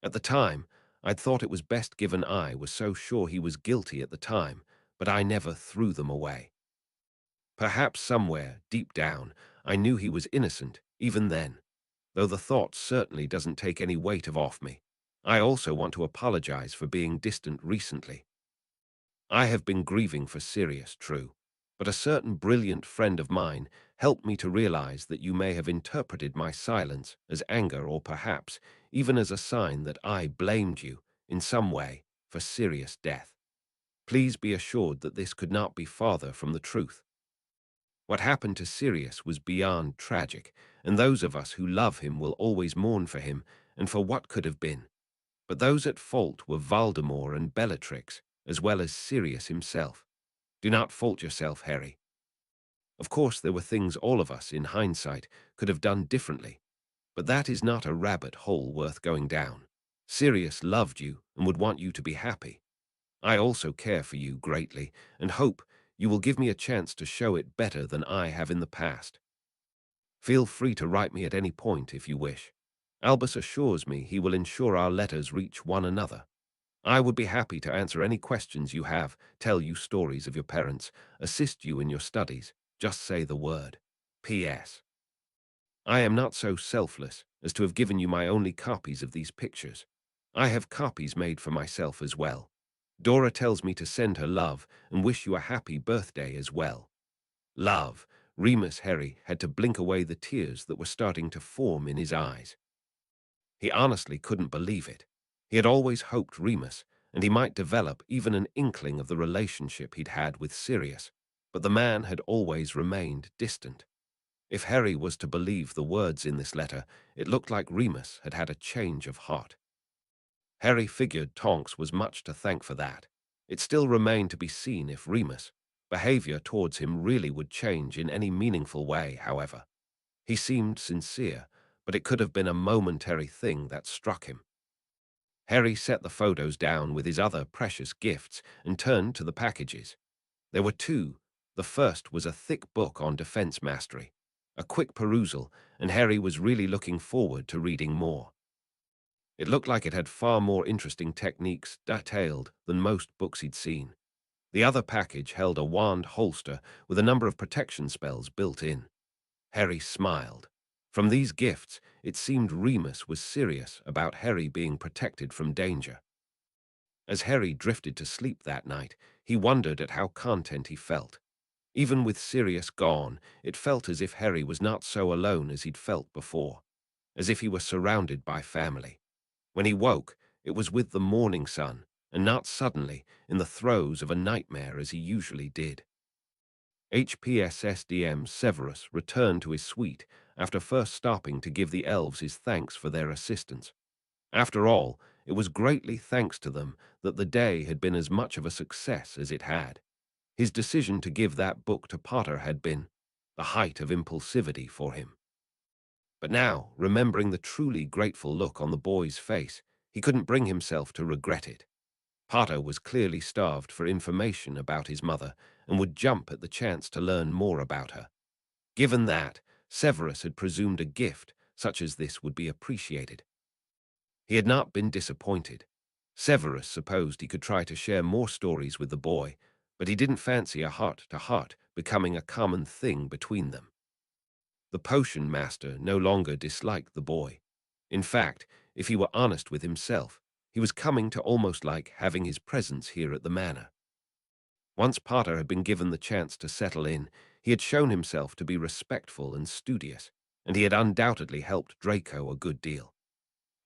At the time, I'd thought it was best given I was so sure he was guilty at the time, but I never threw them away. Perhaps somewhere, deep down, I knew he was innocent, even then, though the thought certainly doesn't take any weight off me. I also want to apologize for being distant recently. I have been grieving for Sirius, true, but a certain brilliant friend of mine helped me to realize that you may have interpreted my silence as anger or perhaps even as a sign that I blamed you, in some way, for Sirius' death. Please be assured that this could not be farther from the truth. What happened to Sirius was beyond tragic, and those of us who love him will always mourn for him and for what could have been. But those at fault were Voldemort and Bellatrix, as well as Sirius himself. Do not fault yourself, Harry. Of course, there were things all of us, in hindsight, could have done differently, but that is not a rabbit hole worth going down. Sirius loved you and would want you to be happy. I also care for you greatly and hope you will give me a chance to show it better than I have in the past. Feel free to write me at any point if you wish. Albus assures me he will ensure our letters reach one another. I would be happy to answer any questions you have, tell you stories of your parents, assist you in your studies. Just say the word. P.S. I am not so selfless as to have given you my only copies of these pictures. I have copies made for myself as well. Dora tells me to send her love and wish you a happy birthday as well. Love. Remus. Harry had to blink away the tears that were starting to form in his eyes. He honestly couldn't believe it. He had always hoped Remus, and he might develop even an inkling of the relationship he'd had with Sirius, but the man had always remained distant. If Harry was to believe the words in this letter, it looked like Remus had had a change of heart. Harry figured Tonks was much to thank for that. It still remained to be seen if Remus' behavior towards him really would change in any meaningful way, however. He seemed sincere, but it could have been a momentary thing that struck him. Harry set the photos down with his other precious gifts and turned to the packages. There were two. The first was a thick book on defense mastery. A quick perusal, and Harry was really looking forward to reading more. It looked like it had far more interesting techniques detailed than most books he'd seen. The other package held a wand holster with a number of protection spells built in. Harry smiled. From these gifts, it seemed Remus was serious about Harry being protected from danger. As Harry drifted to sleep that night, he wondered at how content he felt. Even with Sirius gone, it felt as if Harry was not so alone as he'd felt before, as if he were surrounded by family. When he woke, it was with the morning sun, and not suddenly, in the throes of a nightmare as he usually did. HPSSDM Severus returned to his suite after first stopping to give the elves his thanks for their assistance. After all, it was greatly thanks to them that the day had been as much of a success as it had. His decision to give that book to Potter had been the height of impulsivity for him. But now, remembering the truly grateful look on the boy's face, he couldn't bring himself to regret it. Potter was clearly starved for information about his mother and would jump at the chance to learn more about her. Given that, Severus had presumed a gift such as this would be appreciated. He had not been disappointed. Severus supposed he could try to share more stories with the boy, but he didn't fancy a heart-to-heart becoming a common thing between them. The potion master no longer disliked the boy. In fact, if he were honest with himself, he was coming to almost like having his presence here at the manor. Once Potter had been given the chance to settle in, he had shown himself to be respectful and studious, and he had undoubtedly helped Draco a good deal.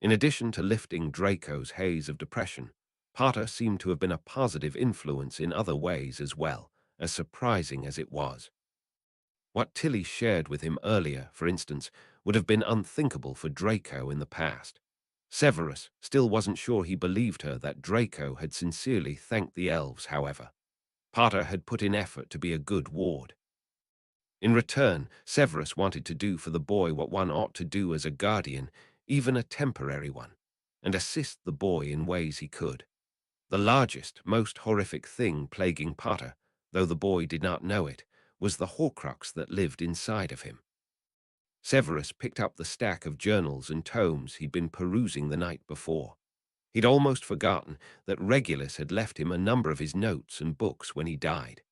In addition to lifting Draco's haze of depression, Potter seemed to have been a positive influence in other ways as well, as surprising as it was. What Tilly shared with him earlier, for instance, would have been unthinkable for Draco in the past. Severus still wasn't sure he believed her that Draco had sincerely thanked the elves, however. Potter had put in effort to be a good ward. In return, Severus wanted to do for the boy what one ought to do as a guardian, even a temporary one, and assist the boy in ways he could. The largest, most horrific thing plaguing Potter, though the boy did not know it, was the Horcrux that lived inside of him. Severus picked up the stack of journals and tomes he'd been perusing the night before. He'd almost forgotten that Regulus had left him a number of his notes and books when he died.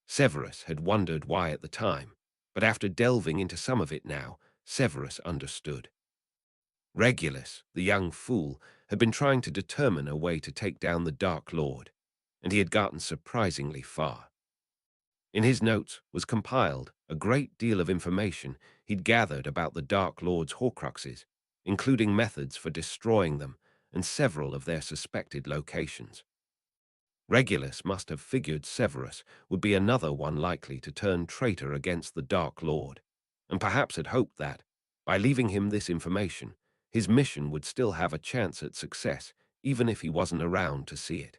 Severus had wondered why at the time, but after delving into some of it now, Severus understood. Regulus, the young fool, had been trying to determine a way to take down the Dark Lord, and he had gotten surprisingly far. In his notes was compiled a great deal of information he'd gathered about the Dark Lord's Horcruxes, including methods for destroying them and several of their suspected locations. Regulus must have figured Severus would be another one likely to turn traitor against the Dark Lord, and perhaps had hoped that, by leaving him this information, his mission would still have a chance at success, even if he wasn't around to see it.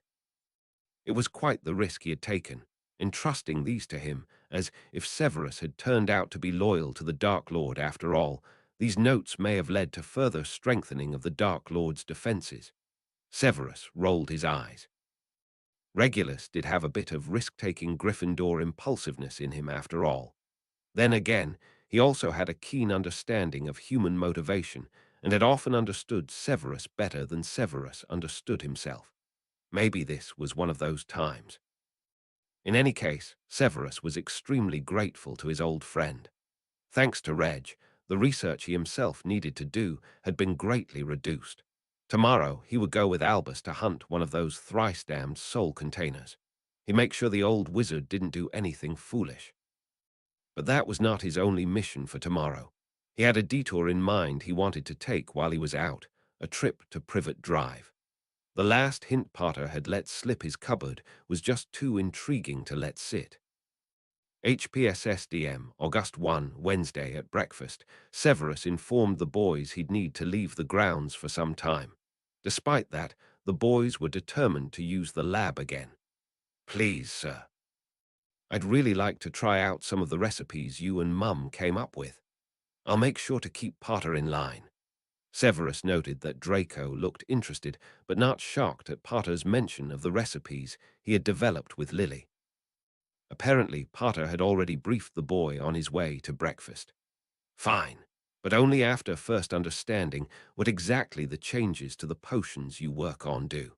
It was quite the risk he had taken, entrusting these to him, as if Severus had turned out to be loyal to the Dark Lord after all, these notes may have led to further strengthening of the Dark Lord's defenses. Severus rolled his eyes. Regulus did have a bit of risk-taking Gryffindor impulsiveness in him after all. Then again, he also had a keen understanding of human motivation and had often understood Severus better than Severus understood himself. Maybe this was one of those times. In any case, Severus was extremely grateful to his old friend. Thanks to Reg, the research he himself needed to do had been greatly reduced. Tomorrow, he would go with Albus to hunt one of those thrice-damned soul containers. He'd make sure the old wizard didn't do anything foolish. But that was not his only mission for tomorrow. He had a detour in mind he wanted to take while he was out, a trip to Privet Drive. The last hint Potter had let slip his cupboard was just too intriguing to let sit. HPSSDM, August 1, Wednesday at breakfast, Severus informed the boys he'd need to leave the grounds for some time. Despite that, the boys were determined to use the lab again. "Please, sir. I'd really like to try out some of the recipes you and Mum came up with. I'll make sure to keep Potter in line." Severus noted that Draco looked interested, but not shocked at Potter's mention of the recipes he had developed with Lily. Apparently, Potter had already briefed the boy on his way to breakfast. "Fine, but only after first understanding what exactly the changes to the potions you work on do.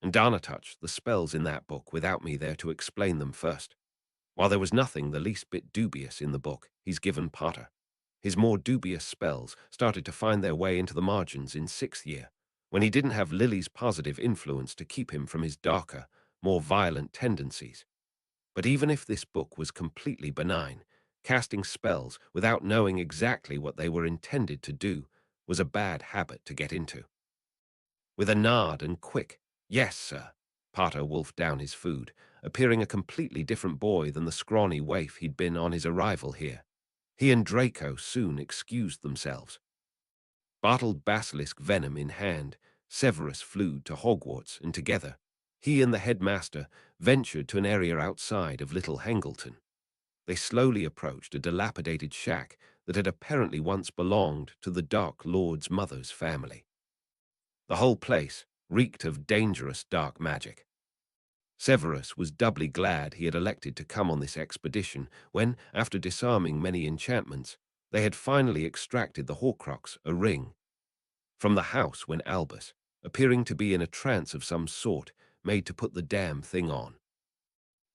And Dana touched the spells in that book without me there to explain them first. While there was nothing the least bit dubious in the book he's given Potter, his more dubious spells started to find their way into the margins in 6th year, when he didn't have Lily's positive influence to keep him from his darker, more violent tendencies. But even if this book was completely benign, casting spells without knowing exactly what they were intended to do was a bad habit to get into. With a nod and quick, "Yes, sir," Potter wolfed down his food, appearing a completely different boy than the scrawny waif he'd been on his arrival here. He and Draco soon excused themselves. Bottled basilisk venom in hand, Severus flew to Hogwarts, and together, he and the headmaster ventured to an area outside of Little Hengleton. They slowly approached a dilapidated shack that had apparently once belonged to the Dark Lord's mother's family. The whole place reeked of dangerous dark magic. Severus was doubly glad he had elected to come on this expedition when, after disarming many enchantments, they had finally extracted the Horcrux, a ring, from the house when Albus, appearing to be in a trance of some sort, made to put the damn thing on.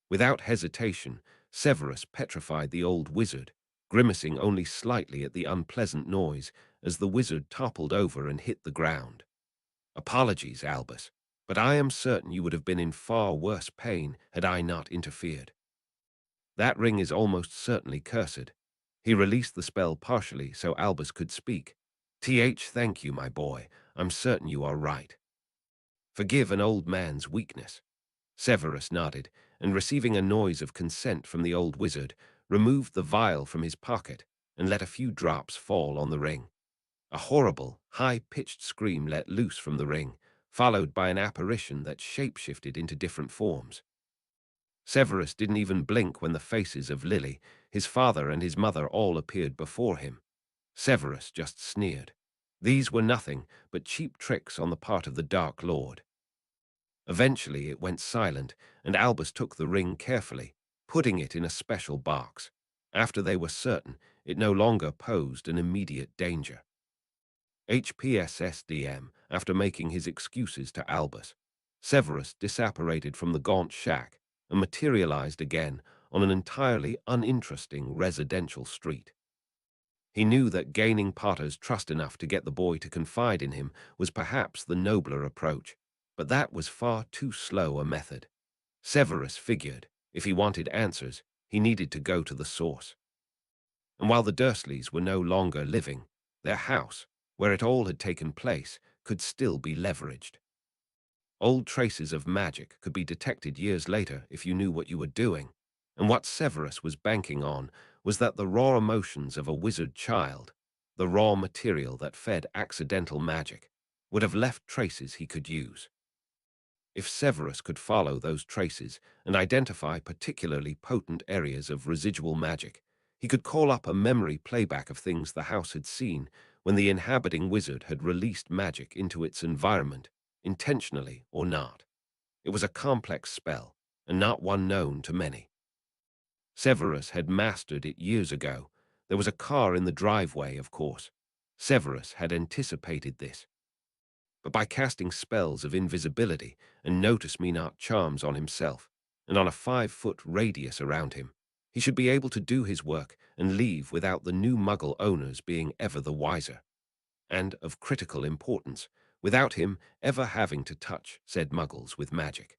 Without hesitation, Severus petrified the old wizard, grimacing only slightly at the unpleasant noise as the wizard toppled over and hit the ground. "Apologies, Albus, but I am certain you would have been in far worse pain had I not interfered. That ring is almost certainly cursed." He released the spell partially so Albus could speak. Thank you, my boy. I'm certain you are right. Forgive an old man's weakness." Severus nodded, and receiving a noise of consent from the old wizard, removed the vial from his pocket and let a few drops fall on the ring. A horrible, high-pitched scream let loose from the ring, followed by an apparition that shape-shifted into different forms. Severus didn't even blink when the faces of Lily, his father and his mother all appeared before him. Severus just sneered. These were nothing but cheap tricks on the part of the Dark Lord. Eventually it went silent, and Albus took the ring carefully, putting it in a special box. After they were certain, it no longer posed an immediate danger. HPSSDM, after making his excuses to Albus, Severus disapparated from the gaunt shack and materialized again on an entirely uninteresting residential street. He knew that gaining Potter's trust enough to get the boy to confide in him was perhaps the nobler approach, but that was far too slow a method. Severus figured, if he wanted answers, he needed to go to the source. And while the Dursleys were no longer living, their house, where it all had taken place, could still be leveraged. Old traces of magic could be detected years later if you knew what you were doing, and what Severus was banking on was that the raw emotions of a wizard child, the raw material that fed accidental magic, would have left traces he could use. If Severus could follow those traces and identify particularly potent areas of residual magic, he could call up a memory playback of things the house had seen when the inhabiting wizard had released magic into its environment, intentionally or not. It was a complex spell, and not one known to many. Severus had mastered it years ago. There was a car in the driveway, of course. Severus had anticipated this. But by casting spells of invisibility and notice-me-not charms on himself, and on a 5-foot radius around him, he should be able to do his work and leave without the new Muggle owners being ever the wiser. And, of critical importance, without him ever having to touch said Muggles with magic.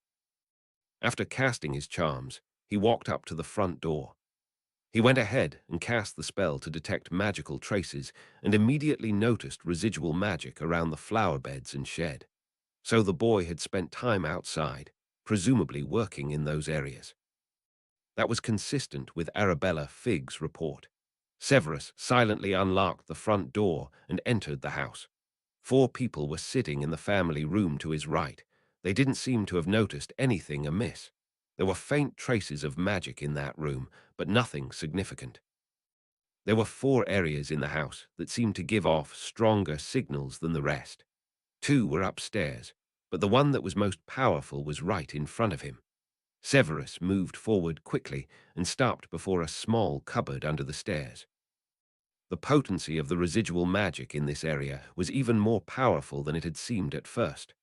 After casting his charms, he walked up to the front door. He went ahead and cast the spell to detect magical traces and immediately noticed residual magic around the flower beds and shed. So the boy had spent time outside, presumably working in those areas. That was consistent with Arabella Figg's report. Severus silently unlocked the front door and entered the house. 4 people were sitting in the family room to his right. They didn't seem to have noticed anything amiss. There were faint traces of magic in that room, but nothing significant. There were 4 areas in the house that seemed to give off stronger signals than the rest. 2 were upstairs, but the one that was most powerful was right in front of him. Severus moved forward quickly and stopped before a small cupboard under the stairs. The potency of the residual magic in this area was even more powerful than it had seemed at first.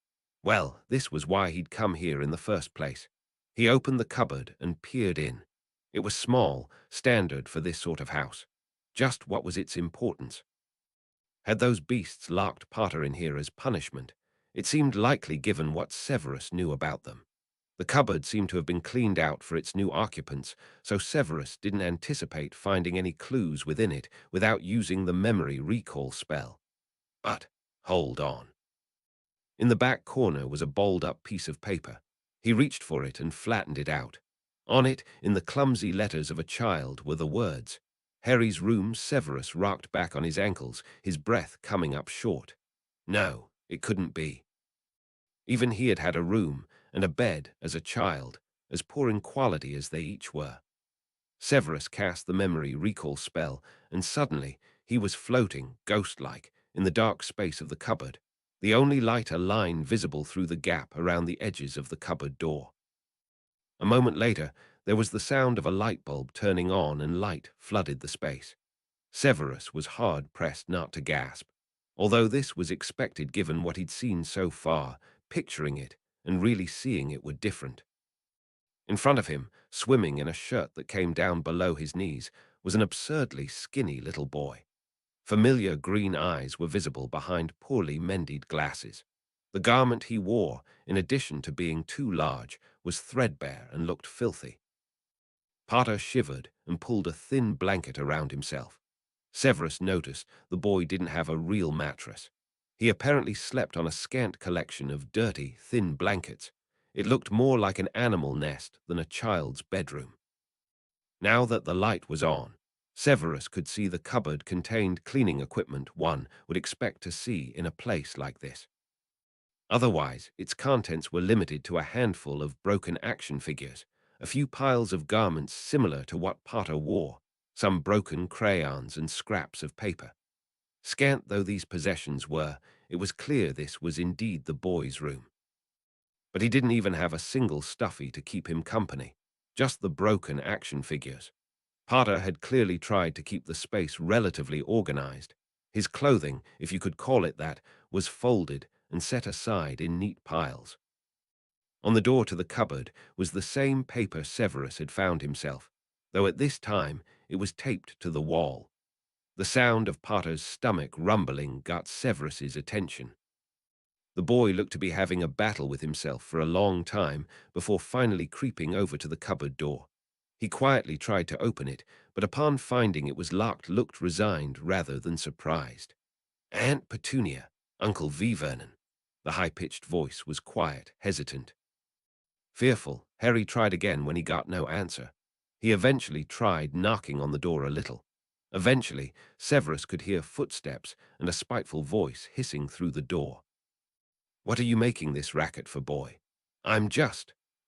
Well, this was why he'd come here in the first place. He opened the cupboard and peered in. It was small, standard for this sort of house. Just what was its importance? Had those beasts locked Potter in here as punishment? It seemed likely given what Severus knew about them. The cupboard seemed to have been cleaned out for its new occupants, so Severus didn't anticipate finding any clues within it without using the memory recall spell. But, hold on. In the back corner was a balled-up piece of paper. He reached for it and flattened it out. On it, in the clumsy letters of a child, were the words, "Harry's room." Severus rocked back on his ankles, his breath coming up short. No, it couldn't be. Even he had had a room and a bed as a child, as poor in quality as they each were. Severus cast the memory recall spell, and suddenly he was floating, ghost-like, in the dark space of the cupboard, the only lighter line visible through the gap around the edges of the cupboard door. A moment later, there was the sound of a light bulb turning on and light flooded the space. Severus was hard-pressed not to gasp, although this was expected given what he'd seen so far. Picturing it and really seeing it were different. In front of him, swimming in a shirt that came down below his knees, was an absurdly skinny little boy. Familiar green eyes were visible behind poorly mended glasses. The garment he wore, in addition to being too large, was threadbare and looked filthy. Potter shivered and pulled a thin blanket around himself. Severus noticed the boy didn't have a real mattress. He apparently slept on a scant collection of dirty, thin blankets. It looked more like an animal nest than a child's bedroom. Now that the light was on, Severus could see the cupboard contained cleaning equipment one would expect to see in a place like this. Otherwise, its contents were limited to a handful of broken action figures, a few piles of garments similar to what Potter wore, some broken crayons and scraps of paper. Scant though these possessions were, it was clear this was indeed the boy's room. But he didn't even have a single stuffy to keep him company, just the broken action figures. Potter had clearly tried to keep the space relatively organized. His clothing, if you could call it that, was folded and set aside in neat piles. On the door to the cupboard was the same paper Severus had found himself, though at this time it was taped to the wall. The sound of Potter's stomach rumbling got Severus's attention. The boy looked to be having a battle with himself for a long time before finally creeping over to the cupboard door. He quietly tried to open it, but upon finding it was locked looked resigned rather than surprised. "Aunt Petunia, Uncle V. Vernon." The high-pitched voice was quiet, hesitant. Fearful, Harry tried again when he got no answer. He eventually tried knocking on the door a little. Eventually, Severus could hear footsteps and a spiteful voice hissing through the door. "What are you making this racket for, boy?"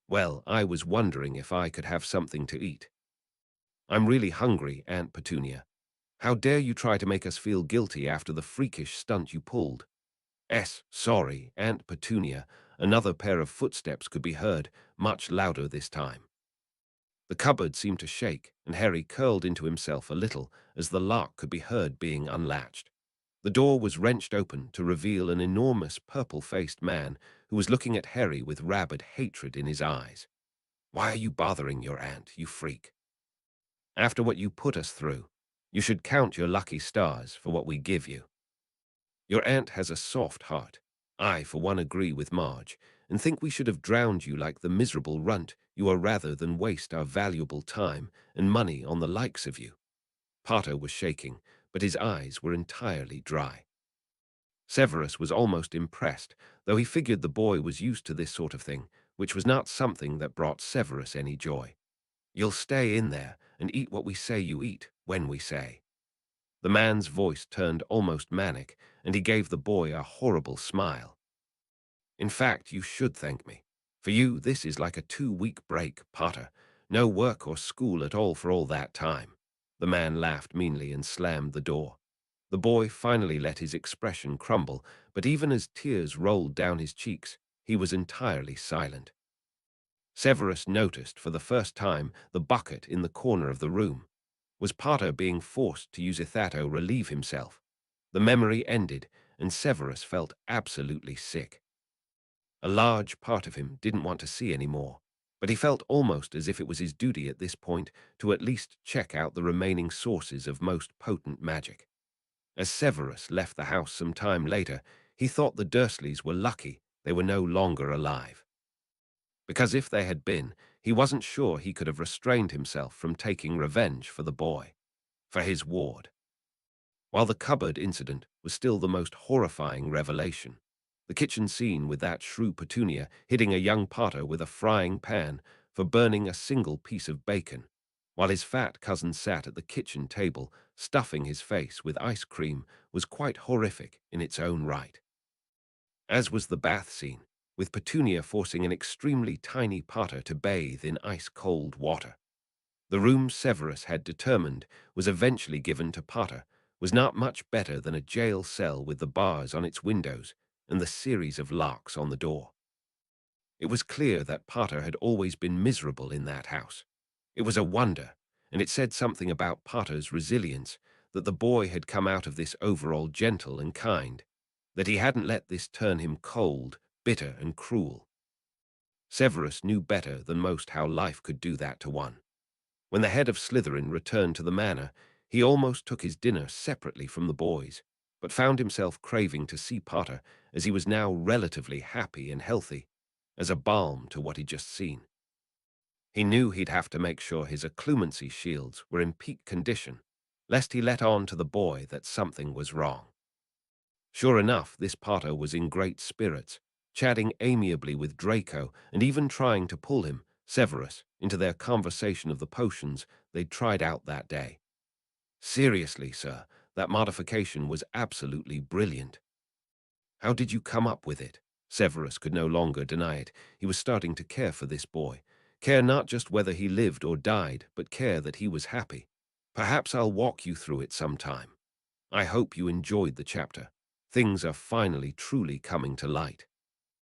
Well, I was wondering if I could have something to eat." "I'm really hungry, Aunt Petunia. How dare you try to make us feel guilty after the freakish stunt you pulled?" Sorry, Aunt Petunia." Another pair of footsteps could be heard, much louder this time. The cupboard seemed to shake, and Harry curled into himself a little as the lock could be heard being unlatched. The door was wrenched open to reveal an enormous purple-faced man who was looking at Harry with rabid hatred in his eyes. "Why are you bothering your aunt, you freak? After what you put us through, you should count your lucky stars for what we give you. Your aunt has a soft heart. I, for one, agree with Marge, and think we should have drowned you like the miserable runt you are rather than waste our valuable time and money on the likes of you." Potter was shaking, but his eyes were entirely dry. Severus was almost impressed, though he figured the boy was used to this sort of thing, which was not something that brought Severus any joy. "You'll stay in there and eat what we say you eat, when we say." The man's voice turned almost manic, and he gave the boy a horrible smile. "In fact, you should thank me. For you, this is like a 2-week break, Potter. No work or school at all for all that time." The man laughed meanly and slammed the door. The boy finally let his expression crumble, but even as tears rolled down his cheeks, he was entirely silent. Severus noticed for the first time the bucket in the corner of the room. Was Potter being forced to use Ithato relieve himself? The memory ended, and Severus felt absolutely sick. A large part of him didn't want to see any more, but he felt almost as if it was his duty at this point to at least check out the remaining sources of most potent magic. As Severus left the house some time later, he thought the Dursleys were lucky they were no longer alive. Because if they had been, he wasn't sure he could have restrained himself from taking revenge for the boy, for his ward. While the cupboard incident was still the most horrifying revelation, the kitchen scene with that shrew Petunia hitting a young Potter with a frying pan for burning a single piece of bacon, while his fat cousin sat at the kitchen table stuffing his face with ice cream, was quite horrific in its own right. As was the bath scene, with Petunia forcing an extremely tiny Potter to bathe in ice-cold water. The room Severus had determined was eventually given to Potter was not much better than a jail cell with the bars on its windows and the series of locks on the door. It was clear that Potter had always been miserable in that house. It was a wonder, and it said something about Potter's resilience, that the boy had come out of this overall gentle and kind, that he hadn't let this turn him cold, bitter, and cruel. Severus knew better than most how life could do that to one. When the head of Slytherin returned to the manor, he almost took his dinner separately from the boys, but found himself craving to see Potter, as he was now relatively happy and healthy, as a balm to what he'd just seen. He knew he'd have to make sure his occlumency shields were in peak condition, lest he let on to the boy that something was wrong. Sure enough, this Potter was in great spirits, chatting amiably with Draco and even trying to pull him, Severus, into their conversation of the potions they'd tried out that day. Seriously, sir, that modification was absolutely brilliant. How did you come up with it? Severus could no longer deny it. He was starting to care for this boy. Care not just whether he lived or died, but care that he was happy. Perhaps I'll walk you through it sometime. I hope you enjoyed the chapter. Things are finally truly coming to light.